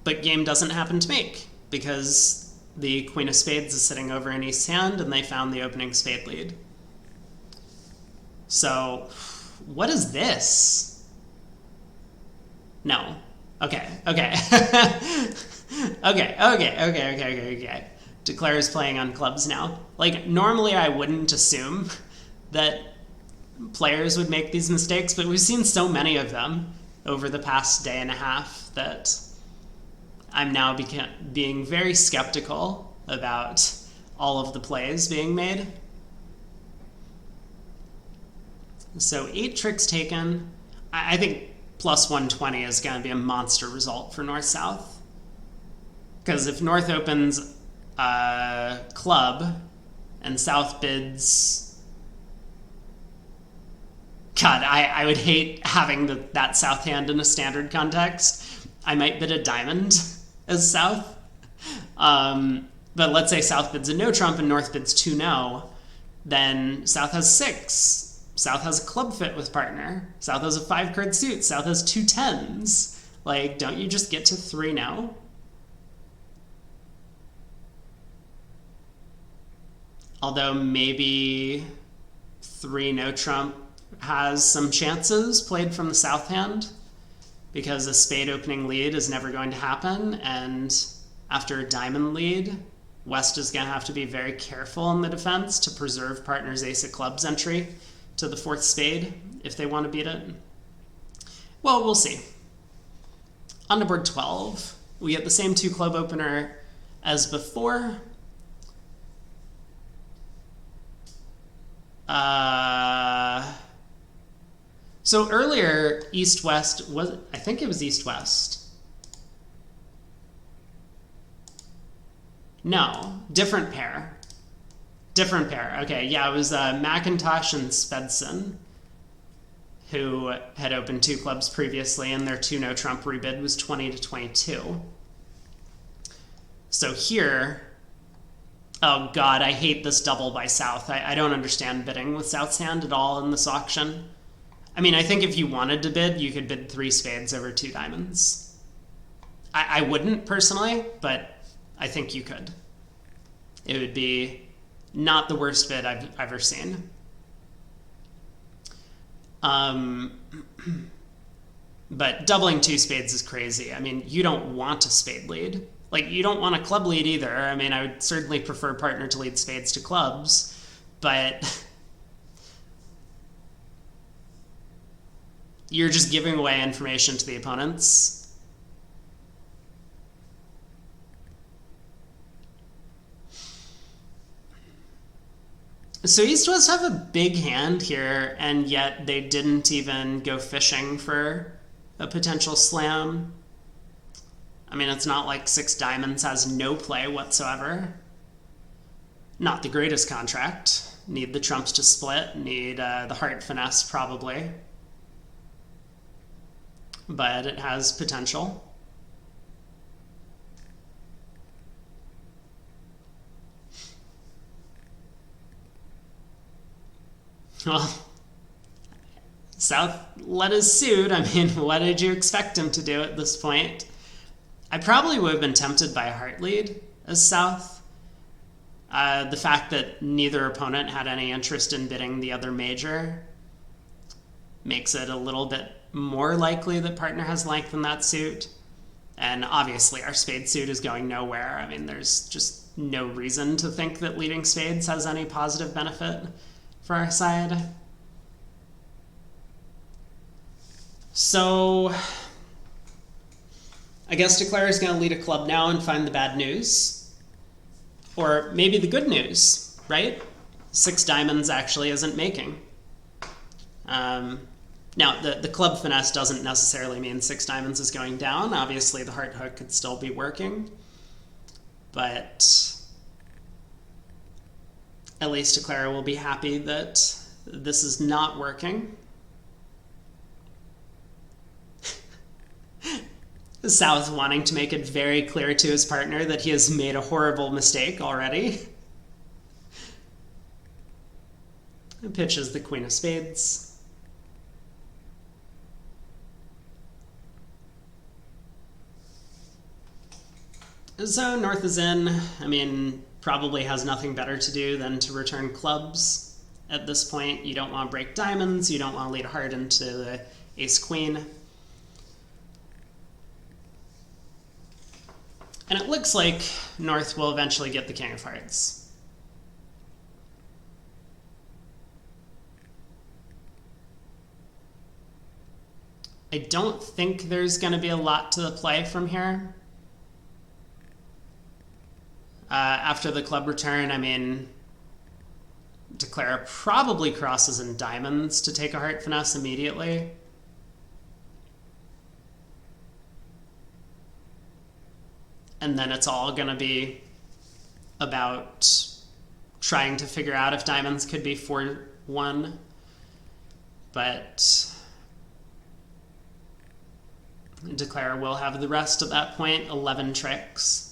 But game doesn't happen to make, because the Queen of Spades is sitting over in East's hand, and they found the opening spade lead. So, what is this? No. Okay. Okay. Declare is playing on clubs now. Like, normally I wouldn't assume that players would make these mistakes, but we've seen so many of them over the past day and a half that I'm now being very skeptical about all of the plays being made. So 8 tricks taken. I think plus 120 is going to be a monster result for North-South. Because if North opens a club and South bids... God, I would hate having that South hand in a standard context. I might bid a diamond as South. But let's say South bids a no trump and North bids 2 no. Then South has 6. South has a club fit with partner. South has a 5-card suit. South has 2 10s. Like, don't you just get to 3 now? Although maybe 3 no trump has some chances played from the South hand, because a spade opening lead is never going to happen, and after a diamond lead, West is going to have to be very careful in the defense to preserve partner's ace of clubs entry to the 4th spade if they want to beat it. Well, we'll see. On to board 12, we get the same 2 club opener as before. So earlier, East-West was, I think it was East-West. No, different pair. Different pair. Okay, yeah, it was McIntosh and Spedson, who had opened 2 clubs previously, and their 2 no trump rebid was 20 to 22. So here, oh God, I hate this double by South. I don't understand bidding with South's hand at all in this auction. I mean, I think if you wanted to bid, you could bid 3 spades over 2 diamonds. I wouldn't personally, but I think you could. It would be not the worst bid I've ever seen. But doubling 2 spades is crazy. I mean, you don't want a spade lead. Like, you don't want a club lead either. I mean, I would certainly prefer partner to lead spades to clubs, but you're just giving away information to the opponents. So East-West have a big hand here, and yet they didn't even go fishing for a potential slam. I mean, it's not like 6 diamonds has no play whatsoever. Not the greatest contract. Need the trumps to split, need the heart finesse probably. But it has potential. Well, South led his suit. I mean, what did you expect him to do at this point? I probably would have been tempted by a heart lead as South. The fact that neither opponent had any interest in bidding the other major makes it a little bit more likely that partner has length in that suit. And obviously our spade suit is going nowhere. I mean, there's just no reason to think that leading spades has any positive benefit for our side. So I guess Declare is going to lead a club now and find the bad news. Or maybe the good news, right? 6 diamonds actually isn't making. Now, the club finesse doesn't necessarily mean 6 diamonds is going down. Obviously, the heart hook could still be working. But at least Declara will be happy that this is not working. South wanting to make it very clear to his partner that he has made a horrible mistake already. Pitches the Queen of Spades. So North is in. I mean, probably has nothing better to do than to return clubs. At this point, you don't want to break diamonds. You don't want to lead a heart into the ace-queen. And it looks like North will eventually get the king of hearts. I don't think there's going to be a lot to the play from here. After the club return, I mean, Declara probably crosses in diamonds to take a heart finesse immediately. And then it's all going to be about trying to figure out if diamonds could be 4-1. But Declara will have the rest at that point, 11 tricks.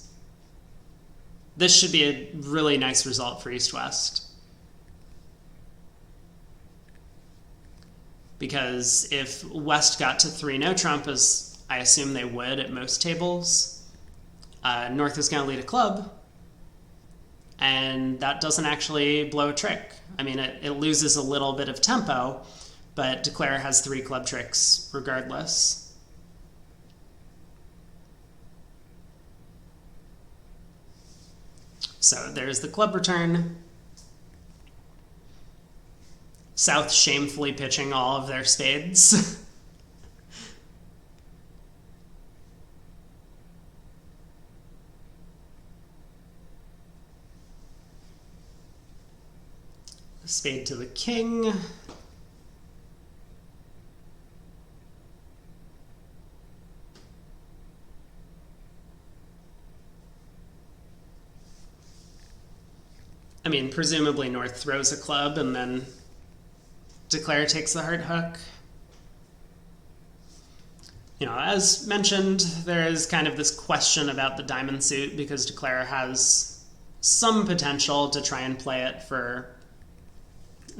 This should be a really nice result for East-West. Because if West got to 3 no trump, as I assume they would at most tables, North is going to lead a club, and that doesn't actually blow a trick. I mean, it loses a little bit of tempo, but Declara has 3 club tricks regardless. So there's the club return. South shamefully pitching all of their spades. Spade to the king. I mean, presumably North throws a club and then Declara takes the heart hook. You know, as mentioned, there is kind of this question about the diamond suit because Declara has some potential to try and play it for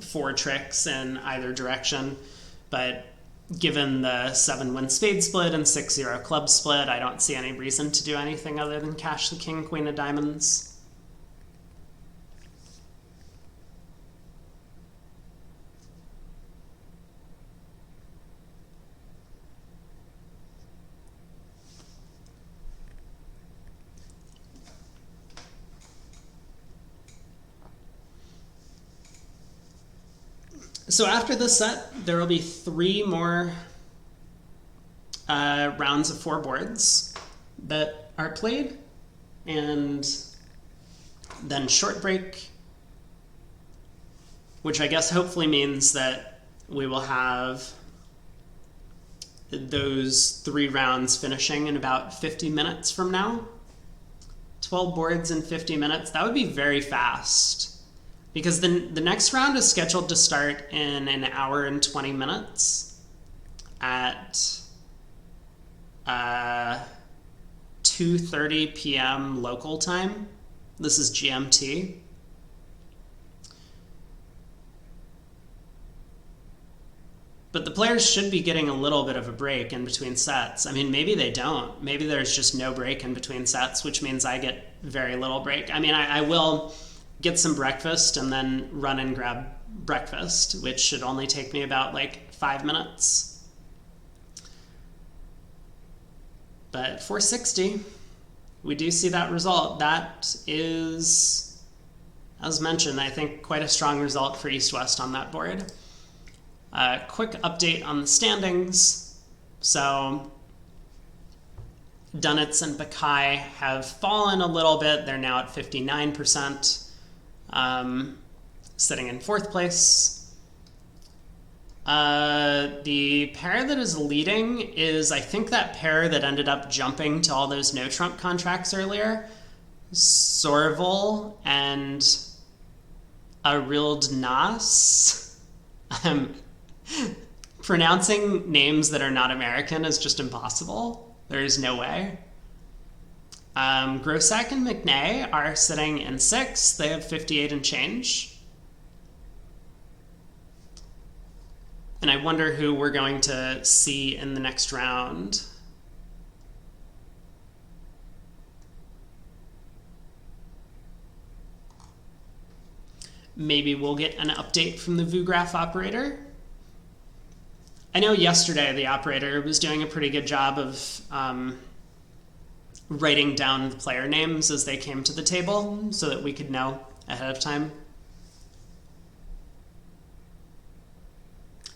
4 tricks in either direction, but given the 7-win spade split and 6-0 club split, I don't see any reason to do anything other than cash the king, queen of diamonds. So after this set, there will be 3 more rounds of 4 boards that are played, and then short break, which I guess hopefully means that we will have those 3 rounds finishing in about 50 minutes from now. 12 boards in 50 minutes, that would be very fast. Because the next round is scheduled to start in an hour and 20 minutes at 2:30 p.m. local time. This is GMT. But the players should be getting a little bit of a break in between sets. I mean, maybe they don't. Maybe there's just no break in between sets, which means I get very little break. I mean, I will get some breakfast and then run and grab breakfast, which should only take me about like 5 minutes. But 460, we do see that result. That is, as mentioned, I think quite a strong result for East-West on that board. Quick update on the standings. So Dunitz and Bakai have fallen a little bit. They're now at 59%. Sitting in 4th place. The pair that is leading is, I think, that pair that ended up jumping to all those no trump contracts earlier. Sorval and Arild Nas. Pronouncing names that are not American is just impossible. There is no way. Grosek and McNay are sitting in 6th. They have 58 and change. And I wonder who we're going to see in the next round. Maybe we'll get an update from the VuGraph operator. I know yesterday the operator was doing a pretty good job of writing down the player names as they came to the table so that we could know ahead of time.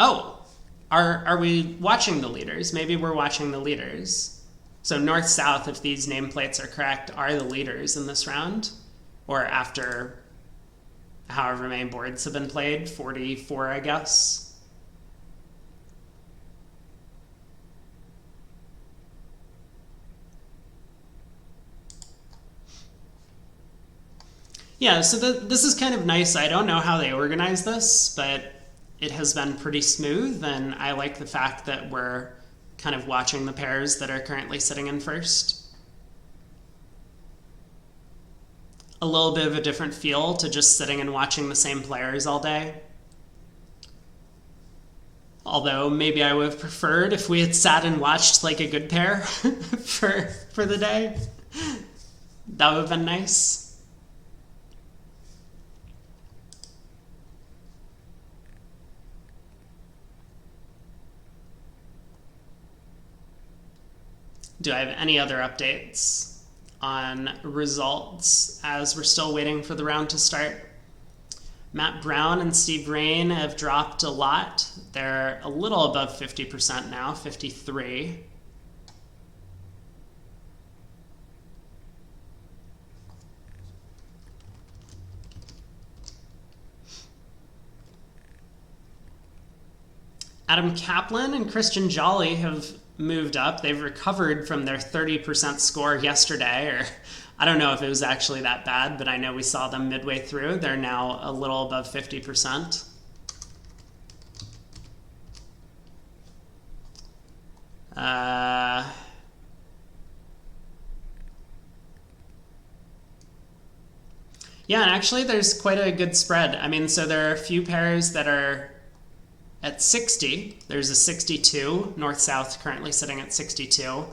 Oh, are we watching the leaders? Maybe we're watching the leaders. So north-south, if these nameplates are correct, are the leaders in this round? Or after however many boards have been played, 44, I guess. Yeah, so this is kind of nice. I don't know how they organize this, but it has been pretty smooth, and I like the fact that we're kind of watching the pairs that are currently sitting in first. A little bit of a different feel to just sitting and watching the same players all day. Although maybe I would have preferred if we had sat and watched like a good pair for the day. That would have been nice. Do I have any other updates on results as we're still waiting for the round to start? Matt Brown and Steve Rain have dropped a lot. They're a little above 50% now, 53. Adam Kaplan and Christian Jolly have moved up. They've recovered from their 30% score yesterday, or I don't know if it was actually that bad, but I know we saw them midway through. They're now a little above 50%. Yeah, and actually there's quite a good spread. I mean, so there are a few pairs that are at 60. There's a 62, north-south currently sitting at 62,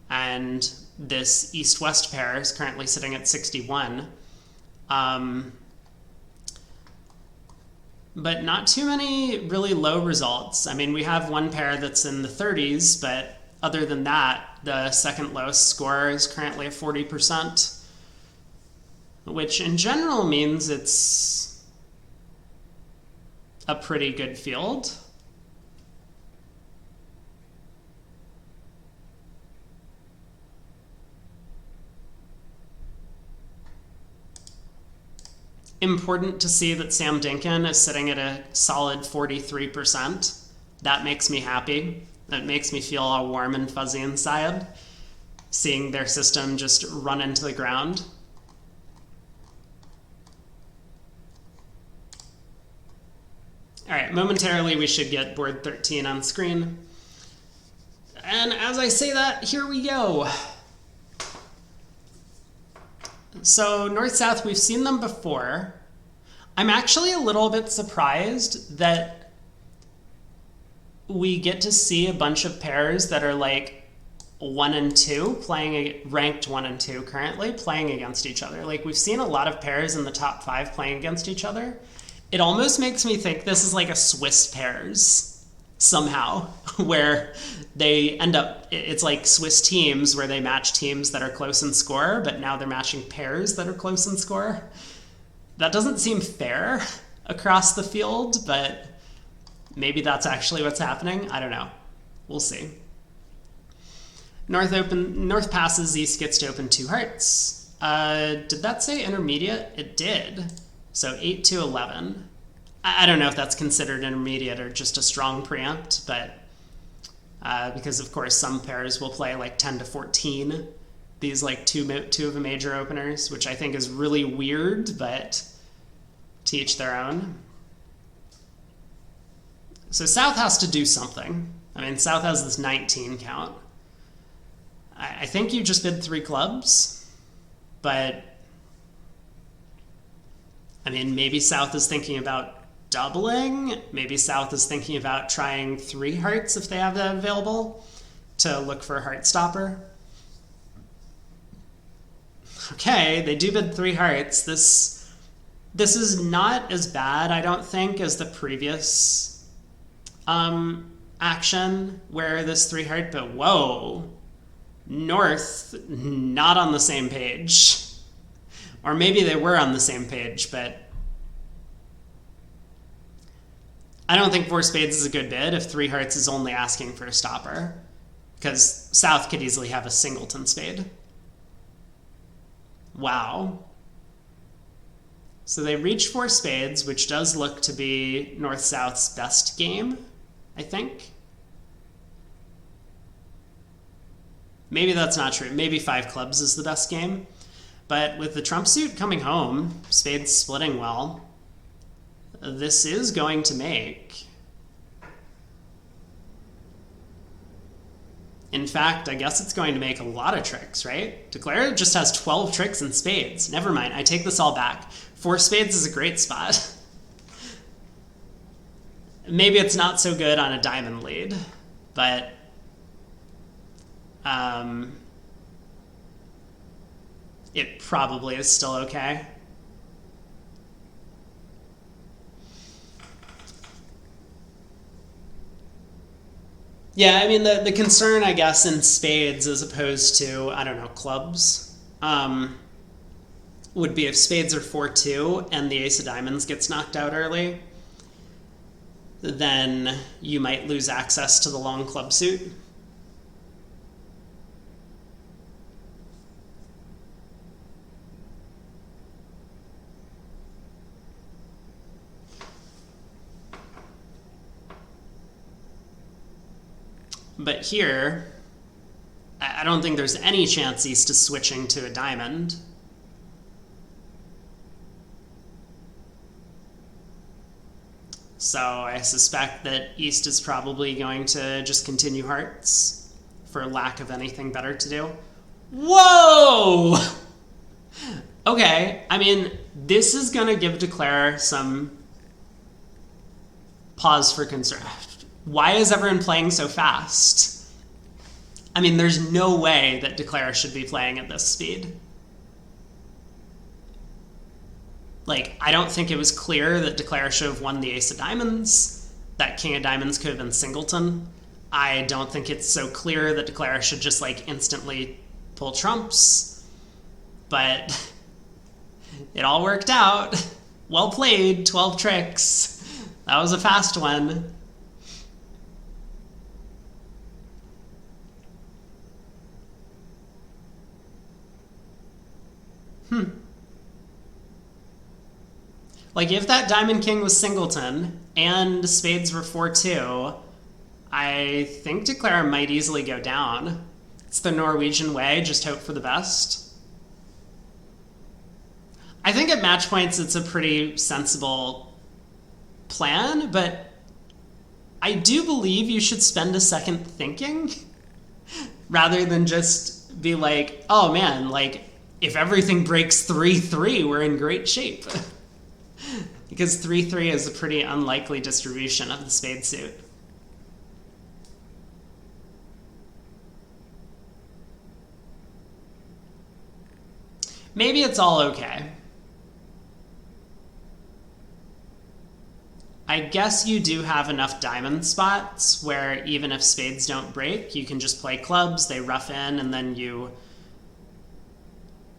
and this east-west pair is currently sitting at 61. But not too many really low results. I mean, we have one pair that's in the 30s, but other than that, the second lowest score is currently at 40%, which in general means it's a pretty good field. Important to see that Sam Dinkin is sitting at a solid 43%. That makes me happy. That makes me feel all warm and fuzzy inside, seeing their system just run into the ground. All right, momentarily we should get board 13 on screen. And as I say that, here we go. So north-south, we've seen them before. I'm actually a little bit surprised that we get to see a bunch of pairs that are like 1 and 2 playing, ranked 1 and 2 currently, playing against each other. Like, we've seen a lot of pairs in the top 5 playing against each other. It almost makes me think this is like a Swiss pairs somehow, where they end up, it's like Swiss teams where they match teams that are close in score, but now they're matching pairs that are close in score. That doesn't seem fair across the field, but maybe that's actually what's happening. I don't know. We'll see. North passes, East gets to open 2 hearts. Did that say intermediate? It did. So 8 to 11. I don't know if that's considered intermediate or just a strong preempt, but because of course some pairs will play like 10 to 14, these like two of the major openers, which I think is really weird, but to each their own. So South has to do something. I mean, South has this 19 count. I think you just bid 3 clubs, but I mean, maybe South is thinking about doubling. Maybe South is thinking about trying 3 hearts if they have that available to look for a heart stopper. Okay, they do bid 3 hearts. This is not as bad, I don't think, as the previous action where this 3 heart, but whoa, North not on the same page. Or maybe they were on the same page, but I don't think 4 spades is a good bid if 3 hearts is only asking for a stopper, because South could easily have a singleton spade. Wow. So they reach 4 spades, which does look to be North-South's best game, I think. Maybe that's not true. Maybe 5 clubs is the best game. But with the trump suit coming home, spades splitting well, this is going to make. In fact, I guess it's going to make a lot of tricks, right? Declare just has 12 tricks in spades. Never mind, I take this all back. 4 spades is a great spot. Maybe it's not so good on a diamond lead, but it probably is still okay. Yeah, I mean, the concern, I guess, in spades as opposed to, I don't know, clubs, would be if spades are 4-2 and the ace of diamonds gets knocked out early, then you might lose access to the long club suit. But here, I don't think there's any chance East is switching to a diamond. So I suspect that East is probably going to just continue hearts for lack of anything better to do. Whoa! Okay, I mean, this is going to give Declare some pause for concern. Why is everyone playing so fast? I mean, there's no way that Declare should be playing at this speed. Like, I don't think it was clear that Declare should have won the ace of diamonds, that king of diamonds could have been singleton. I don't think it's so clear that Declare should just, like, instantly pull trumps. But it all worked out. Well played, 12 tricks. That was a fast one. Like, if that diamond king was singleton and spades were 4-2, I think Declare might easily go down. It's the Norwegian way, just hope for the best. I think at match points it's a pretty sensible plan, but I do believe you should spend a second thinking rather than just be like, oh man, like, if everything breaks 3-3, we're in great shape. Because 3-3 is a pretty unlikely distribution of the spade suit. Maybe it's all okay. I guess you do have enough diamond spots where even if spades don't break, you can just play clubs, they rough in, and then you...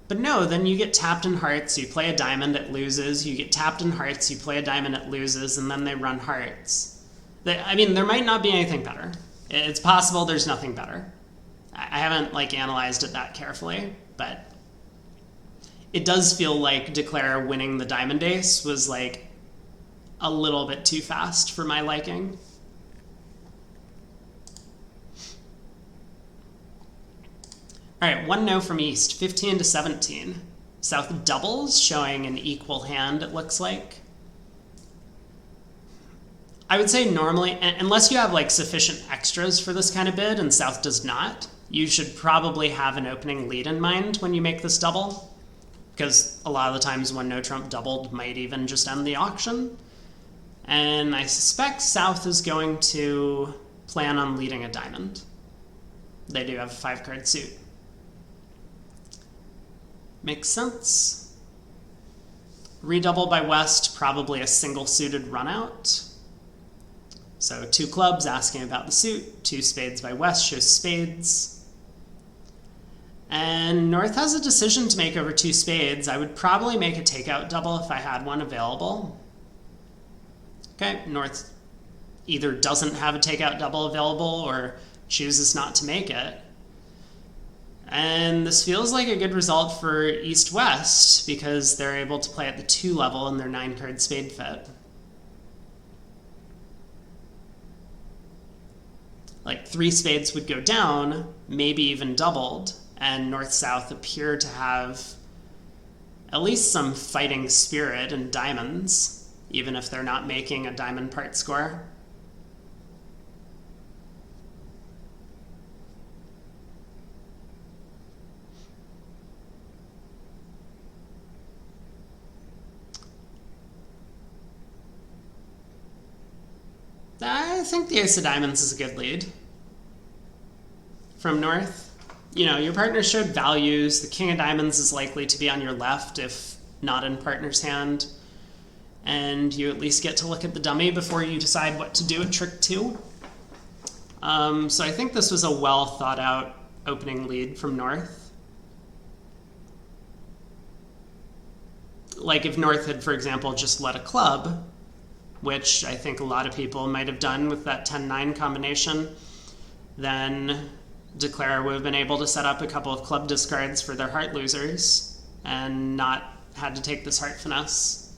But no, then you get tapped in hearts, you play a diamond, it loses, you get tapped in hearts, you play a diamond, it loses, and then they run hearts. I mean, there might not be anything better. It's possible there's nothing better. I haven't, like, analyzed it that carefully, but it does feel like Declare winning the diamond ace was, like, a little bit too fast for my liking. All right, one no from East, 15 to 17. South doubles, showing an equal hand, it looks like. I would say normally, unless you have like sufficient extras for this kind of bid, and South does not, you should probably have an opening lead in mind when you make this double, because a lot of the times when no trump doubled might even just end the auction. And I suspect South is going to plan on leading a diamond. They do have a 5-card suit. Makes sense. Redouble by West, probably a single suited runout. So 2 clubs asking about the suit, 2 spades by West shows spades. And North has a decision to make over 2 spades. I would probably make a takeout double if I had one available. Okay, North either doesn't have a takeout double available or chooses not to make it. And this feels like a good result for East-West because they're able to play at the 2 level in their 9-card spade fit. Like 3 spades would go down, maybe even doubled, and North-South appear to have at least some fighting spirit in diamonds, even if they're not making a diamond part score. I think the Ace of Diamonds is a good lead from North. You know, your partner showed values. The King of Diamonds is likely to be on your left if not in partner's hand. And you at least get to look at the dummy before you decide what to do at trick 2. So I think this was a well thought out opening lead from North. Like if North had, for example, just led a club, which I think a lot of people might have done with that 10-9 combination, then Declare would have been able to set up a couple of club discards for their heart losers and not had to take this heart finesse.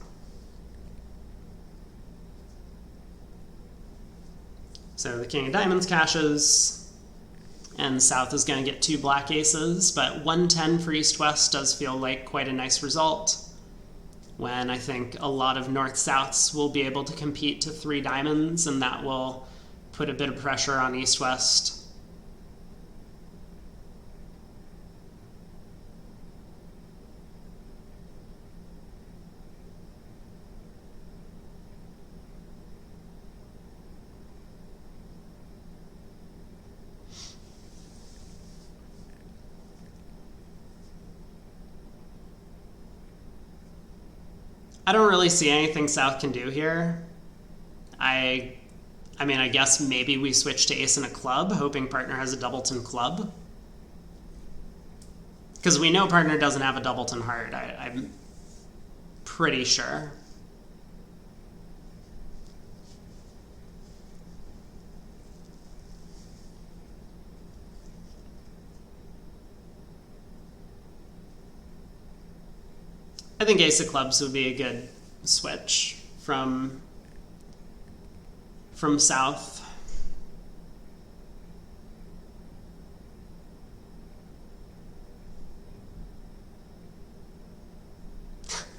So the King of Diamonds cashes, and South is going to get 2 black aces, but 110 for East-West does feel like quite a nice result, when I think a lot of North-Souths will be able to compete to 3 diamonds, and that will put a bit of pressure on East-West. I don't really see anything South can do here. I mean, I guess maybe we switch to ace and a club, hoping partner has a doubleton club. Because we know partner doesn't have a doubleton heart, I'm pretty sure. I think ace of clubs would be a good switch from South.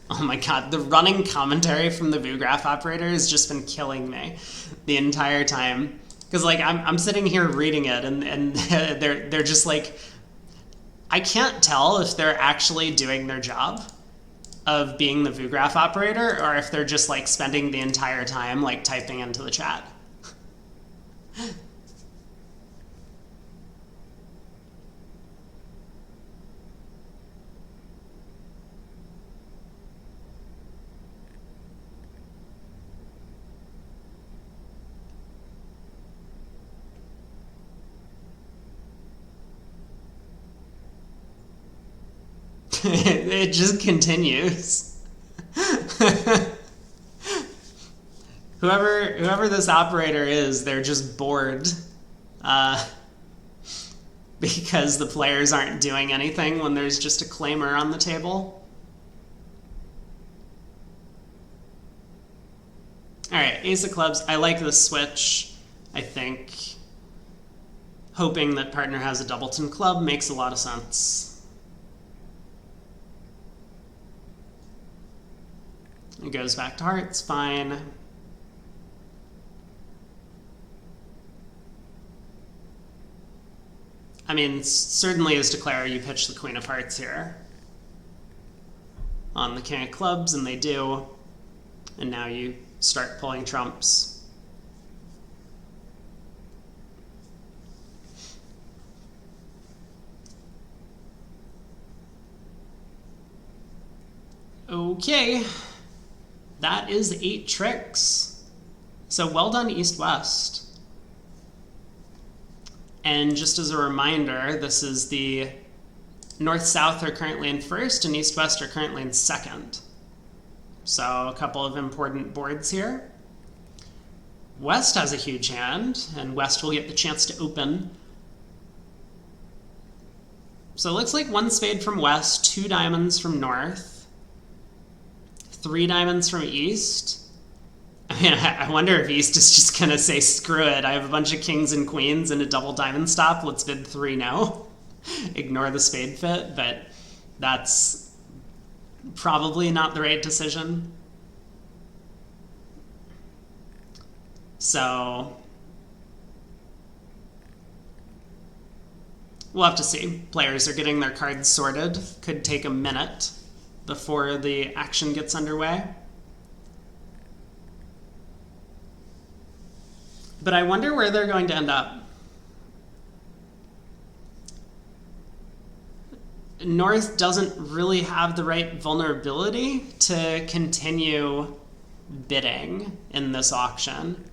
Oh my god, the running commentary from the VooGraph operator has just been killing me the entire time. Because like I'm sitting here reading it and they're just like, I can't tell if they're actually doing their job of being the VooGraph operator or if they're just like spending the entire time like typing into the chat. It just continues. Whoever this operator is, they're just bored because the players aren't doing anything when there's just a claimer on the table. Alright, ace of clubs. I like this switch. I think hoping that partner has a doubleton club makes a lot of sense. It goes back to hearts, fine. I mean, certainly as declare, you pitch the queen of hearts here on the king of clubs, and they do. And now you start pulling trumps. Okay, that is 8 tricks. So well done, East-West. And just as a reminder, this is the North-South are currently in first and East-West are currently in second. So a couple of important boards here. West has a huge hand, and West will get the chance to open. So it looks like 1 spade from West, 2 diamonds from North, 3 diamonds from East. I mean, I wonder if East is just going to say, screw it, I have a bunch of kings and queens and a double diamond stop, let's bid 3 now. Ignore the spade fit, but that's probably not the right decision. So we'll have to see. Players are getting their cards sorted. Could take a minute before the action gets underway. But I wonder where they're going to end up. North doesn't really have the right vulnerability to continue bidding in this auction.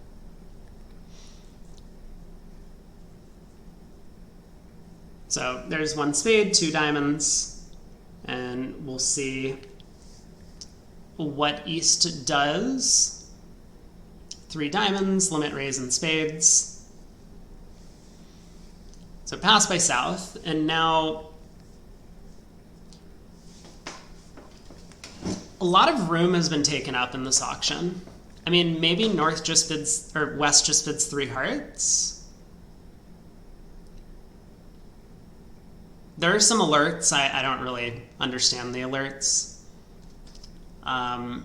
So there's 1 spade, 2 diamonds, and we'll see what East does. 3 diamonds, limit raise and spades. So pass by South, and now a lot of room has been taken up in this auction. I mean, maybe North just bids, or West just bids 3 hearts. There are some alerts. I don't really understand the alerts. But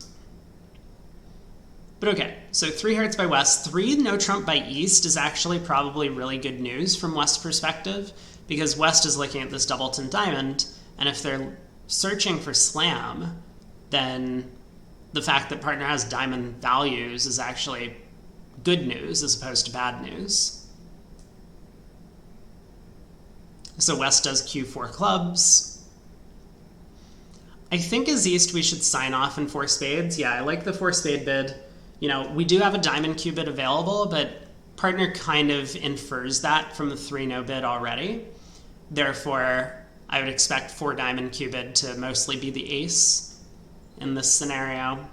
okay, so 3 hearts by West, 3 no trump by East is actually probably really good news from West's perspective, because West is looking at this doubleton diamond, and if they're searching for slam, then the fact that partner has diamond values is actually good news as opposed to bad news. So West does Q4 clubs. I think as East we should sign off in 4 spades. Yeah, I like the 4 spade bid. You know, we do have a diamond Q bid available, but partner kind of infers that from the 3 no bid already. Therefore, I would expect 4 diamond Q bid to mostly be the ace in this scenario.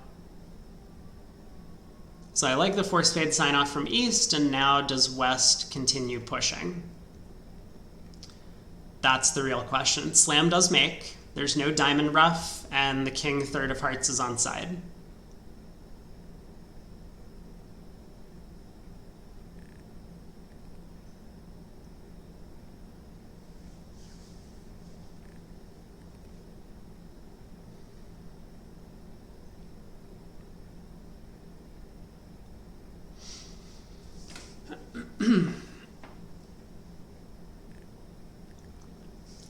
So I like the 4 spade sign off from East, and now does West continue pushing? That's the real question. Slam does make. There's no diamond ruff, and the king 3rd of hearts is onside.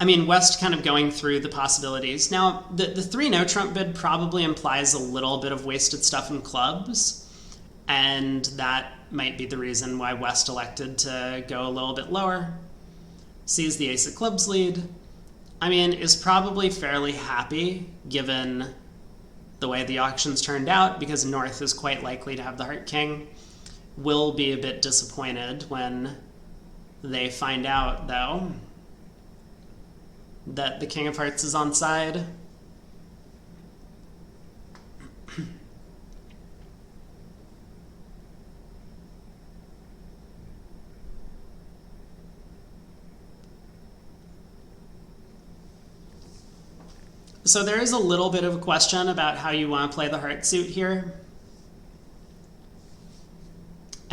I mean, West kind of going through the possibilities. Now, the 3 no trump bid probably implies a little bit of wasted stuff in clubs, and that might be the reason why West elected to go a little bit lower. Sees the ace of clubs lead. I mean, is probably fairly happy given the way the auction's turned out, because North is quite likely to have the heart king. Will be a bit disappointed when they find out, though, that the king of hearts is onside. So there is a little bit of a question about how you want to play the heart suit here.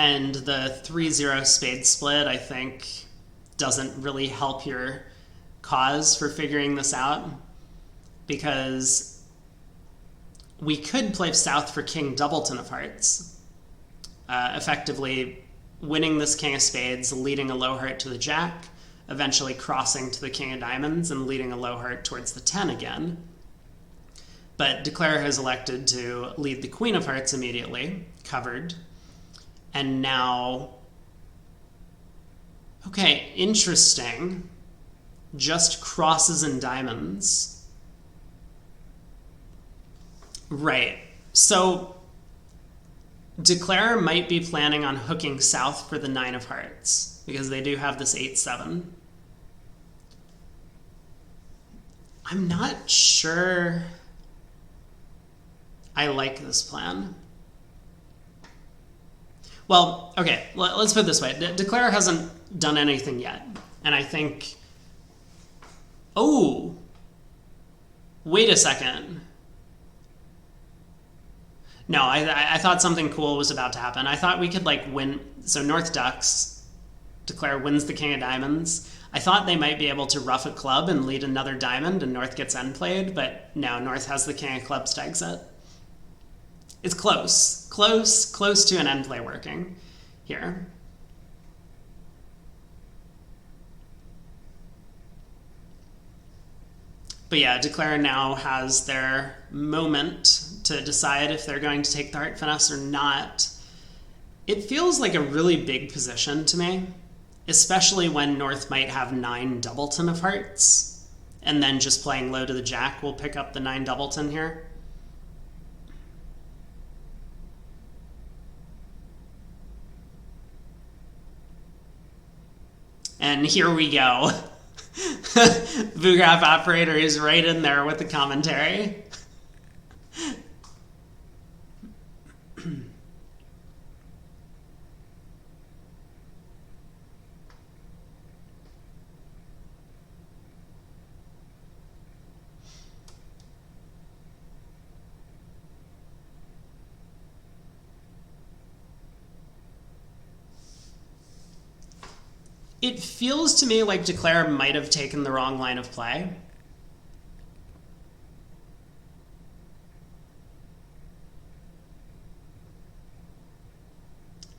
And the 3-0 spade split, I think, doesn't really help your cause for figuring this out, because we could play south for king doubleton of hearts, effectively winning this king of spades, leading a low heart to the jack, eventually crossing to the king of diamonds and leading a low heart towards the 10 again. But Declare has elected to lead the queen of hearts immediately, covered. And now, okay, interesting. Just crosses and diamonds. Right. So Declare might be planning on hooking south for the 9 of hearts, because they do have this 8-7. I'm not sure I like this plan. Well, okay, let's put it this way. Declare hasn't done anything yet. And I think... Oh! Wait a second. No, I thought something cool was about to happen. I thought we could, like, win... So North ducks. Declare wins the king of diamonds. I thought they might be able to ruff a club and lead another diamond and North gets end played, but no, North has the king of clubs to exit. It's close. Close to an end play working here. But yeah, Declare now has their moment to decide if they're going to take the heart finesse or not. It feels like a really big position to me, especially when North might have 9 doubleton of hearts, and then just playing low to the jack will pick up the 9 doubleton here. And here we go. Vugraph operator is right in there with the commentary. It feels to me like Declare might have taken the wrong line of play.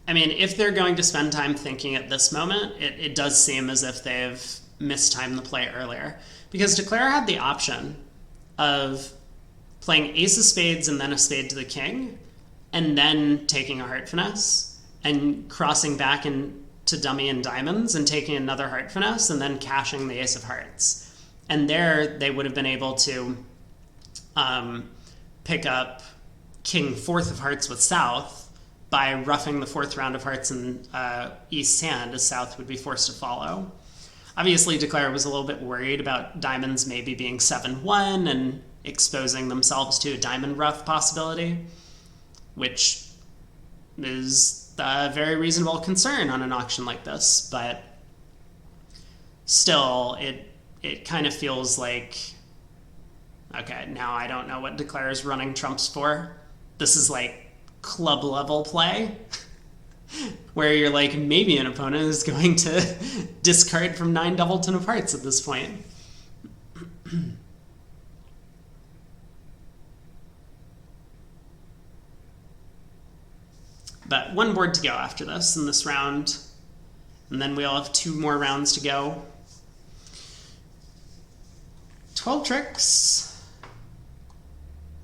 I mean, if they're going to spend time thinking at this moment, it does seem as if they've mistimed the play earlier. Because Declare had the option of playing ace of spades and then a spade to the king, and then taking a heart finesse, and crossing back into dummy and diamonds and taking another heart finesse, and then cashing the ace of hearts. And there they would have been able to pick up king 4th of hearts with south by roughing the 4th round of hearts in East's hand, as South would be forced to follow. Obviously, Declare was a little bit worried about diamonds maybe being 7-1 and exposing themselves to a diamond rough possibility, which is a very reasonable concern on an auction like this, but still, it kind of feels like, okay, now I don't know what Declare is running trumps for. This is like club level play where you're like, maybe an opponent is going to discard from 9 doubleton of hearts at this point. But one board to go after this in this round, and then we'll have 2 more rounds to go. 12 tricks.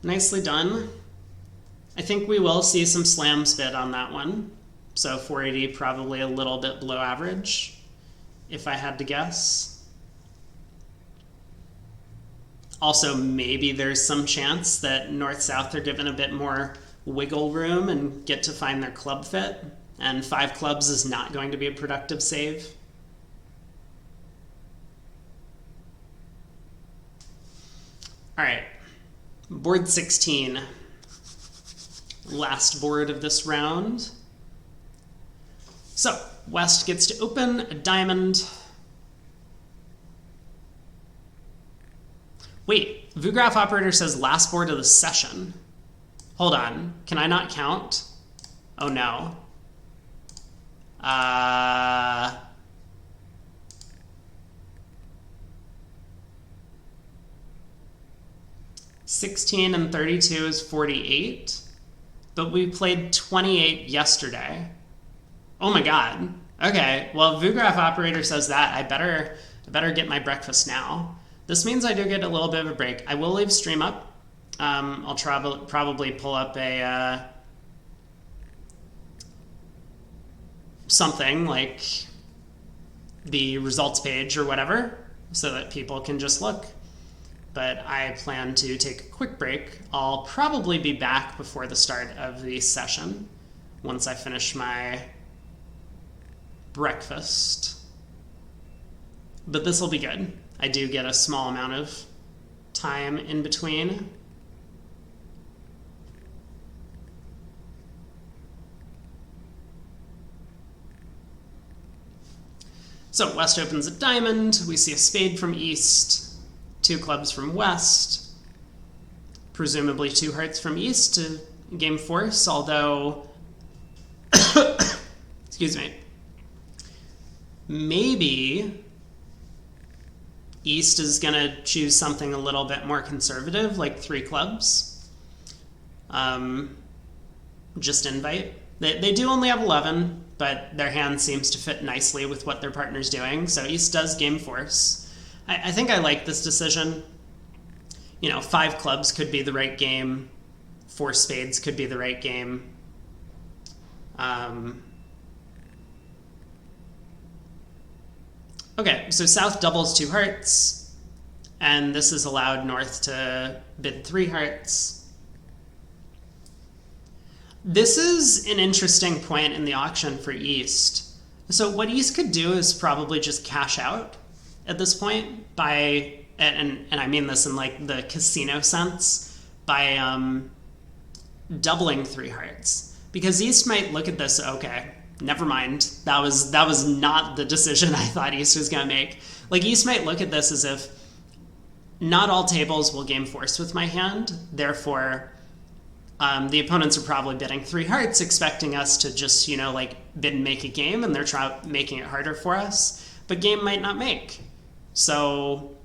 Nicely done. I think we will see some slams bid on that one. So 480 probably a little bit below average, if I had to guess. Also, maybe there's some chance that North-South are given a bit more wiggle room and get to find their club fit, and 5 clubs is not going to be a productive save. All right, board 16. Last board of this round. So, West gets to open a diamond. Wait, Vugraph operator says last board of the session. Hold on, can I not count? Oh no. Uh, 16 and 32 is 48, but we played 28 yesterday. Oh my god. Okay, well, VuGraph operator says that. I better get my breakfast now. This means I do get a little bit of a break. I will leave stream up. I'll probably pull up a something like the results page or whatever so that people can just look. But I plan to take a quick break. I'll probably be back before the start of the session once I finish my breakfast. But this will be good. I do get a small amount of time in between. So West opens a diamond. We see a spade from East, 2 clubs from West, presumably 2 hearts from East to game force, although, excuse me, maybe East is going to choose something a little bit more conservative, like 3 clubs. Just invite. They do only have 11, but their hand seems to fit nicely with what their partner's doing, so East does game force. I think I like this decision. You know, 5 clubs could be the right game. 4 spades could be the right game. Okay, so South doubles 2 hearts, and this has allowed North to bid 3 hearts. This is an interesting point in the auction for East. So what East could do is probably just cash out at this point by, and I mean this in like the casino sense, by doubling 3 hearts. Because East might look at this, okay, never mind. That was not the decision I thought East was going to make. Like, East might look at this as if not all tables will game force with my hand, therefore the opponents are probably bidding 3 hearts, expecting us to just, you know, like bid and make a game, and they're making it harder for us, but game might not make. So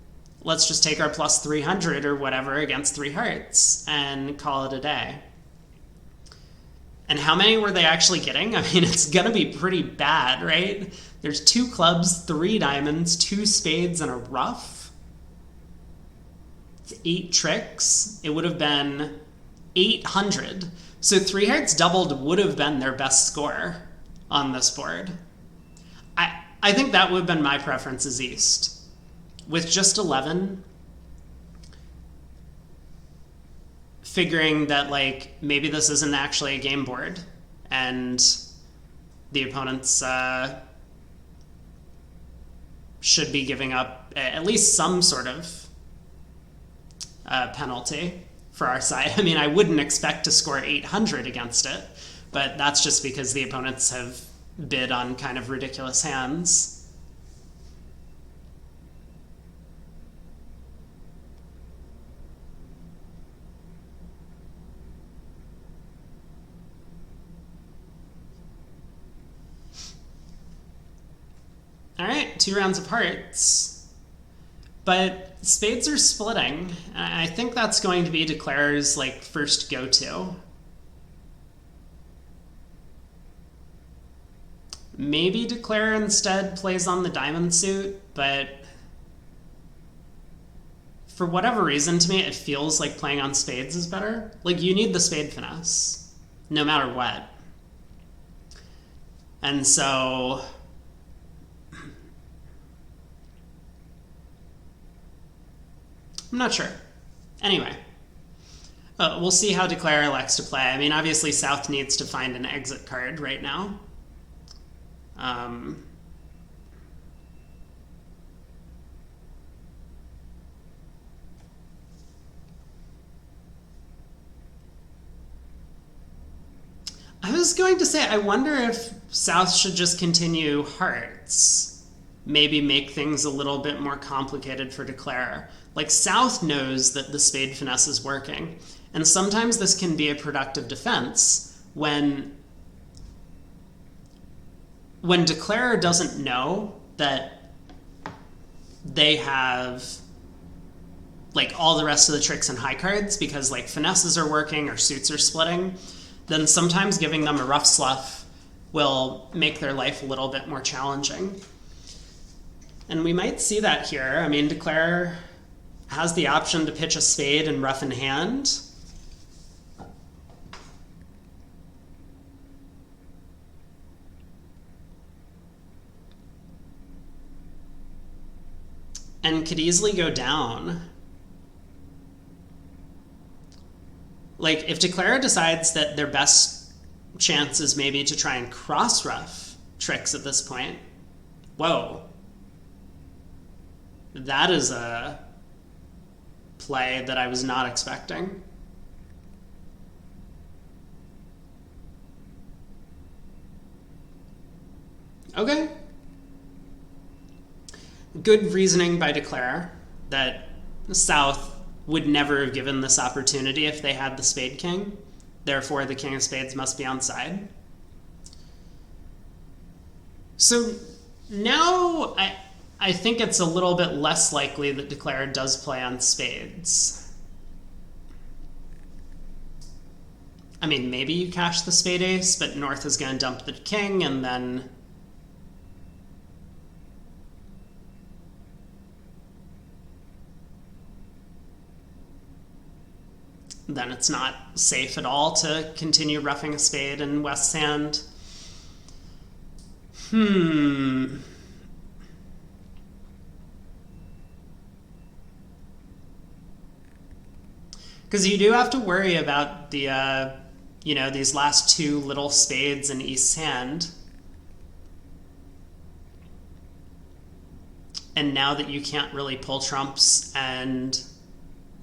let's just take our plus 300 or whatever against 3 hearts and call it a day. And how many were they actually getting? I mean, it's going to be pretty bad, right? There's 2 clubs, 3 diamonds, 2 spades, and a ruff. It's 8 tricks. It would have been 800. So 3 hearts doubled would have been their best score on this board. I think that would have been my preference as East. With just 11, figuring that, like, maybe this isn't actually a game board, and the opponents should be giving up at least some sort of penalty for our side. I mean, I wouldn't expect to score 800 against it, but that's just because the opponents have bid on kind of ridiculous hands. All right, 2 rounds of hearts. But spades are splitting. I think that's going to be Declarer's like first go-to. Maybe Declarer instead plays on the diamond suit, but for whatever reason, to me, it feels like playing on spades is better. Like, you need the spade finesse, no matter what. And so I'm not sure. Anyway, we'll see how Declarer elects to play. I mean, obviously South needs to find an exit card right now. I was going to say, I wonder if South should just continue hearts. Maybe make things a little bit more complicated for Declarer. Like, South knows that the spade finesse is working, and sometimes this can be a productive defense when when Declarer doesn't know that they have like all the rest of the tricks and high cards because like finesses are working or suits are splitting, then sometimes giving them a rough slough will make their life a little bit more challenging. And we might see that here. I mean, Declarer has the option to pitch a spade and rough in hand. And could easily go down. Like, if Declarer decides that their best chance is maybe to try and cross-rough tricks at this point, whoa. That is a play that I was not expecting. Okay. Good reasoning by Declarer that South would never have given this opportunity if they had the Spade King. Therefore, the King of Spades must be on side. So now I think it's a little bit less likely that Declarer does play on spades. I mean, maybe you cash the spade ace, but North is going to dump the king, and then it's not safe at all to continue roughing a spade in West's hand. Because you do have to worry about the, these last two little spades in East's hand. And now that you can't really pull trumps and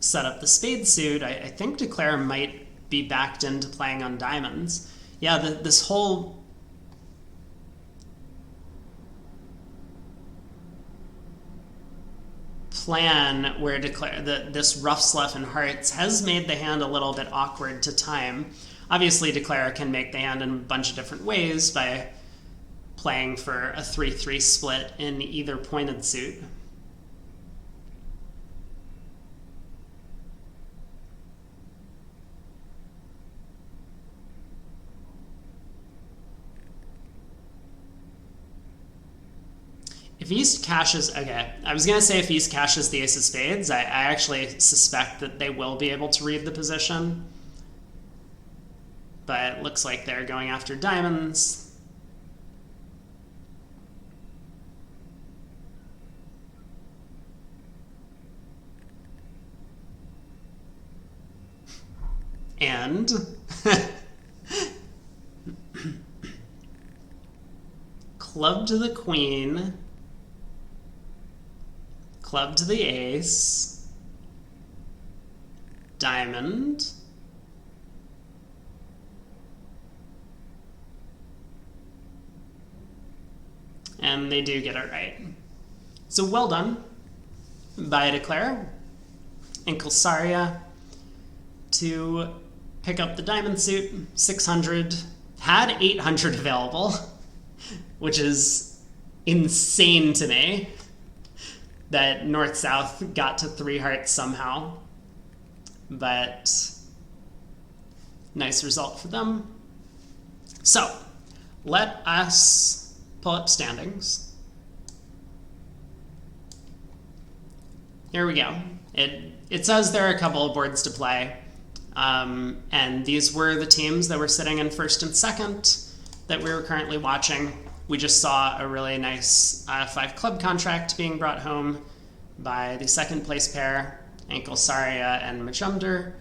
set up the spade suit, I think Declarer might be backed into playing on diamonds. Yeah, this whole plan where this rough slough in hearts has made the hand a little bit awkward to time. Obviously, Declarer can make the hand in a bunch of different ways by playing for a 3-3 split in either pointed suit. If East caches, okay, I was going to say if East caches the ace of spades, I actually suspect that they will be able to read the position. But it looks like they're going after diamonds. And club to the queen. Club to the ace, diamond, and they do get it right. So well done by Declarer and Kelsaria to pick up the diamond suit. 600, had 800 available, which is insane to me. That North-South got to 3 hearts somehow. But nice result for them. So, let us pull up standings. Here we go. It says there are a couple of boards to play. And these were the teams that were sitting in first and second that we were currently watching. We just saw a really nice 5 club contract being brought home by the second place pair, Kelsaria and Majumder.